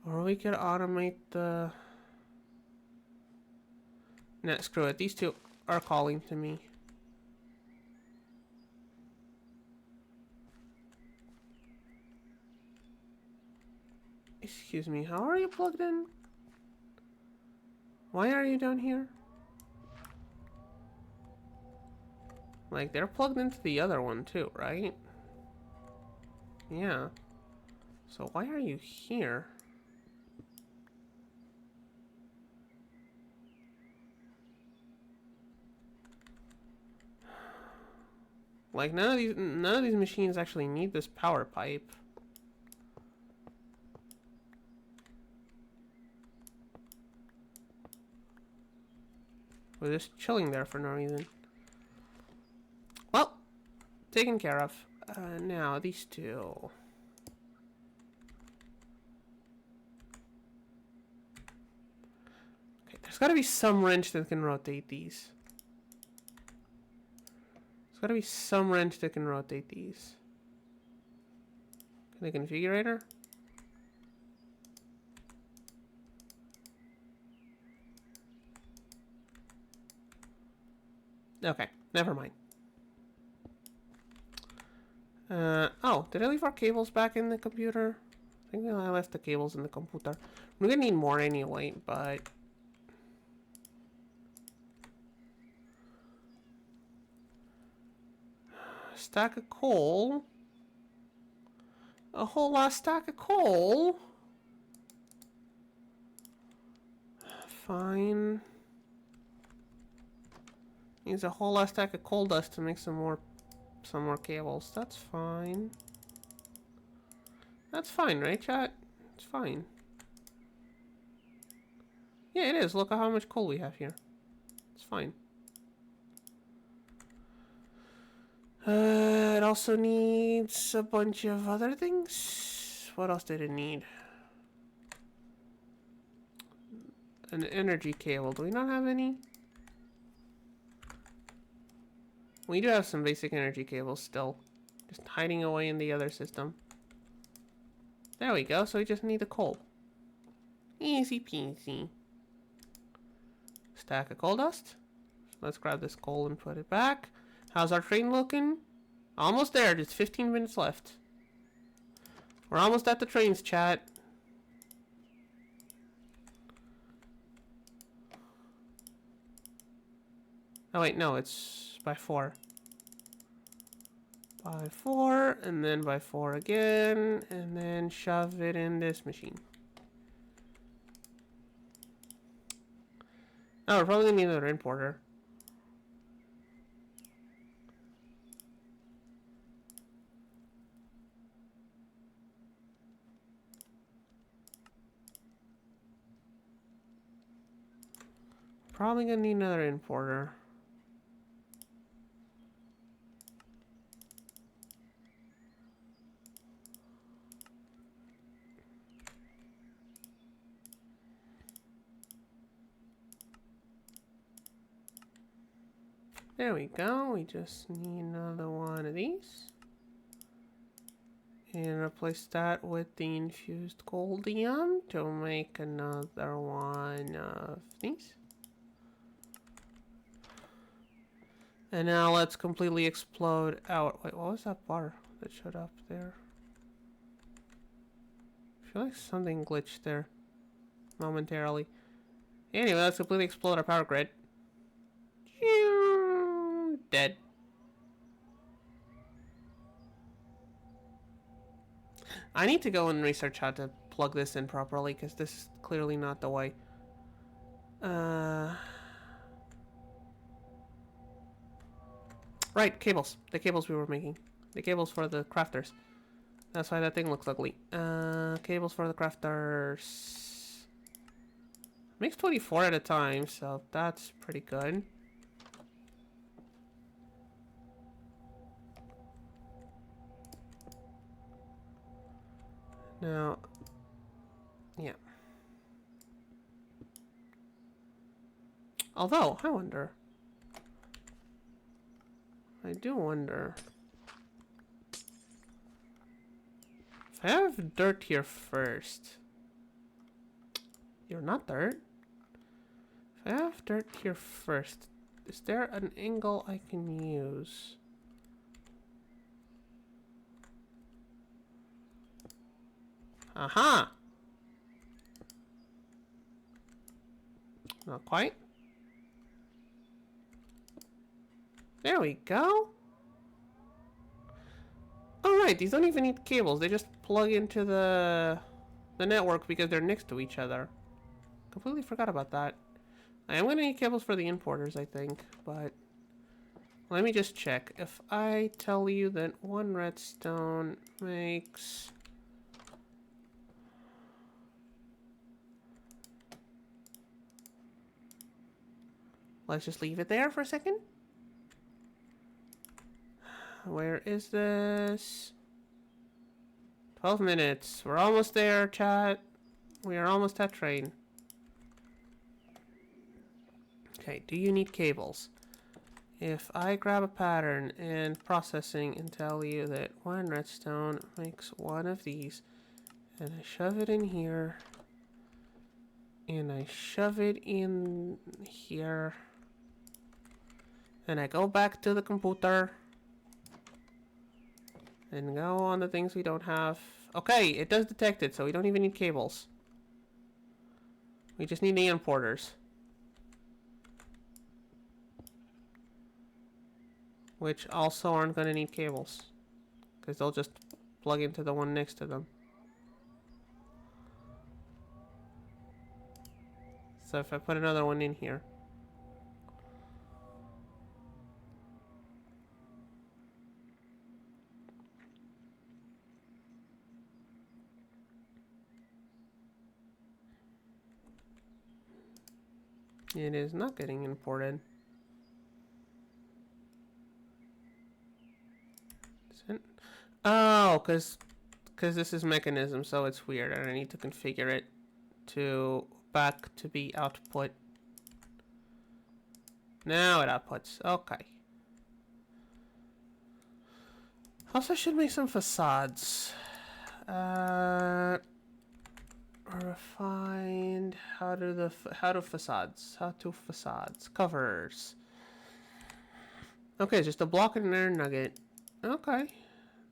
Or we could automate the... Nah, screw it. These 2 are calling to me. Excuse me, how are you plugged in? Why are you down here? Like, they're plugged into the other one too, right? Yeah. So why are you here? Like, none of these machines actually need this power pipe. We're just chilling there for no reason. taken care of. Now, these two. Okay, there's got to be some wrench that can rotate these. There's got to be some wrench that can rotate these. Can I configurator? Okay, never mind. Oh, did I leave our cables back in the computer? I think I left the cables in the computer. We're gonna need more anyway, but... Stack of coal. A whole lot stack of coal. Fine. Needs a whole lot stack of coal dust to make some more cables. That's fine. That's fine, right, chat? It's fine. Yeah, it is. Look at how much coal we have here. It's fine. It also needs a bunch of other things. What else did it need? An energy cable. Do we not have any? We do have some basic energy cables still. Just hiding away in the other system. There we go. So we just need the coal. Easy peasy. Stack of coal dust. Let's grab this coal and put it back. How's our train looking? Almost there. Just 15 minutes left. We're almost at the trains, chat. Oh wait, no, it's by 4. By 4, and then by 4 again, and then shove it in this machine. Oh, we're probably gonna need another importer. Probably gonna need another importer. There we go. We just need another one of these. And replace that with the infused goldium to make another one of these. And now let's completely explode out. Wait, what was that bar that showed up there? I feel like something glitched there momentarily. Anyway, let's completely explode our power grid. Dead. I need to go and research how to plug this in properly, because this is clearly not the way. Right, cables. The cables we were making. The cables for the crafters. That's why that thing looks ugly. Cables for the crafters. Makes 24 at a time, so that's pretty good. Now, yeah. Although, I wonder. I do wonder. If I have dirt here first. You're not dirt. If I have dirt here first, is there an angle I can use? Aha! Not quite. There we go. Alright, these don't even need cables. They just plug into the network because they're next to each other. Completely forgot about that. I am going to need cables for the importers, I think, but let me just check. If I tell you that 1 redstone makes... Let's just leave it there for a second. Where is this? 12 minutes. We're almost there, chat. We are almost at train. Okay, do you need cables? If I grab a pattern and processing and tell you that one redstone makes one of these, and I shove it in here, and I shove it in here, and I go back to the computer and go on the things we don't have. Okay, it does detect it, so we don't even need cables. We just need the importers. Which also aren't going to need cables. Because they'll just plug into the one next to them. So if I put another one in here. It is not getting imported. Oh, because this is mechanism, so it's weird, and I need to configure it to back to be output. Now it outputs. Okay. Also, I should make some facades. Refined. How to facades covers. Okay, just a block and an iron nugget. Okay,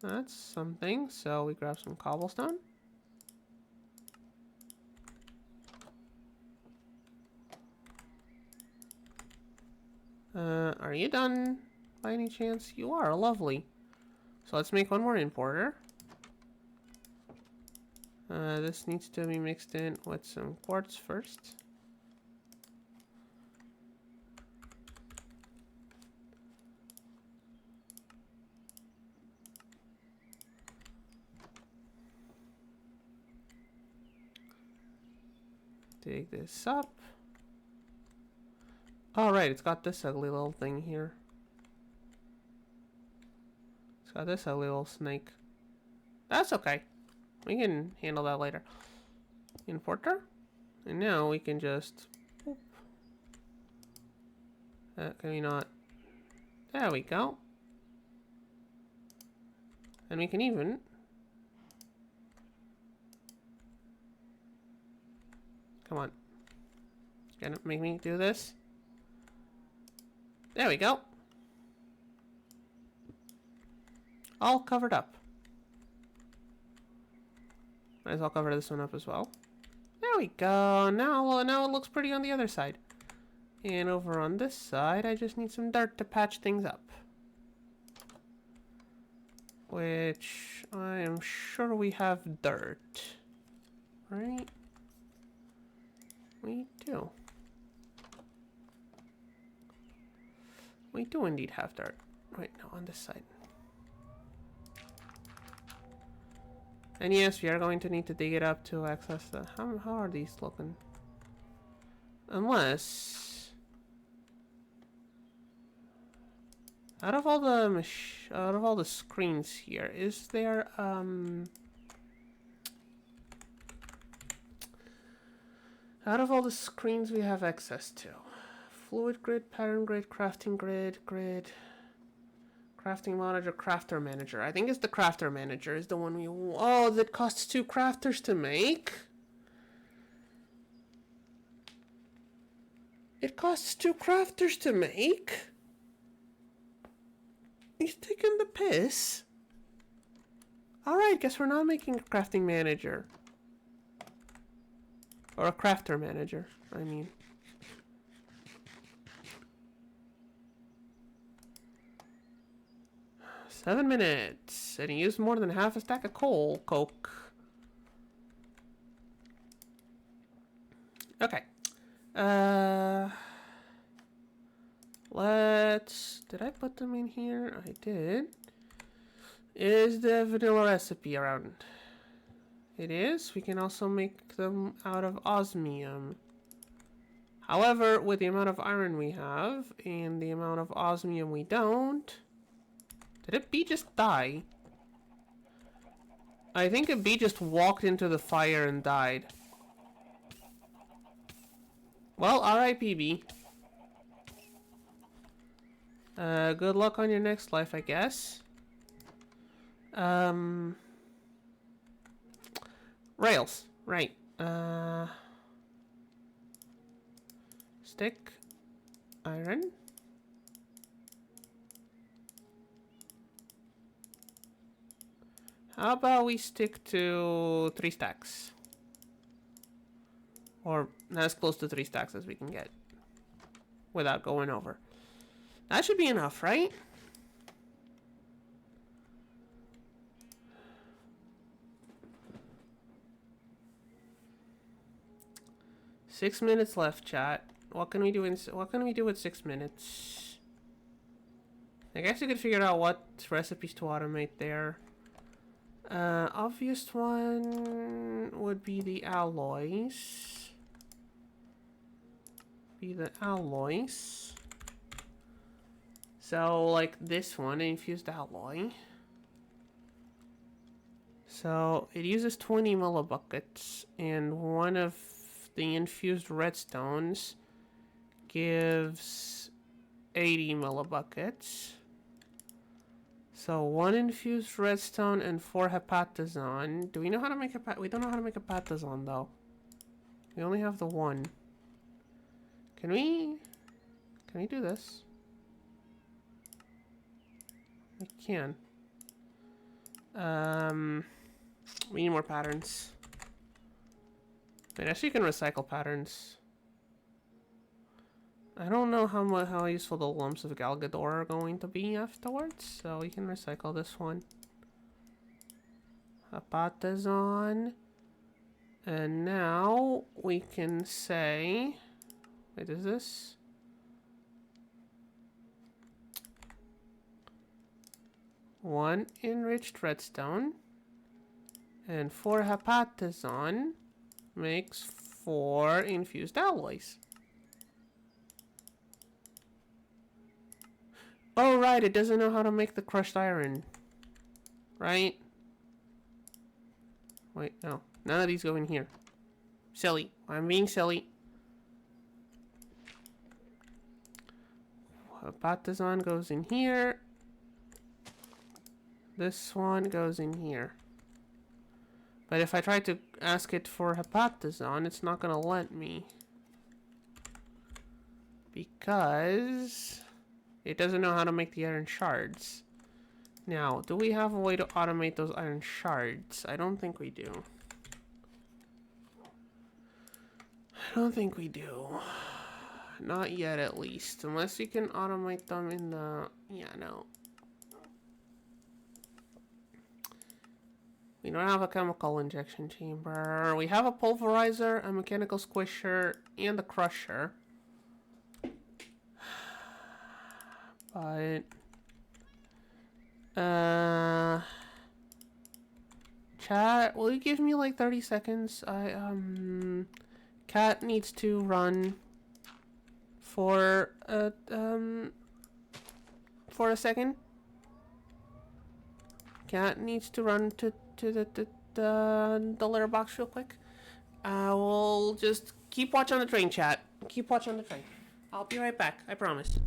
that's something. So we grab some cobblestone. Are you done by any chance? You are. Lovely. So let's make one more importer. This needs to be mixed in with some quartz first. Dig this up. Alright, it's got this ugly little thing here. It's got this ugly little snake. That's okay. We can handle that later. Importer. And now we can just... Boop. Can we not... There we go. And we can even... Come on. Gonna make me do this? There we go. All covered up. Might as well cover this one up as well. There we go. Now it looks pretty on the other side. And over on this side, I just need some dirt to patch things up. Which I am sure we have dirt. Right? We do. We do indeed have dirt. Right now on this side. And yes, we are going to need to dig it up to access the... How are these looking? Unless... Out of all the screens here, is there, out of all the screens we have access to? Fluid grid, pattern grid, crafting grid, crafting manager, crafter manager. I think it's the crafter manager is the one we... Oh, that costs 2 crafters to make? It costs 2 crafters to make? He's taking the piss. Alright, guess we're not making a crafting manager. Or a crafter manager, I mean. Seven minutes. And he used more than half a stack of coke. Okay. Did I put them in here? I did. Is the vanilla recipe around? It is. We can also make them out of osmium. However, with the amount of iron we have and the amount of osmium we don't, Did a bee just die? I think a bee just walked into the fire and died. Well, R.I.P. bee. Good luck on your next life, I guess. Rails. Right. Stick. Iron. How about we stick to 3 stacks? Or as close to 3 stacks as we can get. Without going over. That should be enough, right? Six minutes left, chat. What can we do with 6 minutes? I guess you could figure out what recipes to automate there. Obvious one would be the alloys. So, like this one, infused alloy. So, it uses 20 millibuckets, and one of the infused redstones gives 80 millibuckets. So 1 infused redstone and 4 hepatazon. Do we know how to make we don't know how to make a hepatazon though. We only have the 1. Can we do this? We can. We need more patterns. Wait, actually you can recycle patterns. I don't know how useful the lumps of Galgador are going to be afterwards, so we can recycle this one. Hepatazon. And now we can say... Wait, is this? One enriched redstone and 4 hepatazon makes 4 infused alloys. Oh, right, it doesn't know how to make the crushed iron. Right? Wait, no. None of these go in here. Silly. I'm being silly. Hepatazon goes in here. This one goes in here. But if I try to ask it for hepatazon, it's not gonna let me. Because it doesn't know how to make the iron shards. Now, do we have a way to automate those iron shards? I don't think we do. I don't think we do. Not yet, at least. Unless we can automate them in the... Yeah, no. We don't have a chemical injection chamber. We have a pulverizer, a mechanical squisher, and a crusher. But... Chat, will you give me like 30 seconds? Cat needs to run for a second. Cat needs to run to the litter box real quick. We'll just keep watch on the train, chat. Keep watch on the train. I'll be right back, I promise.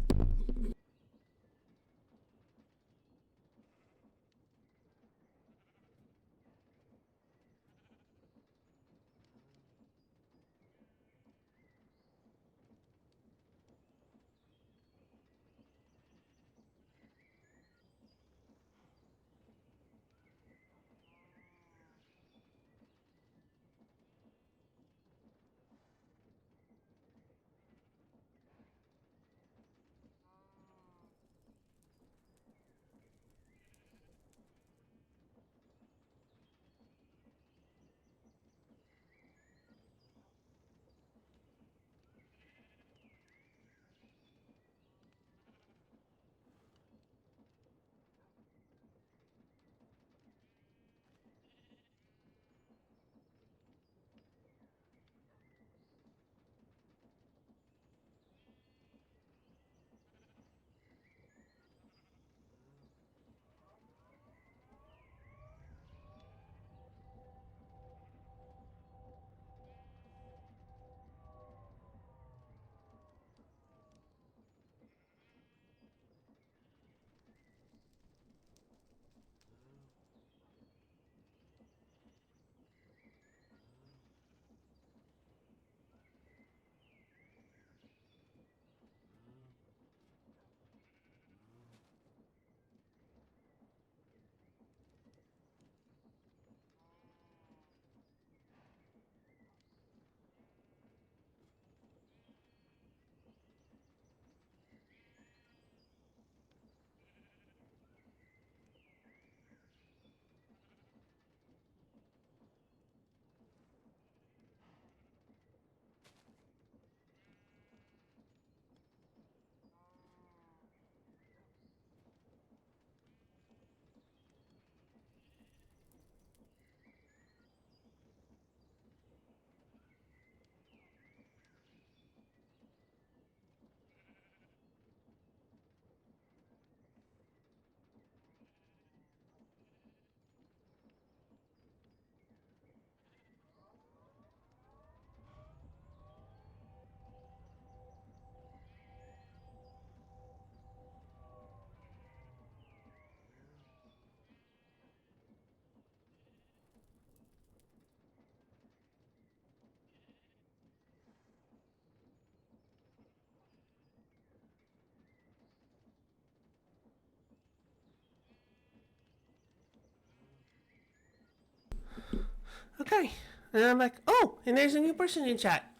Okay. And I'm like, oh, and there's a new person in chat.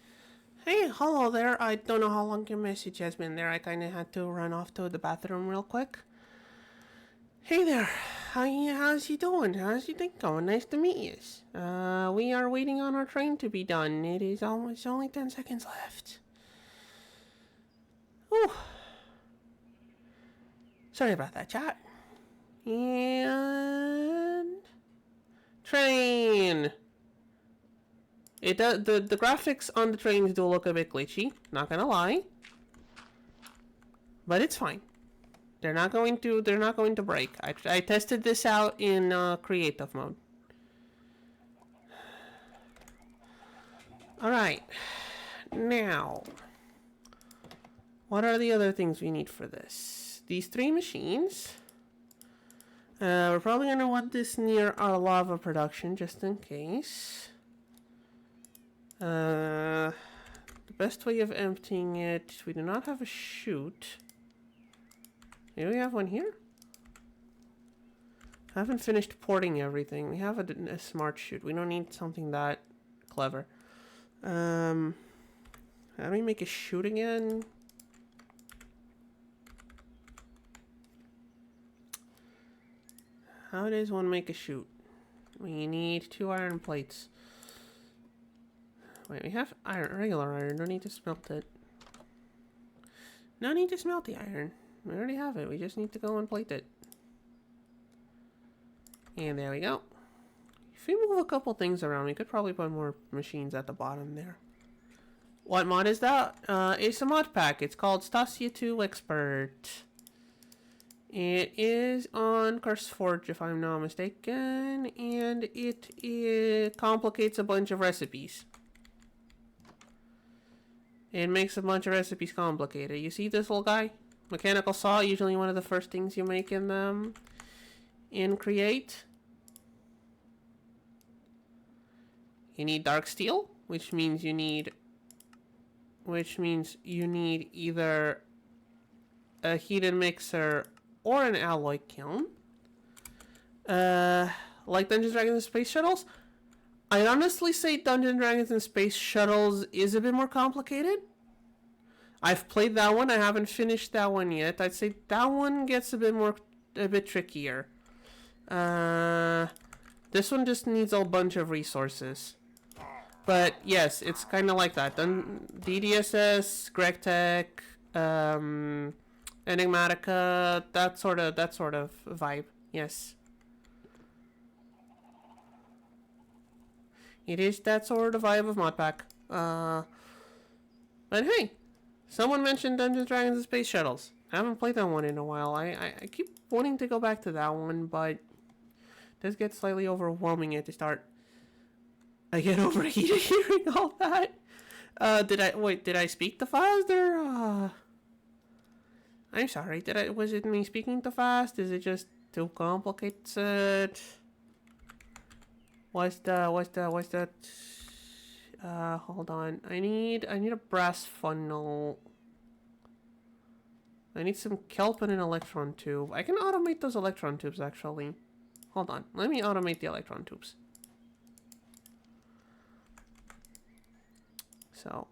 Hey, hello there. I don't know how long your message has been there. I kind of had to run off to the bathroom real quick. Hey there. How's you doing? How's your thing going? Nice to meet you. We are waiting on our train to be done. It is almost only 10 seconds left. Whew. Sorry about that, chat. And train. It does the graphics on the trains do look a bit glitchy, not gonna lie. But it's fine. They're not going to break. I tested this out in creative mode. Alright. Now, what are the other things we need for this? These 3 machines. We're probably going to want this near our lava production, just in case. The best way of emptying it, we do not have a chute. Do we have one here? I haven't finished porting everything. We have a smart chute. We don't need something that clever. How do we make a chute again? How does one make a chute? We need 2 iron plates. Wait, we have iron, regular iron. No need to smelt it. No need to smelt the iron. We already have it. We just need to go and plate it. And there we go. If we move a couple things around, we could probably put more machines at the bottom there. What mod is that? It's a mod pack. It's called Stacia2Expert. It is on CurseForge, if I'm not mistaken, and it complicates a bunch of recipes. It makes a bunch of recipes complicated. You see this little guy? Mechanical saw, usually one of the first things you make in Create. You need dark steel, which means you need either a heated mixer or an alloy kiln. Like Dungeons, Dragons, and Space Shuttles, I'd honestly say Dungeons, Dragons, and Space Shuttles is a bit more complicated. I've played that one. I haven't finished that one yet. I'd say that one gets a bit trickier. This one just needs a bunch of resources. But yes, it's kind of like that. DDSS, GregTech, Enigmatica, that sort of vibe. Yes. It is that sort of vibe of modpack. But hey, someone mentioned Dungeons, Dragons, and Space Shuttles. I haven't played that one in a while. I keep wanting to go back to that one, but it does get slightly overwhelming at the start. I get overheated hearing all that. Did I speak too fast or I'm sorry, was it me speaking too fast? Is it just too complicated? What's that? Hold on. I need a brass funnel. I need some kelp and an electron tube. I can automate those electron tubes actually. Hold on. Let me automate the electron tubes. So,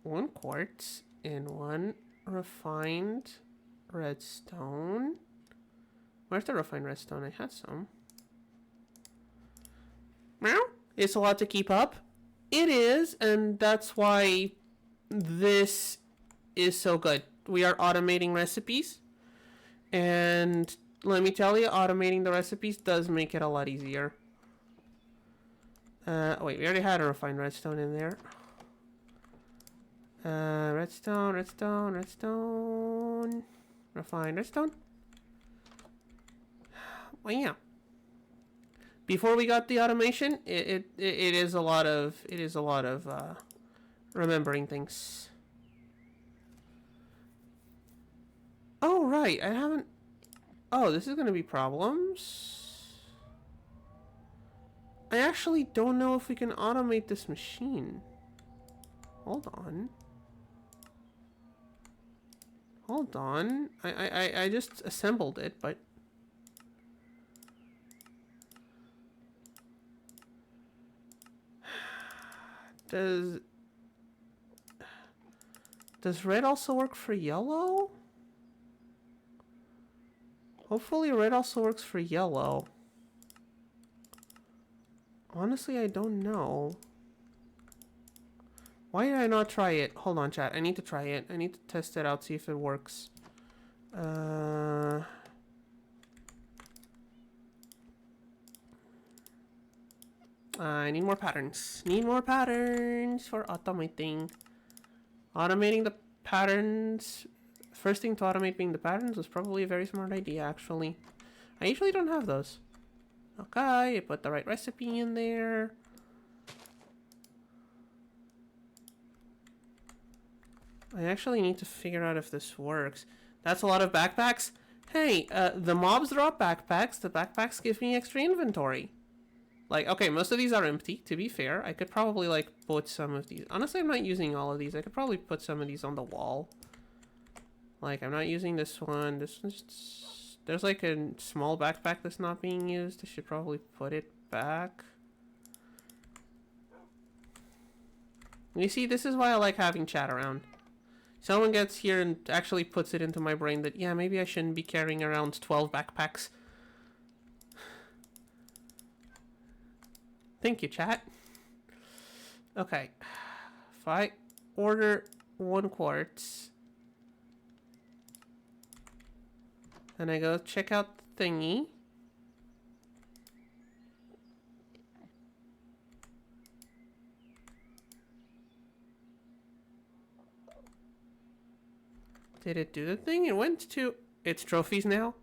1 quartz and 1 refined redstone. Where's the refined redstone? I had some. Meow. It's a lot to keep up. It is, and that's why this is so good. We are automating recipes. And let me tell you, automating the recipes does make it a lot easier. Wait, we already had a refined redstone in there. Redstone. Refined redstone. Well, yeah. Before we got the automation, it is a lot of remembering things. Oh right, I haven't. Oh, this is gonna be problems. I actually don't know if we can automate this machine. Hold on. I just assembled it, but Does red also work for yellow? Hopefully red also works for yellow. Honestly, I don't know. Why did I not try it? Hold on, chat. I need to try it. I need to test it out, see if it works. I need more patterns. Need more patterns for automating. Automating the patterns. First thing to automate being the patterns was probably a very smart idea, actually. I usually don't have those. Okay, I put the right recipe in there. I actually need to figure out if this works. That's a lot of backpacks. Hey, the mobs drop backpacks. The backpacks give me extra inventory. Like, okay, most of these are empty, to be fair. I could probably, like, put some of these. Honestly, I'm not using all of these. I could probably put some of these on the wall. Like, I'm not using this one. This one's just... There's, like, a small backpack that's not being used. I should probably put it back. You see, this is why I like having chat around. Someone gets here and actually puts it into my brain that, yeah, maybe I shouldn't be carrying around 12 backpacks. Thank you, chat. Okay. If I order 1 quartz, and I go check out the thingy. Did it do the thing? It went to its trophies now?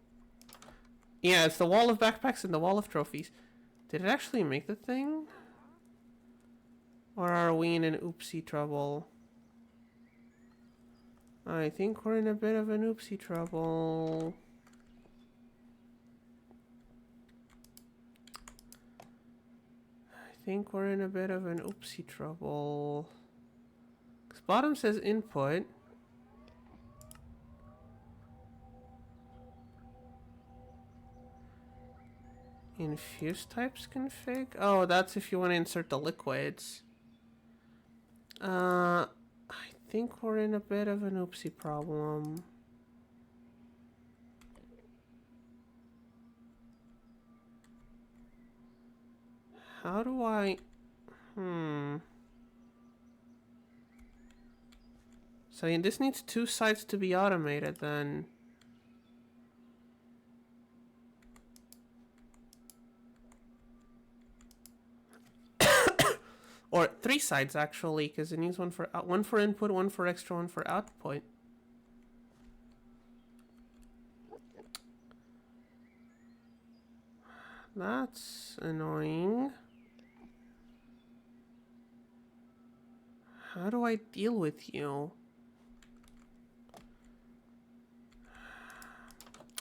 Yeah, it's the wall of backpacks and the wall of trophies. Did it actually make the thing? Or are we in an oopsie trouble? I think we're in a bit of an oopsie trouble. I think we're in a bit of an oopsie trouble. 'Cause bottom says input. Infuse types config? Oh, that's if you want to insert the liquids. I think we're in a bit of an oopsie problem. How do I... So this needs 2 sites to be automated then. Or 3 sides actually, because it needs one for input, one for extra, one for output. That's annoying. How do I deal with you?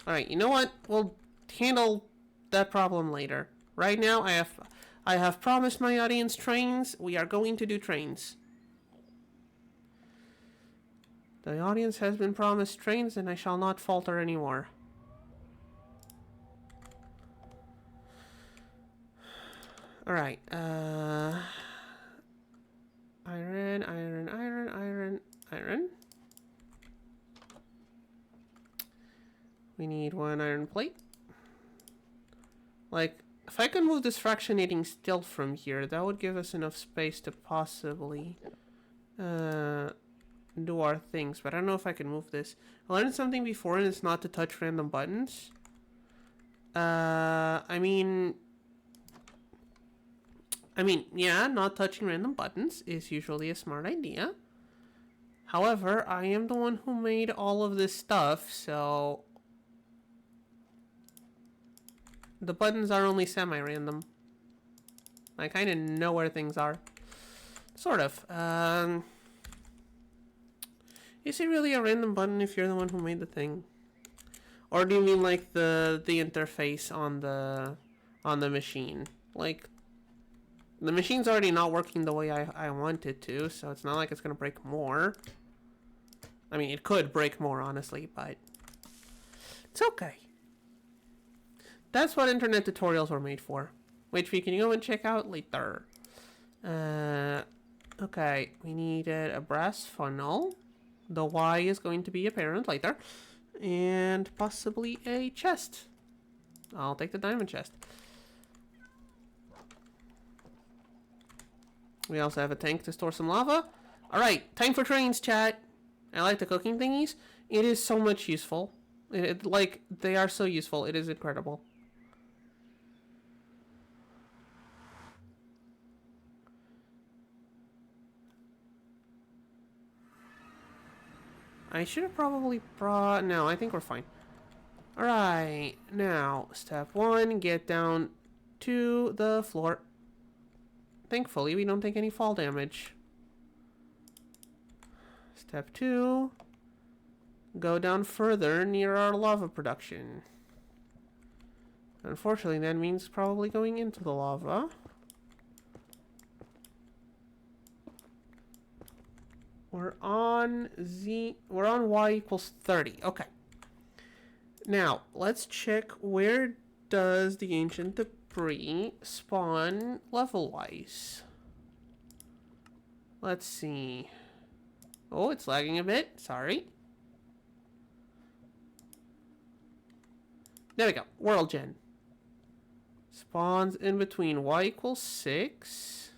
Alright, you know what? We'll handle that problem later. Right now, I have promised my audience trains. We are going to do trains. The audience has been promised trains, and I shall not falter anymore. Alright, iron, iron, iron, iron, iron. We need 1 iron plate. Like, if I could move this fractionating still from here, that would give us enough space to possibly do our things. But I don't know if I can move this. I learned something before, and it's not to touch random buttons. I mean, yeah, not touching random buttons is usually a smart idea. However, I am the one who made all of this stuff, so... The buttons are only semi-random. I kind of know where things are. Sort of. Is it really a random button if you're the one who made the thing? Or do you mean like the interface on the machine? Like, the machine's already not working the way I want it to, so it's not like it's gonna break more. I mean, it could break more, honestly, but it's okay. That's what internet tutorials were made for, which we can go and check out later. Okay, we needed a brass funnel. The Y is going to be apparent later. And possibly a chest. I'll take the diamond chest. We also have a tank to store some lava. Alright, time for trains, chat. I like the cooking thingies. It is so much useful. Like, they are so useful. It is incredible. I should have probably brought... No, I think we're fine. Alright, now, step 1, get down to the floor. Thankfully, we don't take any fall damage. Step 2, go down further near our lava production. Unfortunately, that means probably going into the lava. We're on Y equals 30. Okay. Now, let's check where does the ancient debris spawn level-wise. Let's see. Oh, it's lagging a bit. Sorry. There we go. World Gen. Spawns in between Y equals 6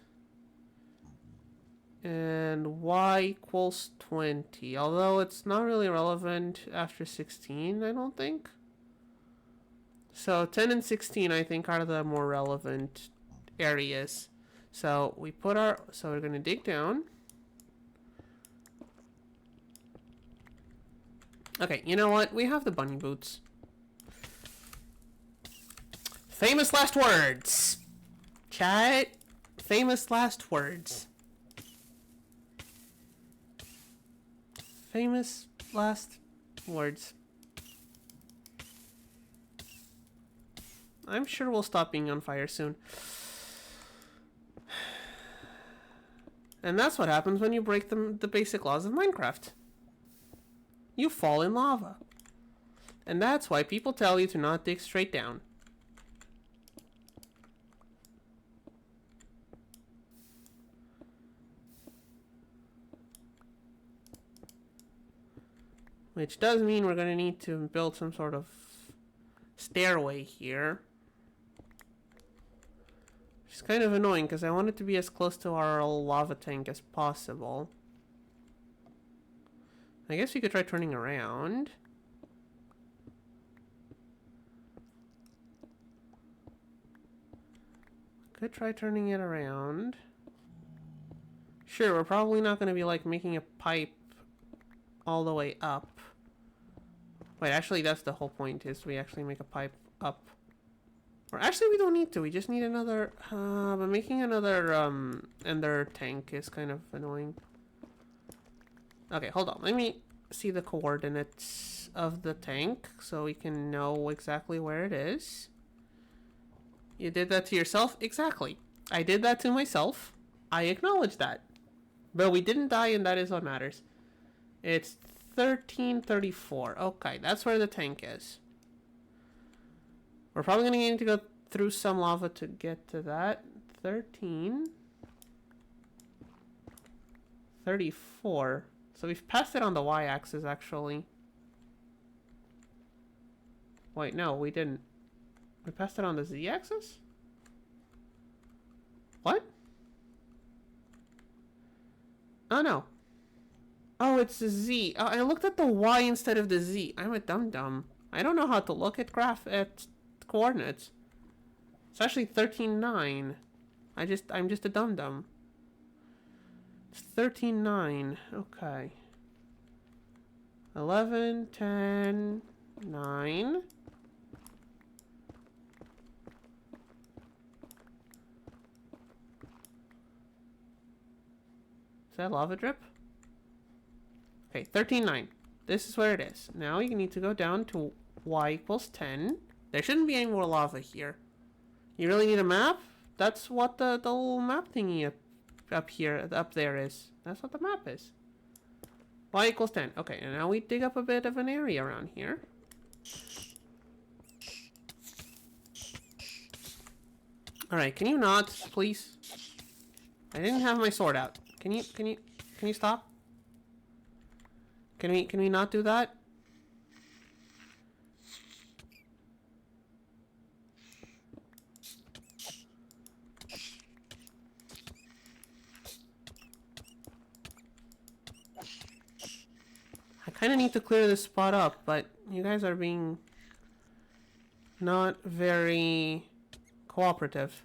and Y equals 20. Although it's not really relevant after 16, I don't think. So 10 and 16, I think, are the more relevant areas. So we put our... So we're going to dig down. Okay, you know what? We have the bunny boots. Famous last words. Chat. Famous last words. Famous last words. I'm sure we'll stop being on fire soon. And that's what happens when you break the basic laws of Minecraft. You fall in lava. And that's why people tell you to not dig straight down. Which does mean we're going to need to build some sort of stairway here. Which is kind of annoying because I want it to be as close to our lava tank as possible. I guess we could try turning around. Could try turning it around. Sure, we're probably not going to be like making a pipe all the way up. Wait, actually that's the whole point, is we actually make a pipe up. Or actually we don't need to, we just need another, but making another ender tank is kind of annoying. Okay, hold on, let me see the coordinates of the tank so we can know exactly where it is. You did that to yourself? Exactly. I did that to myself. I acknowledge that. But we didn't die, and that is what matters. It's 1334. Okay, that's where the tank is. We're probably going to need to go through some lava to get to that. 1334. So we've passed it on the y-axis, actually. Wait, no, we didn't. We passed it on the z-axis? What? Oh, no. Oh, it's the Z. Oh, I looked at the Y instead of the Z. I'm a dum-dum. I don't know how to look at coordinates. It's actually 13.9. I'm just a dum-dum. It's 13.9. Okay. 11, 10, 9. Is that lava drip? Okay, 13.9. This is where it is. Now you need to go down to y equals 10. There shouldn't be any more lava here. You really need a map? That's what the little map thingy up there is. That's what the map is. Y equals 10. Okay, and now we dig up a bit of an area around here. Alright, can you not, please? I didn't have my sword out. Can you stop? Can we not do that? I kind of need to clear this spot up, but you guys are being not very cooperative.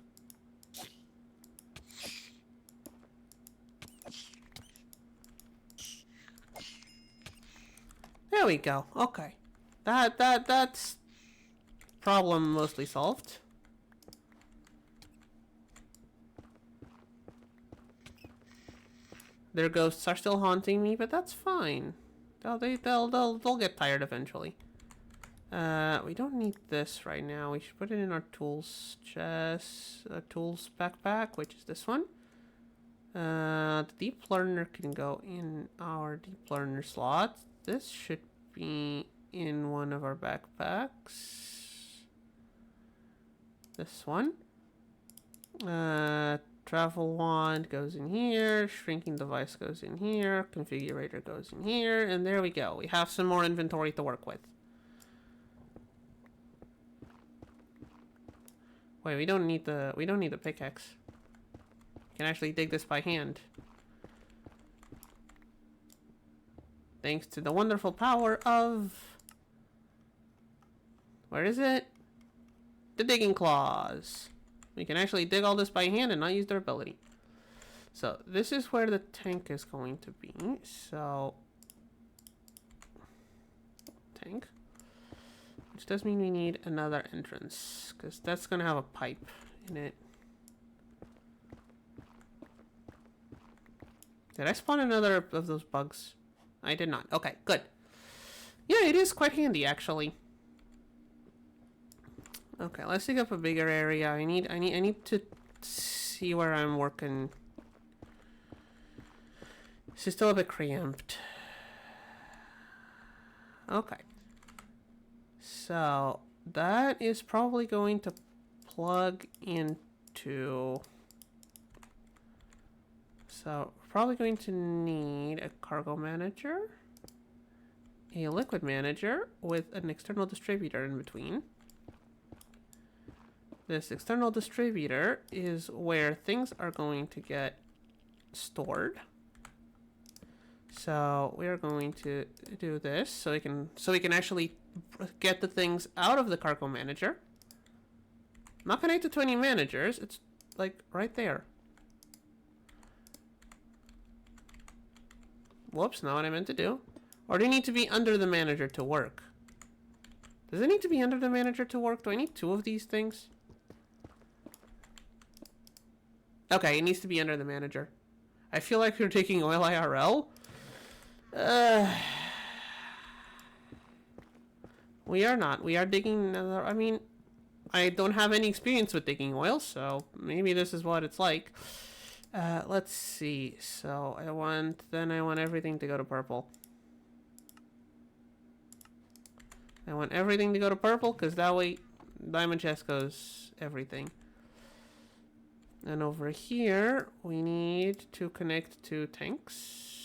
There we go. Okay. That's problem mostly solved. Their ghosts are still haunting me, but that's fine. They'll get tired eventually. We don't need this right now. We should put it in our tools chest, tools backpack, which is this one. The deep learner can go in our deep learner slot. This should be in one of our backpacks. This one. Travel wand goes in here. Shrinking device goes in here. Configurator goes in here. And there we go. We have some more inventory to work with. Wait, we don't need the pickaxe. We can actually dig this by hand. Thanks to the wonderful power of... Where is it? The digging claws. We can actually dig all this by hand and not use their ability. So this is where the tank is going to be. So... Tank. Which does mean we need another entrance. Because that's going to have a pipe in it. Did I spawn another of those bugs? I did not. Okay, good. Yeah, it is quite handy, actually. Okay, let's dig up a bigger area. I need to see where I'm working. This is still a bit cramped. Okay. So, that is probably going to plug into... So, we're probably going to need a cargo manager, a liquid manager with an external distributor in between. This external distributor is where things are going to get stored. So we are going to do this so we can actually get the things out of the cargo manager. Not connected to any managers. It's like right there. Whoops, not what I meant to do. Or do you need to be under the manager to work? Does it need to be under the manager to work? Do I need two of these things? Okay, it needs to be under the manager. I feel like you're taking oil IRL. We are not. We are digging another... I mean, I don't have any experience with digging oil, so maybe this is what it's like. Let's see. So I want everything to go to purple. I want everything to go to purple because that way diamond chest goes everything. And over here, we need to connect to tanks.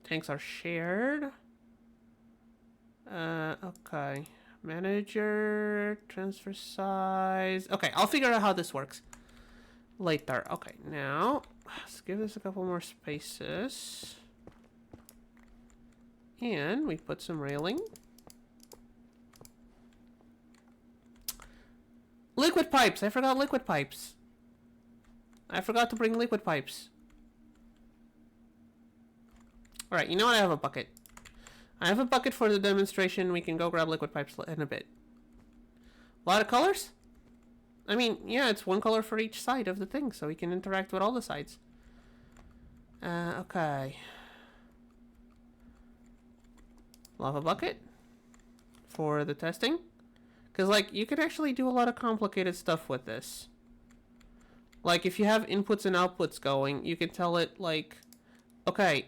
Tanks are shared. Okay. Manager, transfer size. Okay, I'll figure out how this works later. Okay, now, let's give this a couple more spaces. And we put some railing. Liquid pipes! I forgot liquid pipes. I forgot to bring liquid pipes. Alright, you know what? I have a bucket. I have a bucket for the demonstration. We can go grab liquid pipes in a bit. A lot of colors? I mean, yeah, it's one color for each side of the thing, so we can interact with all the sides. Okay. Lava bucket for the testing. Because, like, you could actually do a lot of complicated stuff with this. Like, if you have inputs and outputs going, you can tell it, like, okay,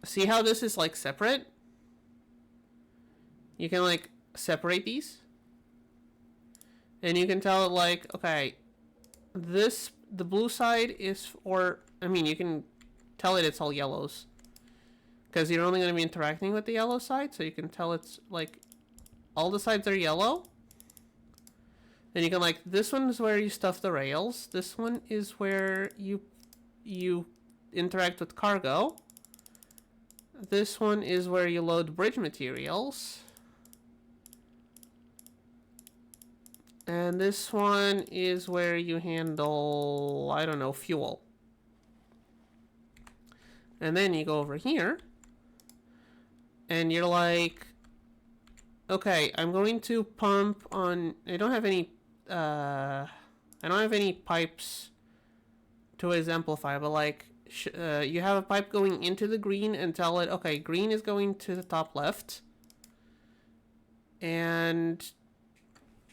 see how this is, like, separate? You can, like, separate these. And you can tell it, like, okay, the blue side is for, I mean, you can tell it's all yellows. Because you're only going to be interacting with the yellow side, so you can tell it's, like, all the sides are yellow. Then you can, like, this one is where you stuff the rails. This one is where you interact with cargo. This one is where you load bridge materials. And this one is where you handle, I don't know, fuel. And then you go over here. And you're like, okay, I'm going to pump on, I don't have any pipes to exemplify, but like, you have a pipe going into the green and tell it, okay, green is going to the top left. And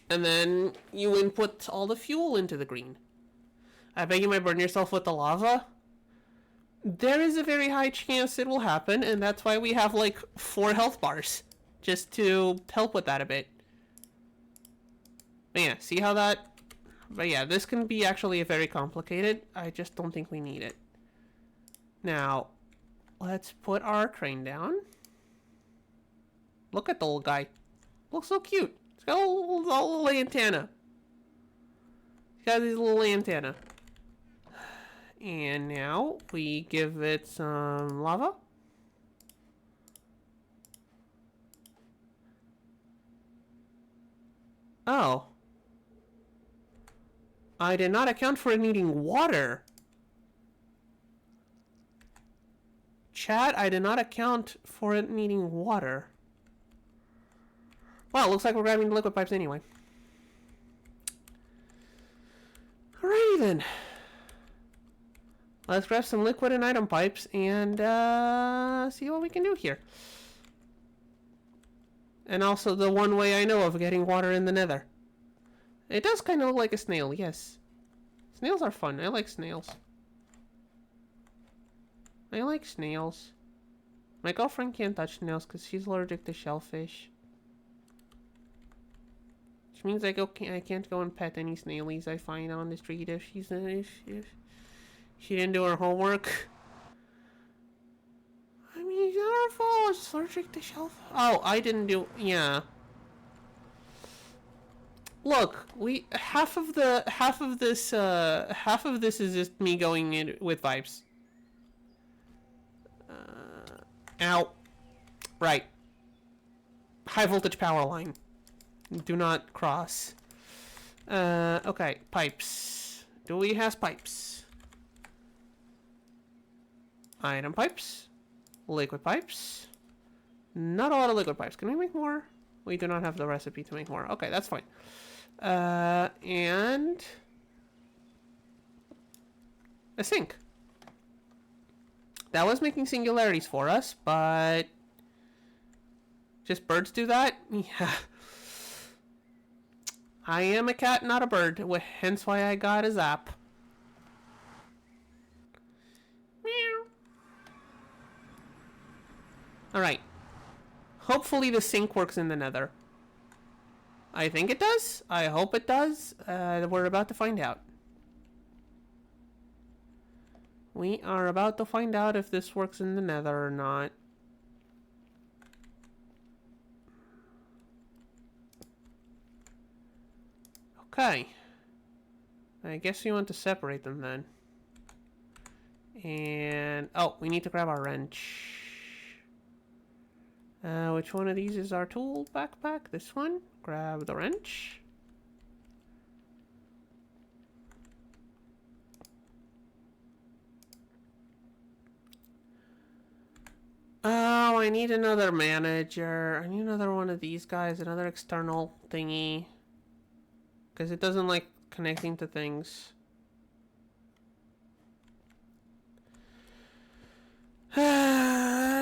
then you input all the fuel into the green. I bet you might burn yourself with the lava. There is a very high chance it will happen, and that's why we have like 4 health bars. Just to help with that a bit. But yeah, see how that... But yeah, this can be actually very complicated. I just don't think we need it. Now, let's put our train down. Look at the little guy. Looks so cute. He's got a little antenna. He's got these little antenna. And now we give it some lava. Oh. I did not account for it needing water. Chat, I did not account for it needing water. Well, looks like we're grabbing the liquid pipes anyway. Alrighty then. Let's grab some liquid and item pipes and see what we can do here. And also the one way I know of getting water in the nether. It does kind of look like a snail, yes. Snails are fun. I like snails. I like snails. My girlfriend can't touch snails because she's allergic to shellfish. Which means I can't go and pet any snailies I find on the street if if she didn't do her homework. I mean, it's not her fault. She's allergic to shellfish. Oh, I didn't do... Yeah. Look, half of this is just me going in with vibes. Ow. Right. High voltage power line. Do not cross. Okay, pipes. Do we have pipes? Item pipes. Liquid pipes. Not a lot of liquid pipes. Can we make more? We do not have the recipe to make more. Okay, that's fine. And a sink. That was making singularities for us, but just birds do that? Yeah. I am a cat, not a bird, hence why I got a zap. Meow. Alright. Hopefully the sink works in the nether. I think it does. I hope it does. We're about to find out. We are about to find out if this works in the nether or not. Okay. I guess we want to separate them then. And... oh, we need to grab our wrench. Which one of these is our tool backpack? This one. Grab the wrench. Oh, I need another manager. I need another one of these guys. Another external thingy. Because it doesn't like connecting to things.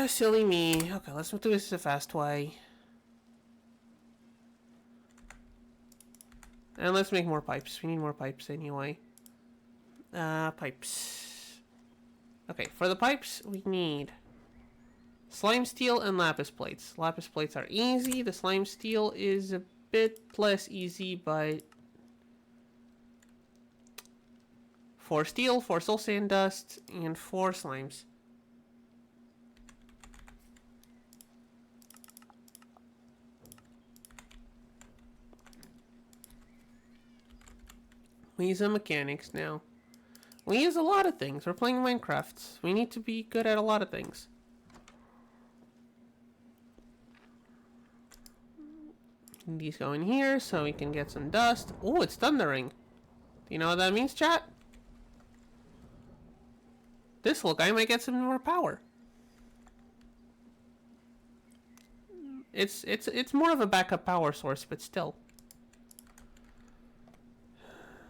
Silly me. Okay, let's do this the fast way. And let's make more pipes. We need more pipes anyway. Pipes. Okay, for the pipes, we need slime steel and lapis plates. Lapis plates are easy. The slime steel is a bit less easy, but 4 steel, 4 soul sand dust, and 4 slimes. We use the mechanics now. We use a lot of things. We're playing Minecraft. We need to be good at a lot of things. These go in here so we can get some dust. Oh, it's thundering. Do you know what that means, chat? This little guy might get some more power. It's more of a backup power source, but still.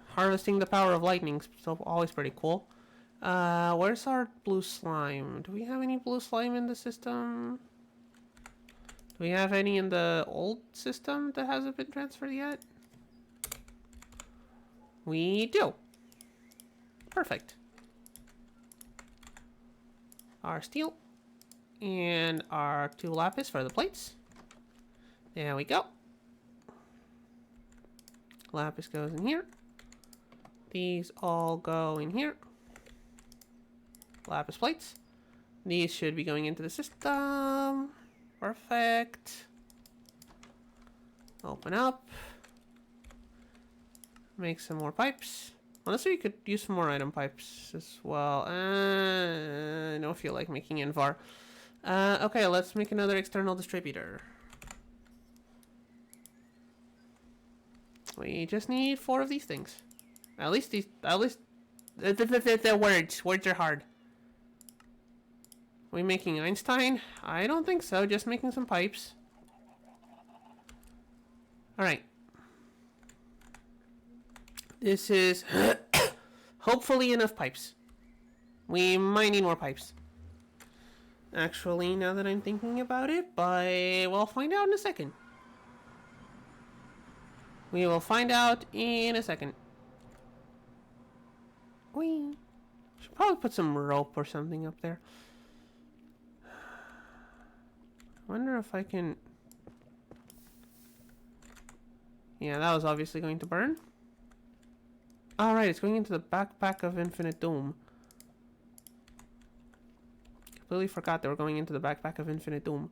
Harvesting the power of lightning's still always pretty cool. Where's our blue slime? Do we have any blue slime in the system? Do we have any in the old system that hasn't been transferred yet? We do. Perfect. Our steel. And our 2 lapis for the plates. There we go. Lapis goes in here. These all go in here. Lapis plates. These should be going into the system. Perfect. Open up. Make some more pipes. Honestly, we could use some more item pipes as well. I don't feel like making Invar. Okay, let's make another external distributor. We just need 4 of these things. At least the words. Words are hard. We making Einstein? I don't think so. Just making some pipes. Alright. This is hopefully enough pipes. We might need more pipes. Actually, now that I'm thinking about it, but we'll find out in a second. We will find out in a second. Whee! Should probably put some rope or something up there. Wonder if I can... Yeah, that was obviously going to burn. Alright, it's going into the backpack of Infinite Doom. Completely forgot they were going into the backpack of Infinite Doom.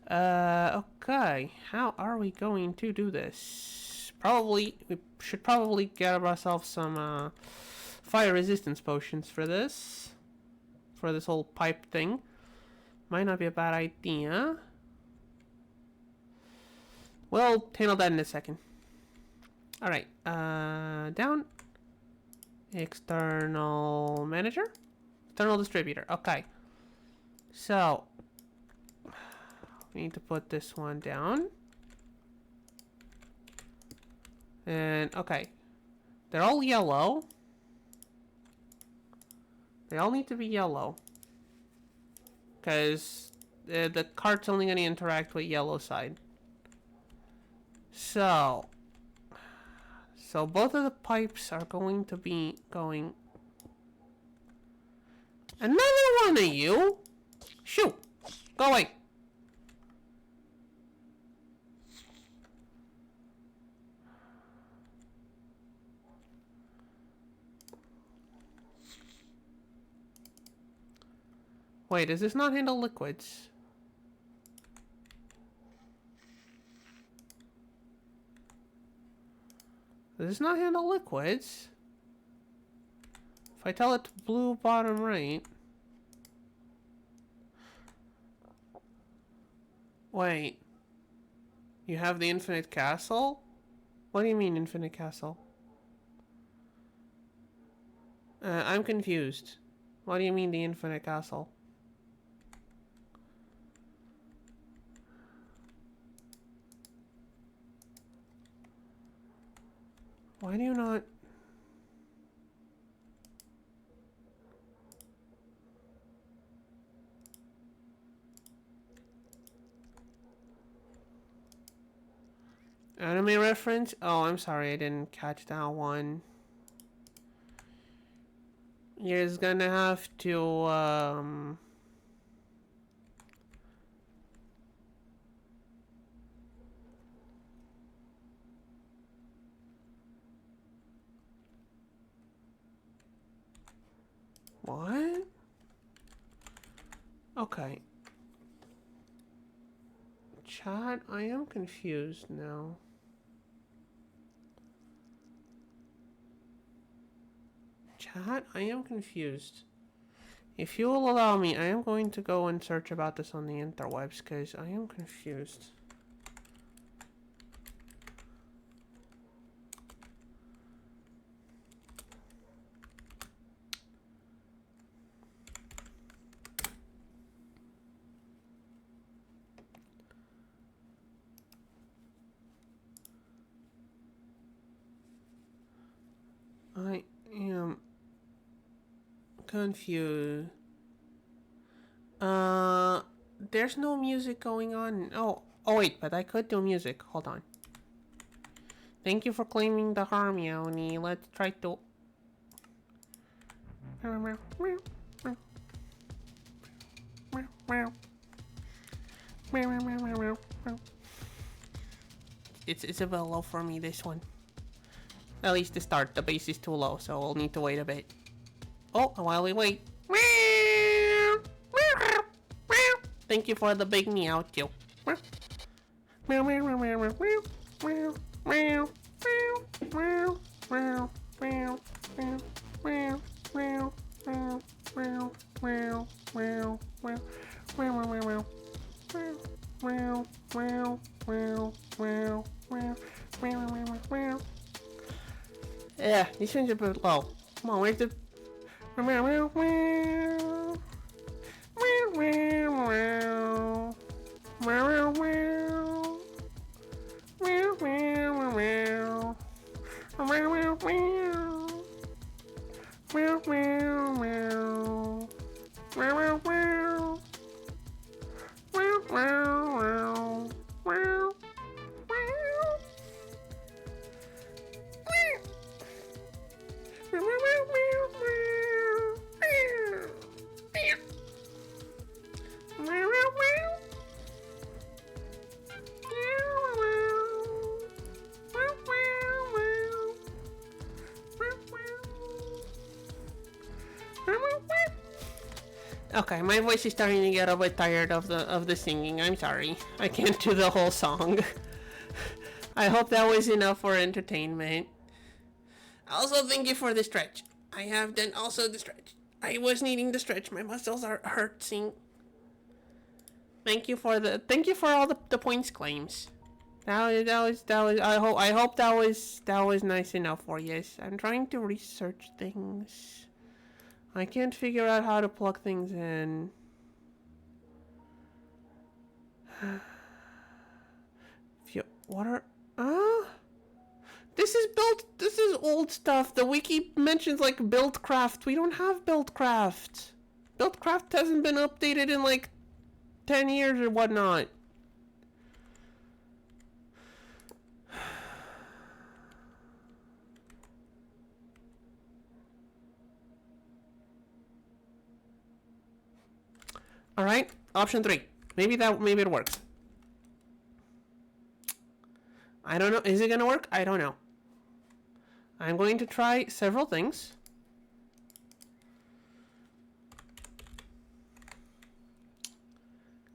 Okay. How are we going to do this? We should probably get ourselves some fire resistance potions for this. For this whole pipe thing. Might not be a bad idea. We'll handle that in a second. Alright. Down. External manager. External distributor. Okay. So. We need to put this one down. And, okay. They're all yellow. They all need to be yellow. Because the cart's only going to interact with yellow side. So both of the pipes are going to be going... Another one of you? Shoot! Go away! Wait, does this not handle liquids? Does this not handle liquids? If I tell it to blue bottom right... Wait. You have the infinite castle? What do you mean infinite castle? I'm confused. What do you mean the infinite castle? Why do you not... Anime reference? Oh, I'm sorry, I didn't catch that one. You're just gonna have to, What? Okay. Chat, I am confused now. Chat, I am confused. If you will allow me, I am going to go and search about this on the interwebs, because I am confused. I am confused. There's no music going on. Oh wait, but I could do music. Hold on. Thank you for claiming the harmony. Let's try to... It's a bit low for me, this one. At least to start, the bass is too low, so we'll need to wait a bit. Oh, while we wait. Thank you for the big meow too. Yeah, this one's a bit low. Come on, where's the... Okay, my voice is starting to get a bit tired of the singing. I'm sorry. I can't do the whole song. I hope that was enough for entertainment. Also, thank you for the stretch. I have done also the stretch. I was needing the stretch. My muscles are hurting. Thank you for all the points claims. That was. I hope that was nice enough for you. I'm trying to research things. I can't figure out how to plug things in. This is old stuff. The wiki mentions like Buildcraft. We don't have Buildcraft. Buildcraft hasn't been updated in like 10 years or whatnot. Alright, option 3. Maybe it works. I don't know. Is it gonna work? I don't know. I'm going to try several things.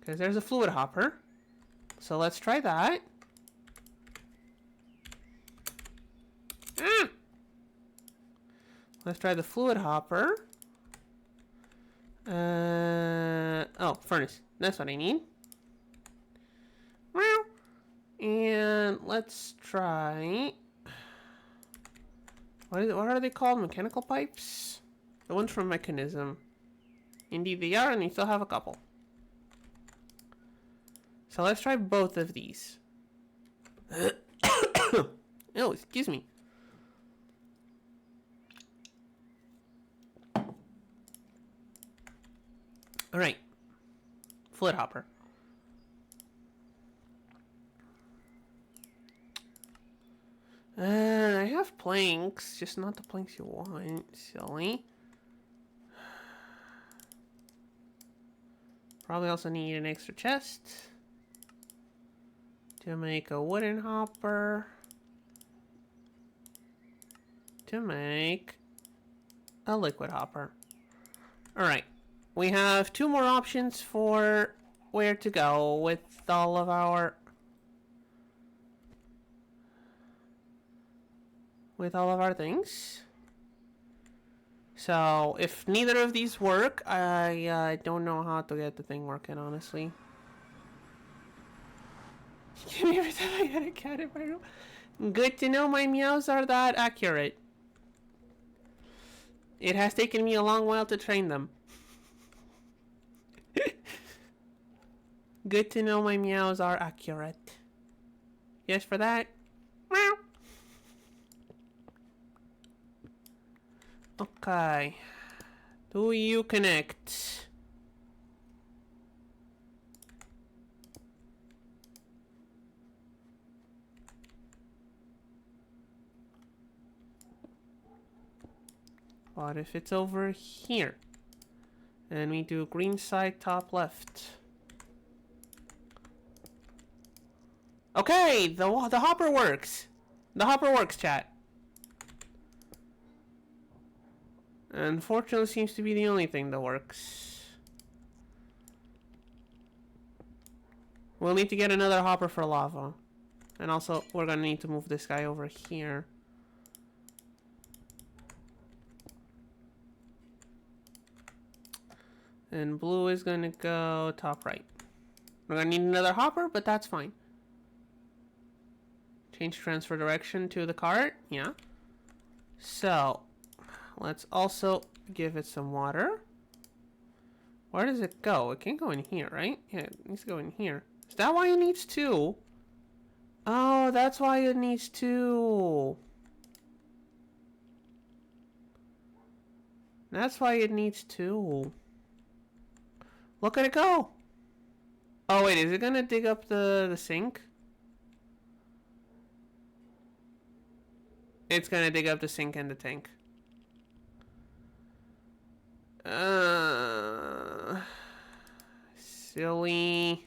Because there's a fluid hopper. So let's try that. Let's try the fluid hopper. Oh, furnace. That's what I need. And let's try... What are they called? Mechanical pipes? The ones from Mechanism. Indeed they are, and you still have a couple. So let's try both of these. Oh, excuse me. Alright. Fluid hopper. I have planks, just not the planks you want, silly. Probably also need an extra chest to make a wooden hopper, to make a liquid hopper. Alright. We have 2 more options for where to go with all of our... things. So, if neither of these work, I don't know how to get the thing working, honestly. Give me every time I had a cat in my room. Good to know my meows are that accurate. It has taken me a long while to train them. Good to know my meows are accurate. Yes for that. Meow. Okay. Do you connect? What if it's over here? And we do green side top left. Okay, the hopper works. The hopper works, chat. Unfortunately, seems to be the only thing that works. We'll need to get another hopper for lava. And also, we're gonna need to move this guy over here. And blue is gonna go top right. We're gonna need another hopper, but that's fine. Change transfer direction to the cart. Yeah. So, let's also give it some water. Where does it go? It can't go in here, right? Yeah, it needs to go in here. Is that why it needs 2? Oh, that's why it needs 2. That's why it needs 2. Look at it go. Oh, wait, is it gonna dig up the sink? It's gonna dig up the sink and the tank. Silly.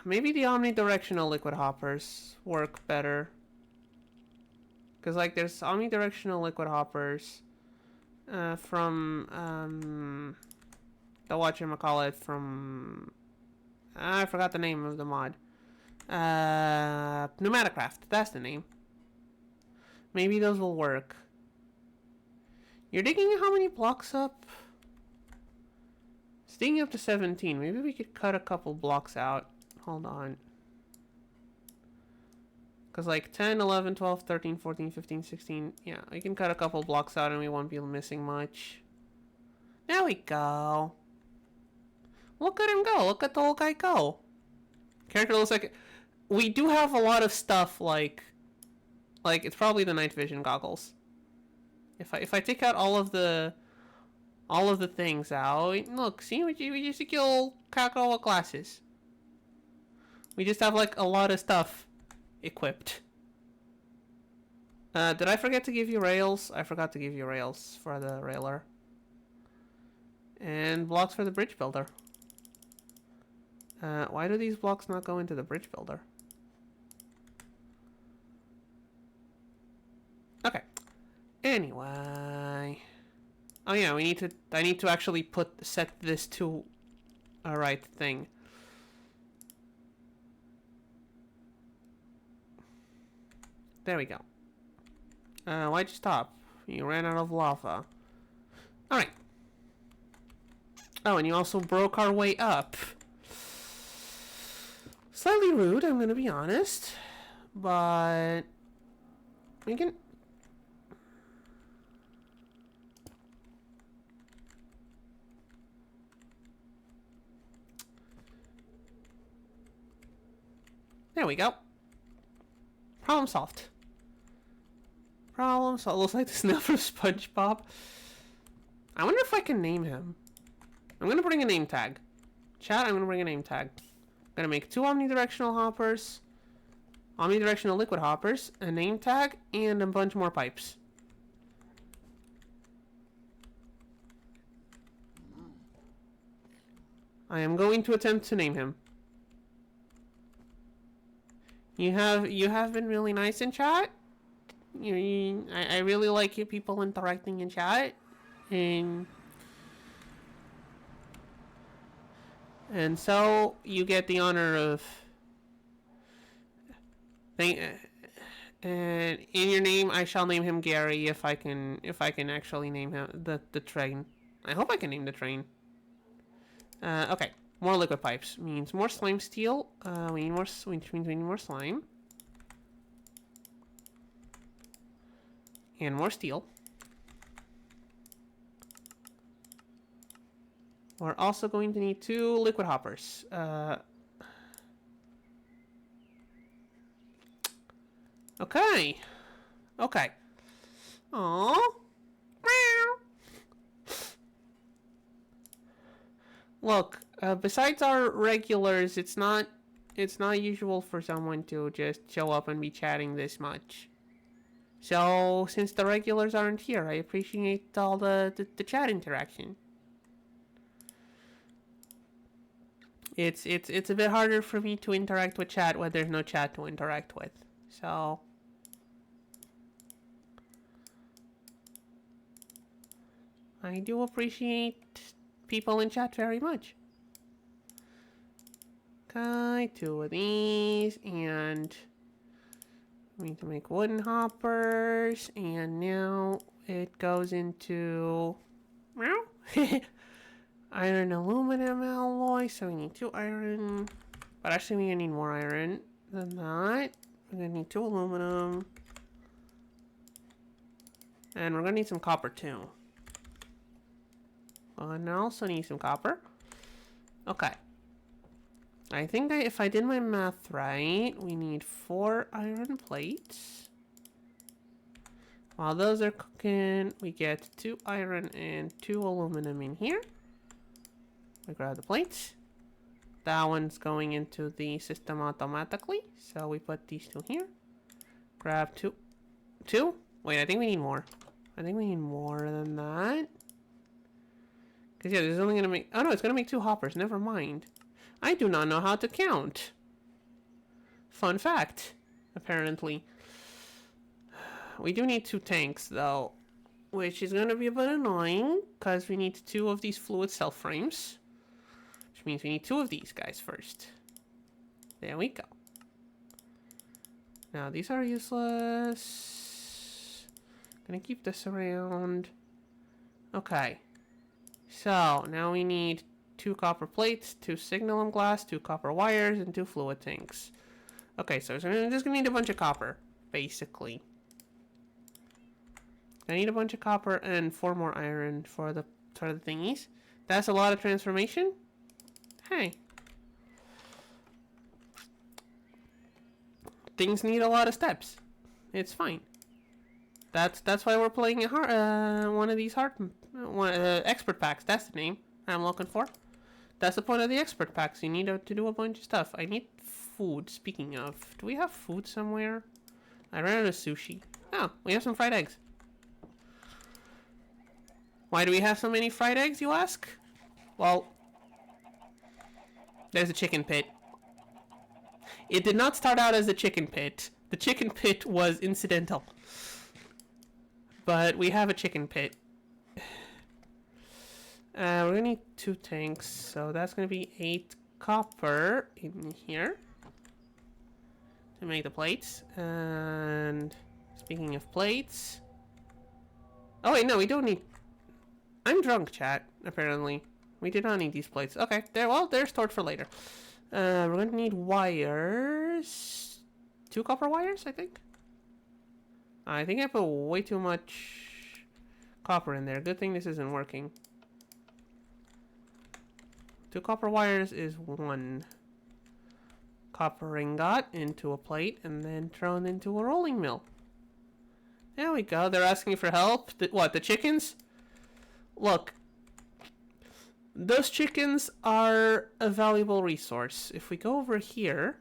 Maybe the omnidirectional liquid hoppers work better. Because, like, there's omnidirectional liquid hoppers from, the whatchamacallit from... I forgot the name of the mod. Pneumaticraft, that's the name. Maybe those will work. You're digging how many blocks up? It's digging up to 17. Maybe we could cut a couple blocks out. Hold on. Because like 10, 11, 12, 13, 14, 15, 16. Yeah, we can cut a couple blocks out and we won't be missing much. There we go. Look at him go. Look at the little guy go. Character looks like... We do have a lot of stuff like it's probably the night vision goggles. If I take out all of the things out, look, see, we just kill Kakao glasses. We just have like a lot of stuff equipped. Did I forget to give you rails? I forgot to give you rails for the railer. And blocks for the bridge builder. Why do these blocks not go into the bridge builder? Okay. Anyway. Oh yeah, I need to actually set this to a right thing. There we go. Why'd you stop? You ran out of lava. Alright. Oh, and you also broke our way up. Slightly rude, I'm gonna be honest. But... we can... There we go. Problem solved. Problem solved. Looks like the snail from SpongeBob. I wonder if I can name him. I'm gonna bring a name tag. Chat, I'm gonna bring a name tag. I'm gonna make 2 omnidirectional hoppers, omnidirectional liquid hoppers, a name tag, and a bunch more pipes. I am going to attempt to name him. You have been really nice in chat. I really like you people interacting in chat, and so you get the honor of thank. And in your name, I shall name him Gary if I can actually name him the train. I hope I can name the train. Okay, more liquid pipes means more slime steel. We need more, which means we need more slime and more steel. We're also going to need 2 liquid hoppers. Okay. Okay. Aww. Look, besides our regulars, it's not usual for someone to just show up and be chatting this much. So, since the regulars aren't here, I appreciate all the chat interaction. It's a bit harder for me to interact with chat when there's no chat to interact with. So, I do appreciate people in chat very much. Okay, 2 of these, and we need to make wooden hoppers, and now it goes into iron aluminum alloy, so we need 2 iron, but actually we need more iron than that. We're gonna need 2 aluminum, and we're gonna need some copper too. And I also need some copper. Okay. I think if I did my math right, we need 4 iron plates. While those are cooking, we get 2 iron and 2 aluminum in here. We grab the plates. That one's going into the system automatically, so we put these 2 here. Grab 2. 2? Wait, I think we need more. I think we need more than that. Because, yeah, this is only going to make... Oh, no, it's going to make 2 hoppers. Never mind. I do not know how to count. Fun fact, apparently. We do need 2 tanks, though, which is going to be a bit annoying, because we need 2 of these fluid cell frames, which means we need 2 of these guys first. There we go. Now, these are useless. Gonna keep this around. Okay. So, now we need 2 copper plates, 2 signalum glass, 2 copper wires, and 2 fluid tanks. Okay, so we're just gonna need a bunch of copper, basically. I need a bunch of copper and 4 more iron for the thingies. That's a lot of transformation. Hey. Things need a lot of steps. It's fine. That's why we're playing a one of these expert packs. That's the name I'm looking for. That's the point of the expert packs. You need to do a bunch of stuff. I need food. Speaking of, do we have food somewhere? I ran out of sushi. Oh, we have some fried eggs. Why do we have so many fried eggs, you ask? Well, there's a chicken pit. It did not start out as a chicken pit. The chicken pit was incidental. But we have a chicken pit. We're gonna need 2 tanks, so that's gonna be 8 copper in here to make the plates. And speaking of plates, oh wait, no, we don't need. I'm drunk, chat. Apparently, we did not need these plates. Okay, they're stored for later. We're gonna need wires. 2 copper wires, I think. I think I put way too much copper in there. Good thing this isn't working. 2 copper wires is 1 copper ingot into a plate and then thrown into a rolling mill. There we go. They're asking for help. What, the chickens? Look, those chickens are a valuable resource. If we go over here,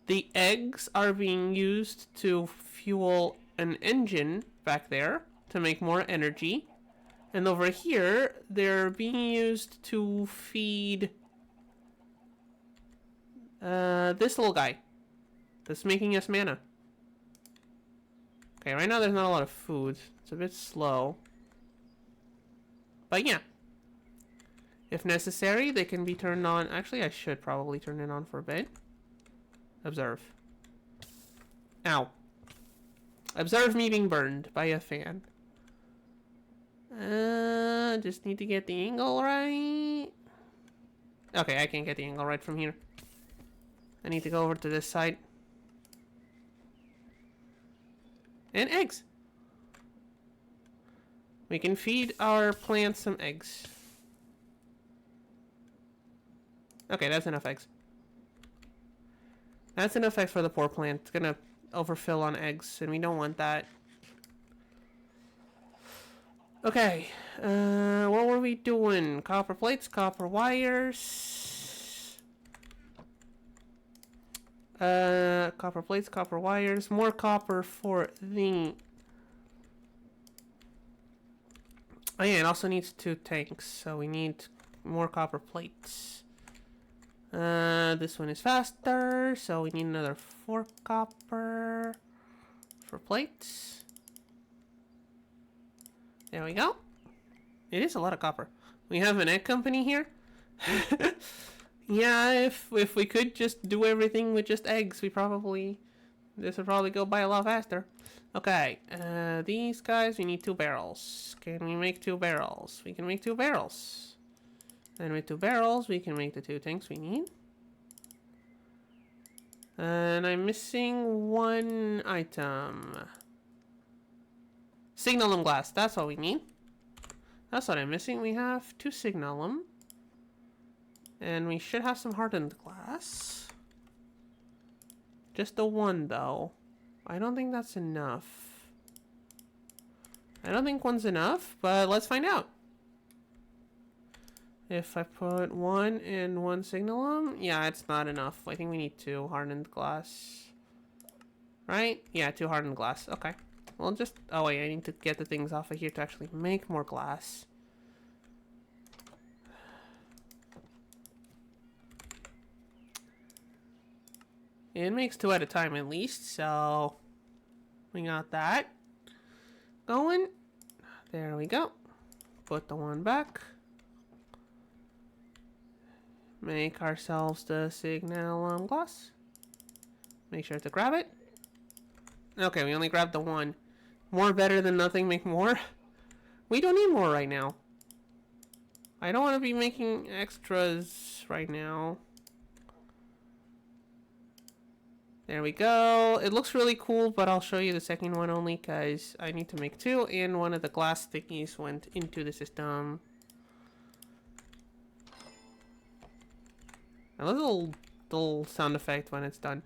the eggs are being used to fuel an engine back there to make more energy. And over here, they're being used to feed this little guy that's making us mana. Okay, right now there's not a lot of food. It's a bit slow. But yeah. If necessary, they can be turned on. Actually, I should probably turn it on for a bit. Observe. Ow. Observe me being burned by a fan. Just need to get the angle right. Okay, I can't get the angle right from here. I need to go over to this side. And eggs. We can feed our plants some eggs. Okay, that's enough eggs. That's enough eggs for the poor plant. It's gonna overfill on eggs, and we don't want that. Okay, what were we doing? Copper plates, copper wires. Copper plates, copper wires. More copper for the... Oh yeah, it also needs 2 tanks, so we need more copper plates. This one is faster, so we need another 4 copper for plates. There we go. It is a lot of copper. We have an egg company here. Yeah, if we could just do everything with just eggs, this would probably go by a lot faster. Okay, these guys, we need 2 barrels. Can we make 2 barrels? We can make 2 barrels. And with 2 barrels, we can make the 2 tanks we need. And I'm missing 1 item. Signalum glass, that's what we need. That's what I'm missing. We have 2 signalum. And we should have some hardened glass. Just the 1 though. I don't think that's enough. I don't think 1's enough, but let's find out. If I put 1 and 1 signalum, yeah, it's not enough. I think we need 2 hardened glass. Right? Yeah, 2 hardened glass. Okay. Well, just... Oh, wait, I need to get the things off of here to actually make more glass. It makes 2 at a time at least, so... We got that going. There we go. Put the 1 back. Make ourselves the signalum glass. Make sure to grab it. Okay, we only grabbed the 1. More better than nothing, make more. We don't need more right now. I don't want to be making extras right now. There we go. It looks really cool, but I'll show you the second one only because I need to make 2 and one of the glass thingies went into the system. A little sound effect when it's done.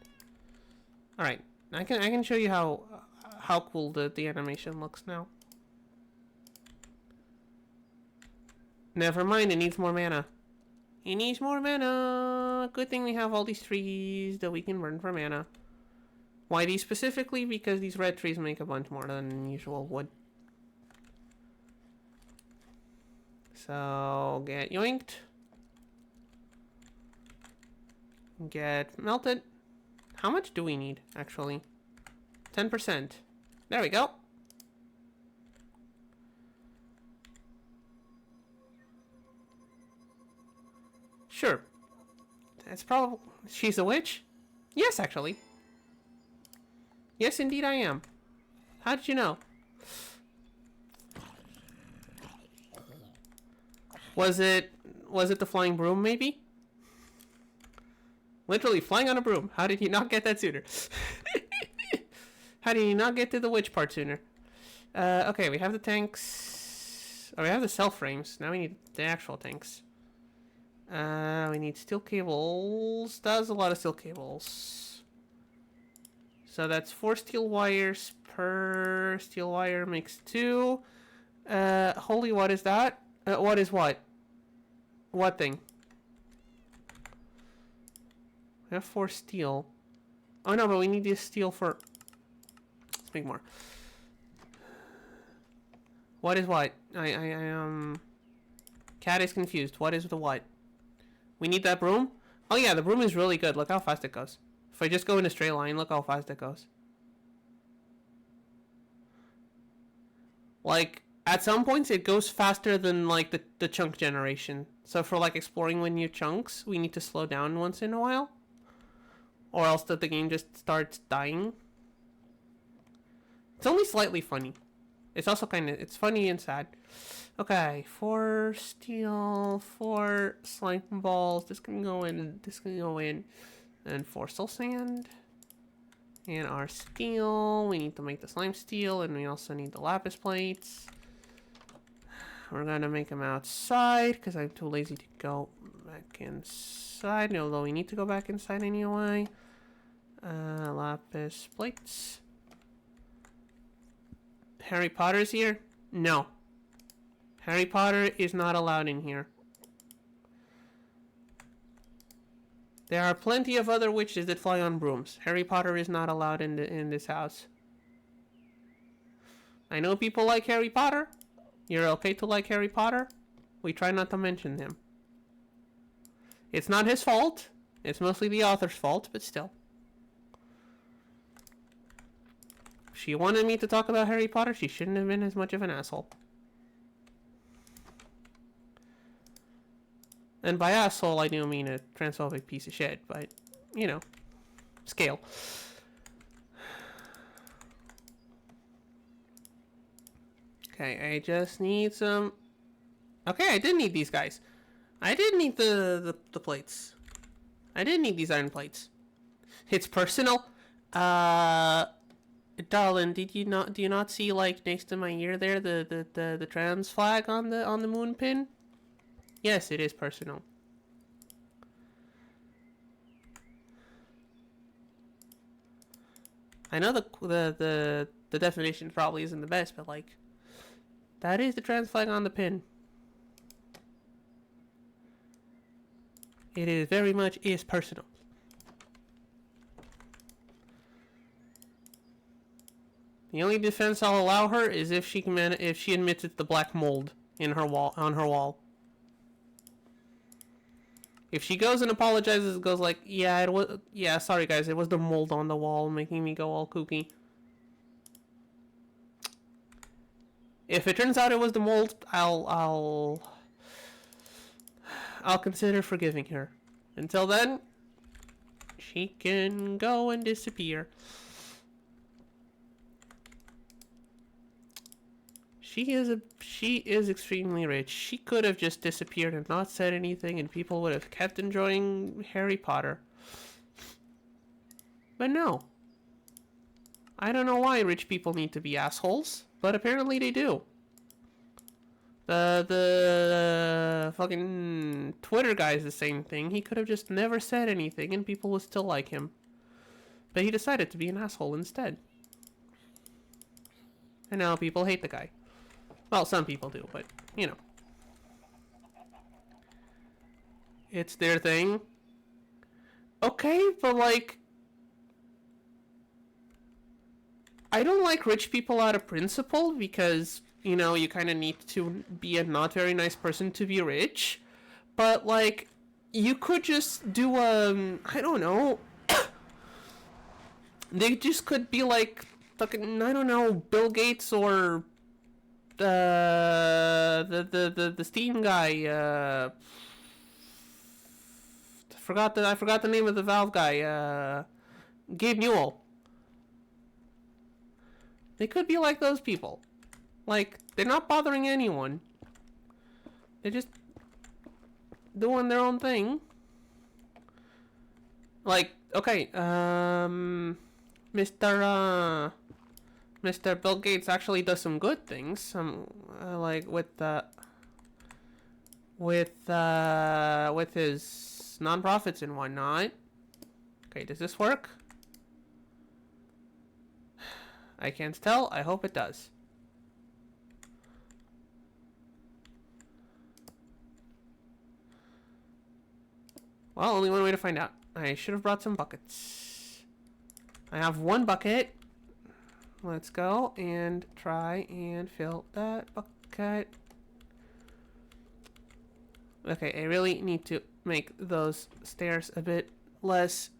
All right, I can show you how cool the animation looks now. Never mind, it needs more mana. It needs more mana. Good thing we have all these trees that we can burn for mana. Why these specifically? Because these red trees make a bunch more than usual wood. So get yoinked. Get melted. How much do we need, actually? 10%. There we go. Sure. That's probably... She's a witch? Yes, actually. Yes, indeed I am. How did you know? Was it the flying broom, maybe? Literally flying on a broom. How did he not get that sooner? How did he not get to the witch part sooner? Okay, we have the tanks. Oh, we have the cell frames. Now we need the actual tanks. We need steel cables. That's a lot of steel cables. So that's 4 steel wires per steel wire makes 2. Holy, what is that? What is what? What thing? We have 4 steel. Oh no, but we need this steel for... Let's make more. What is what? Cat is confused. What is the what? We need that broom? Oh yeah, the broom is really good. Look how fast it goes. If I just go in a straight line, look how fast it goes. Like, at some points, it goes faster than, like, the chunk generation. So for, like, exploring with new chunks, we need to slow down once in a while. Or else the game just starts dying. It's only slightly funny. It's also kind of... It's funny and sad. Okay, 4 steel, 4 slime balls. This can go in, this can go in. And 4 soul sand. And our steel. We need to make the slime steel. And we also need the lapis plates. We're gonna make them outside because I'm too lazy to go back inside. Although we need to go back inside anyway. Lapis plates. Harry Potter's here? No. Harry Potter is not allowed in here. There are plenty of other witches that fly on brooms. Harry Potter is not allowed in this house. I know people like Harry Potter. You're okay to like Harry Potter. We try not to mention him. It's not his fault. It's mostly the author's fault, but still. If she wanted me to talk about Harry Potter, she shouldn't have been as much of an asshole. And by asshole, I do mean a transphobic piece of shit, but, you know, scale. Okay, I just need some... Okay, I did need these guys. I did need the plates. I did need these iron plates. It's personal. Darling, do you not see, like, next to my ear there, the trans flag on the moon pin? Yes, it is personal. I know the definition probably isn't the best, but, like, that is the trans flag on the pin. It is very much is personal. The only defense I'll allow her is if she admits it's the black mold in her wall on her wall. If she goes and apologizes, goes like, yeah, it was, yeah, sorry guys, it was the mold on the wall making me go all kooky. If it turns out it was the mold, I'll consider forgiving her. Until then, she can go and disappear. She is extremely rich. She could have just disappeared and not said anything, and people would have kept enjoying Harry Potter. But no. I don't know why rich people need to be assholes, but apparently they do. The fucking Twitter guy is the same thing. He could have just never said anything and people would still like him. But he decided to be an asshole instead. And now people hate the guy. Well, some people do, but, you know. It's their thing. Okay, but, like... I don't like rich people out of principle because, you know, you kind of need to be a not very nice person to be rich. But, like, you could just do, I don't know. They just could be like, fucking, I don't know, Bill Gates or... the Steam guy, I forgot the name of the Valve guy, Gabe Newell. They could be like those people. Like, they're not bothering anyone. They're just doing their own thing. Like, okay, Mr. Bill Gates actually does some good things, like with his nonprofits and whatnot. Okay, does this work? I can't tell. I hope it does. Well, only one way to find out. I should have brought some buckets. I have one bucket. Let's go and try and fill that bucket. Okay, I really need to make those stairs a bit less.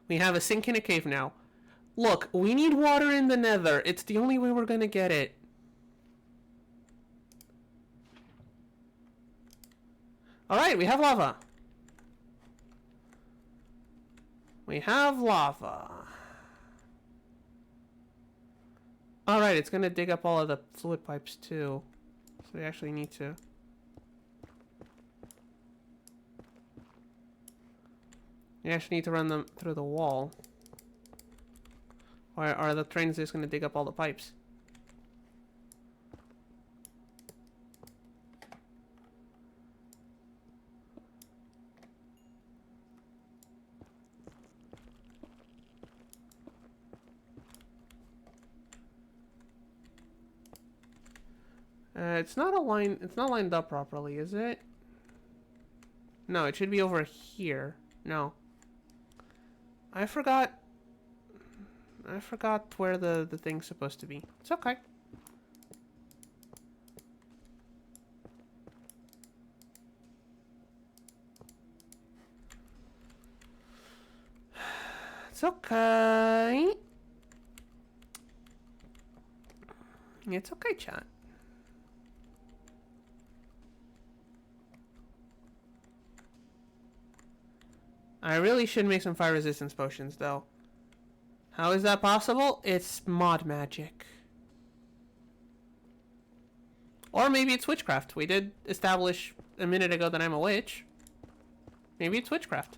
We have a sink in a cave now. Look, we need water in the nether. It's the only way we're gonna get it. Alright, we have lava. We have lava. Alright, it's gonna dig up all of the fluid pipes too. So we actually need to... You actually need to run them through the wall. Or are the trains just gonna dig up all the pipes? It's not lined up properly, is it? No, it should be over here. No. I forgot where the thing's supposed to be. It's okay. It's okay. It's okay, chat. I really should make some fire resistance potions, though. How is that possible? It's mod magic. Or maybe it's witchcraft. We did establish a minute ago that I'm a witch. Maybe it's witchcraft.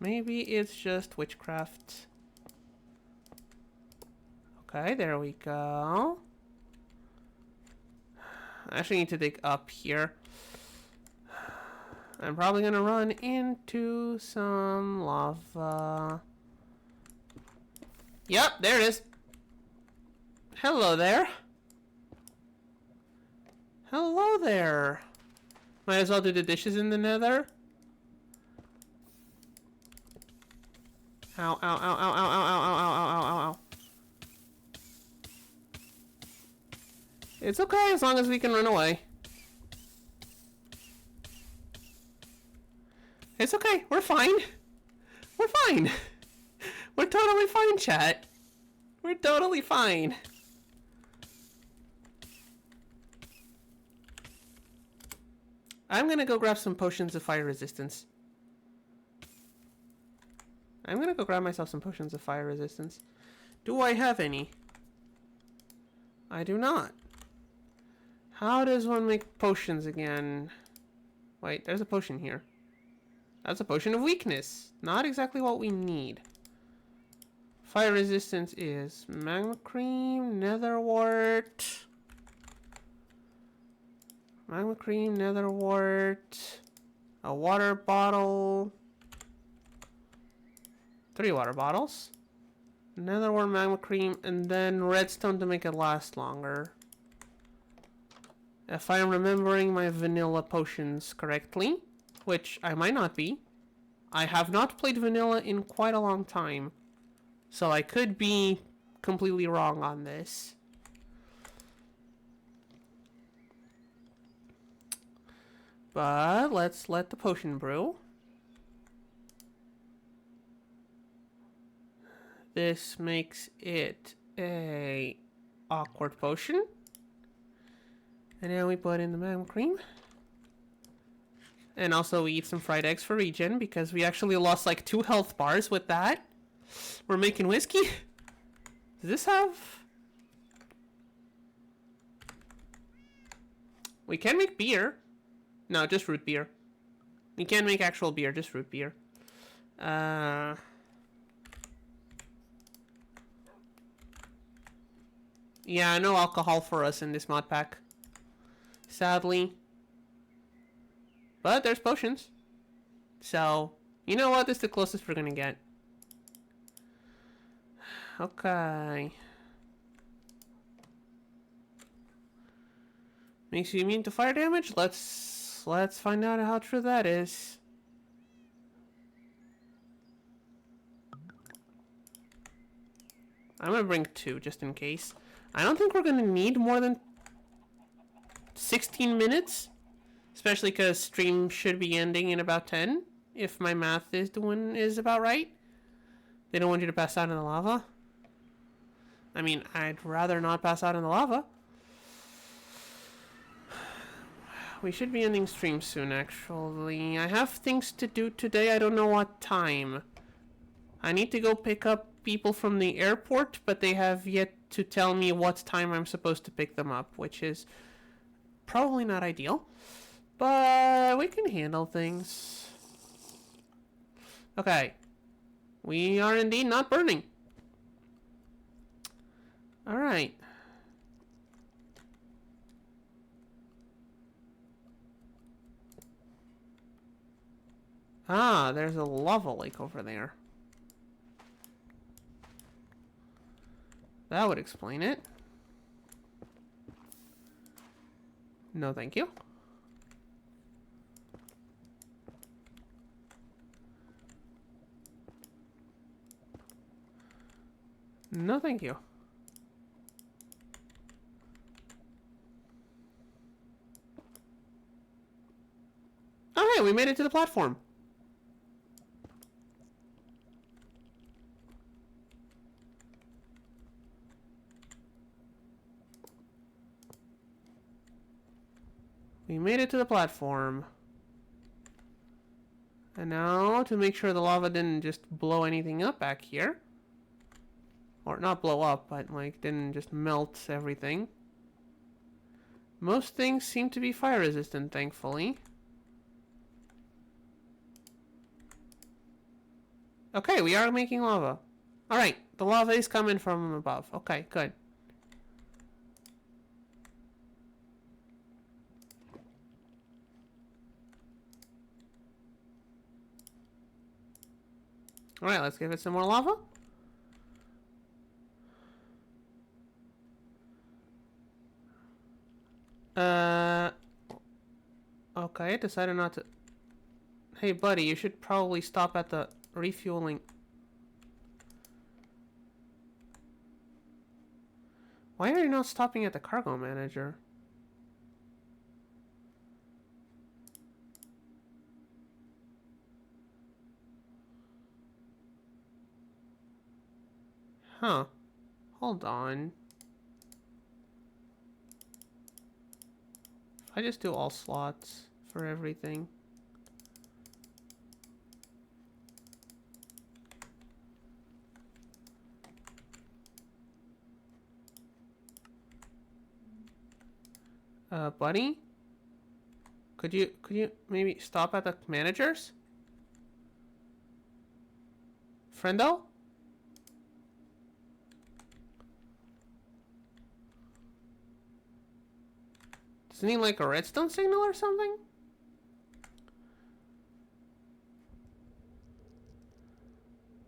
Maybe it's just witchcraft. Okay, there we go. I actually need to dig up here. I'm probably gonna run into some lava. Yep, there it is. Hello there. Hello there. Might as well do the dishes in the nether. Ow, ow, ow, ow, ow, ow, ow, ow, ow, ow, ow, ow. It's okay as long as we can run away. It's okay, we're fine. We're fine. We're totally fine, chat. We're totally fine. I'm gonna go grab some potions of fire resistance. I'm gonna go grab myself some potions of fire resistance. Do I have any? I do not. How does one make potions again? Wait, there's a potion here. That's a potion of weakness. Not exactly what we need. Fire resistance is magma cream, nether wart. Magma cream, nether wart. A water bottle. 3 water bottles. Nether wart, magma cream, and then redstone to make it last longer. If I am remembering my vanilla potions correctly, which I might not be. I have not played vanilla in quite a long time, so I could be completely wrong on this. But let's let the potion brew. This makes it a awkward potion. And now we put in the magma cream. And also we eat some fried eggs for regen because we actually lost like 2 health bars with that. We're making whiskey. Does this have... We can make beer. No, just root beer. We can't make actual beer, just root beer. Yeah, no alcohol for us in this mod pack. Sadly. But there's potions. So, you know what? This is the closest we're gonna get. Okay. Makes you immune to fire damage? Let's find out how true that is. I'm gonna bring 2 just in case. I don't think we're gonna need more than 16 minutes. Especially because stream should be ending in about 10 if my math is about right. They don't want you to pass out in the lava. I mean, I'd rather not pass out in the lava. We should be ending stream soon, actually. I have things to do today. I don't know what time. I need to go pick up people from the airport, but they have yet to tell me what time I'm supposed to pick them up, which is probably not ideal. But we can handle things. Okay. We are indeed not burning. Alright. Ah, there's a lava lake over there. That would explain it. No, thank you. No, thank you. Oh, hey, we made it to the platform. We made it to the platform. And now, to make sure the lava didn't just blow anything up back here. Or not blow up, but like didn't just melt everything. Most things seem to be fire resistant, thankfully. Okay, we are making lava. Alright, the lava is coming from above. Okay, good. Alright, let's give it some more lava. Okay, decided not to... Hey, buddy, you should probably stop at the refueling. Why are you not stopping at the cargo manager? Huh. Hold on. I just do all slots for everything. Buddy? Could you maybe stop at the managers? Friendo? Doesn't he like a redstone signal or something?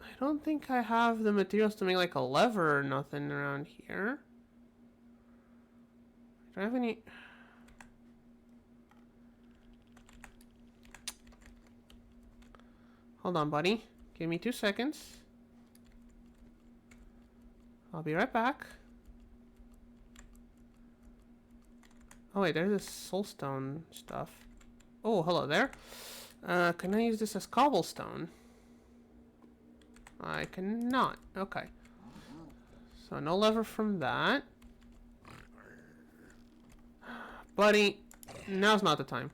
I don't think I have the materials to make like a lever or nothing around here. Do I have any... Hold on, buddy. Give me 2 seconds. I'll be right back. Oh wait, there's this soulstone stuff. Oh, hello there. Can I use this as cobblestone? I cannot. Okay. So no lever from that. Buddy, now's not the time.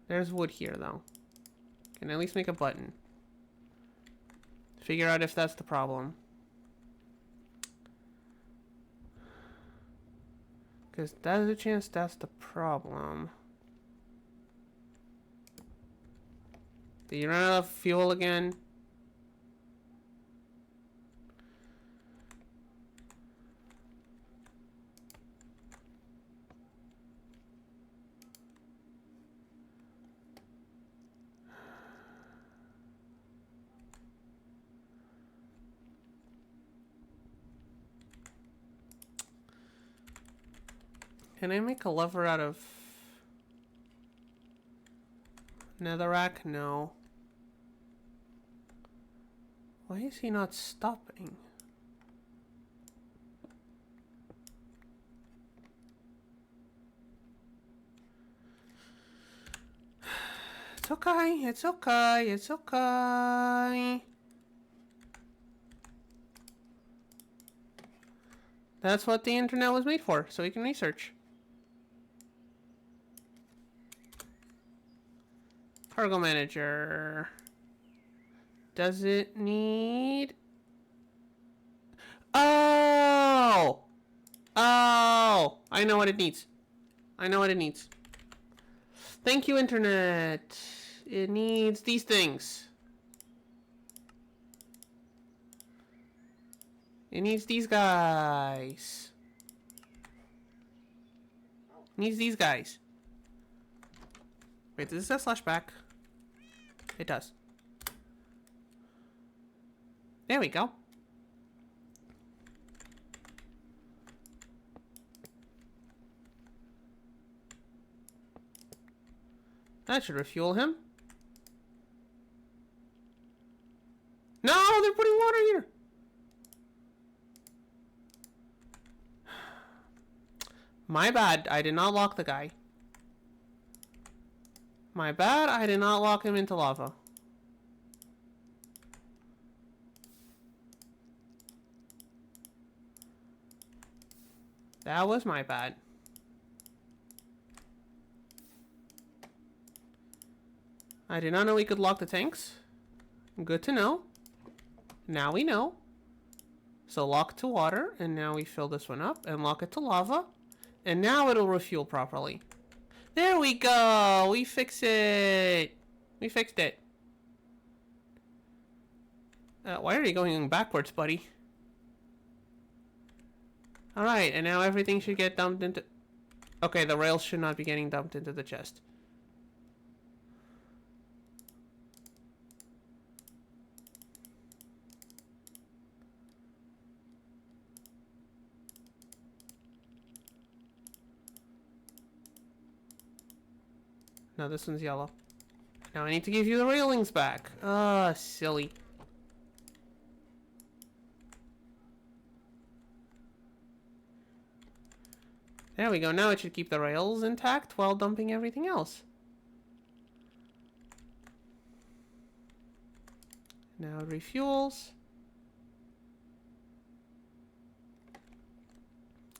There's wood here, though. Can I at least make a button? Figure out if that's the problem. Because there's a chance that's the problem. Did you run out of fuel again? Can I make a lever out of netherrack? No. Why is he not stopping? It's okay. It's okay. It's okay. That's what the internet was made for, so we can research. Cargo manager. Does it need... Oh! Oh! I know what it needs. I know what it needs. Thank you, internet. It needs these things. It needs these guys. It needs these guys. Wait, does this have /back? It does. There we go. That should refuel him. No, they're putting water here. My bad, I did not lock the guy. My bad, I did not lock him into lava. That was my bad. I did not know we could lock the tanks. Good to know. Now we know. So lock to water, and now we fill this one up, and lock it to lava. And now it'll refuel properly. There we go! We fix it! We fixed it. Why are you going backwards, buddy? Alright, and now everything should get dumped into... Okay, the rails should not be getting dumped into the chest. No, this one's yellow. Now I need to give you the railings back. Ah, silly. There we go. Now it should keep the rails intact while dumping everything else. Now it refuels.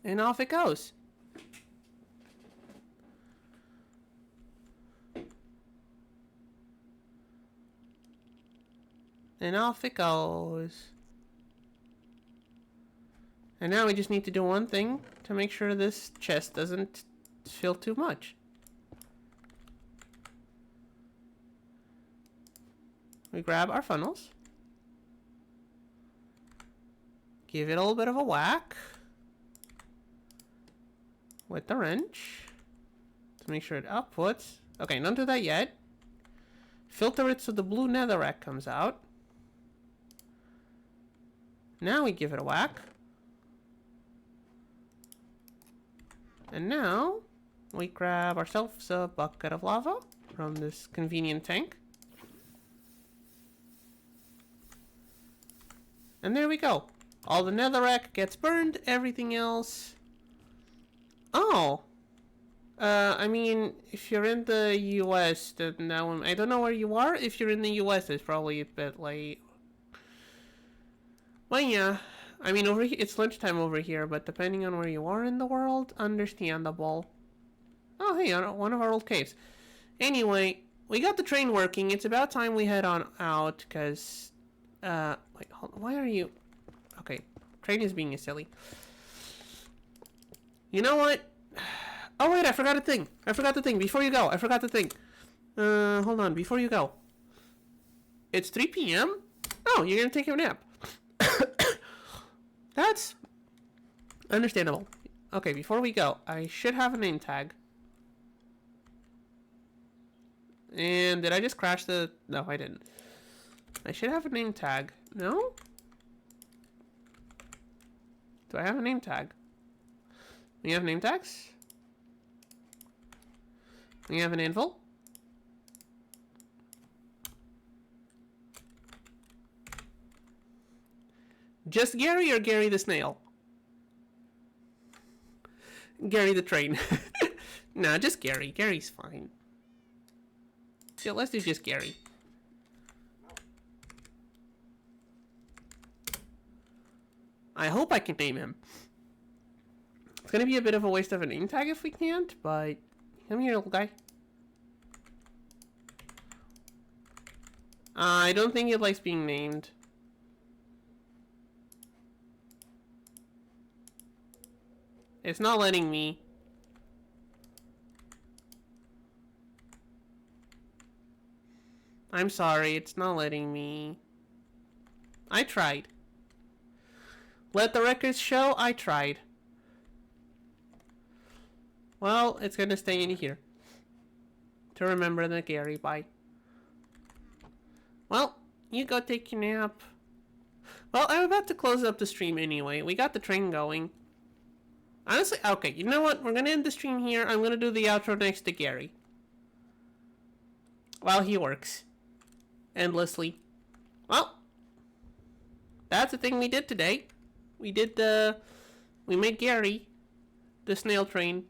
And off it goes. And off it goes. And now we just need to do one thing to make sure this chest doesn't fill too much. We grab our funnels. Give it a little bit of a whack. With the wrench. To make sure it outputs. Okay, don't do that yet. Filter it so the blue netherrack comes out. Now we give it a whack. And now we grab ourselves a bucket of lava from this convenient tank. And there we go. All the netherrack gets burned, everything else... Oh! I mean, if you're in the US, then that one... I don't know where you are. If you're in the US, it's probably a bit late. Well, yeah. I mean, over here, it's lunchtime over here, but depending on where you are in the world, understandable. Oh, hey, one of our old caves. Anyway, we got the train working. It's about time we head on out, because... wait, hold on. Why are you... Okay, train is being silly. You know what? Oh, wait, I forgot a thing. I forgot the thing. Before you go, I forgot the thing. Hold on. Before you go. It's 3 p.m.? Oh, you're going to take a nap. That's understandable. Okay, before we go, I should have a name tag. And did I just crash the... No, I didn't. I should have a name tag. No? Do I have a name tag? We have name tags? We have an anvil? Just Gary or Gary the snail? Gary the train. Nah, just Gary. Gary's fine. So let's do just Gary. I hope I can name him. It's gonna be a bit of a waste of a name tag if we can't, but come here, little guy. I don't think it likes being named. It's not letting me. I'm sorry, it's not letting me. I tried. Let the records show I tried. Well, it's gonna stay in here. To remember the Gary, bye. Well, you go take your nap. Well, I'm about to close up the stream anyway. We got the train going. Honestly, okay, you know what? We're gonna end the stream here. I'm gonna do the outro next to Gary. While he works. Endlessly. Well, that's the thing we did today. We made Gary the snail train,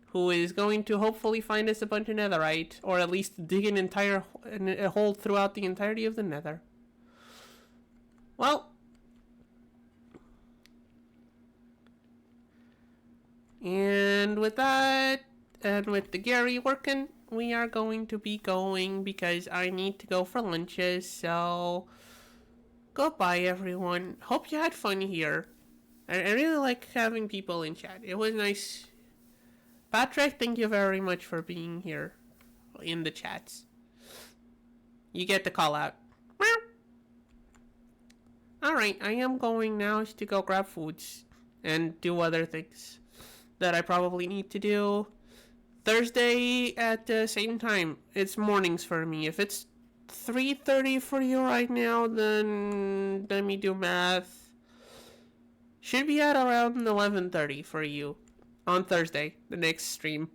who is going to hopefully find us a bunch of netherite, or at least dig a hole throughout the entirety of the nether. Well, and with that, and with the Gary working, we are going to be going because I need to go for lunches, so goodbye everyone. Hope you had fun here. I really like having people in chat. It was nice. Patrick, thank you very much for being here in the chats. You get the call out. Alright, I am going now to go grab foods and do other things that I probably need to do. Thursday at the same time. It's mornings for me. If it's 3:30 for you right now, then let me do math. Should be at around 11:30 for you on Thursday, the next stream.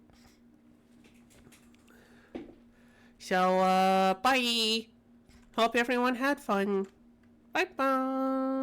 So, bye. Hope everyone had fun. Bye-bye.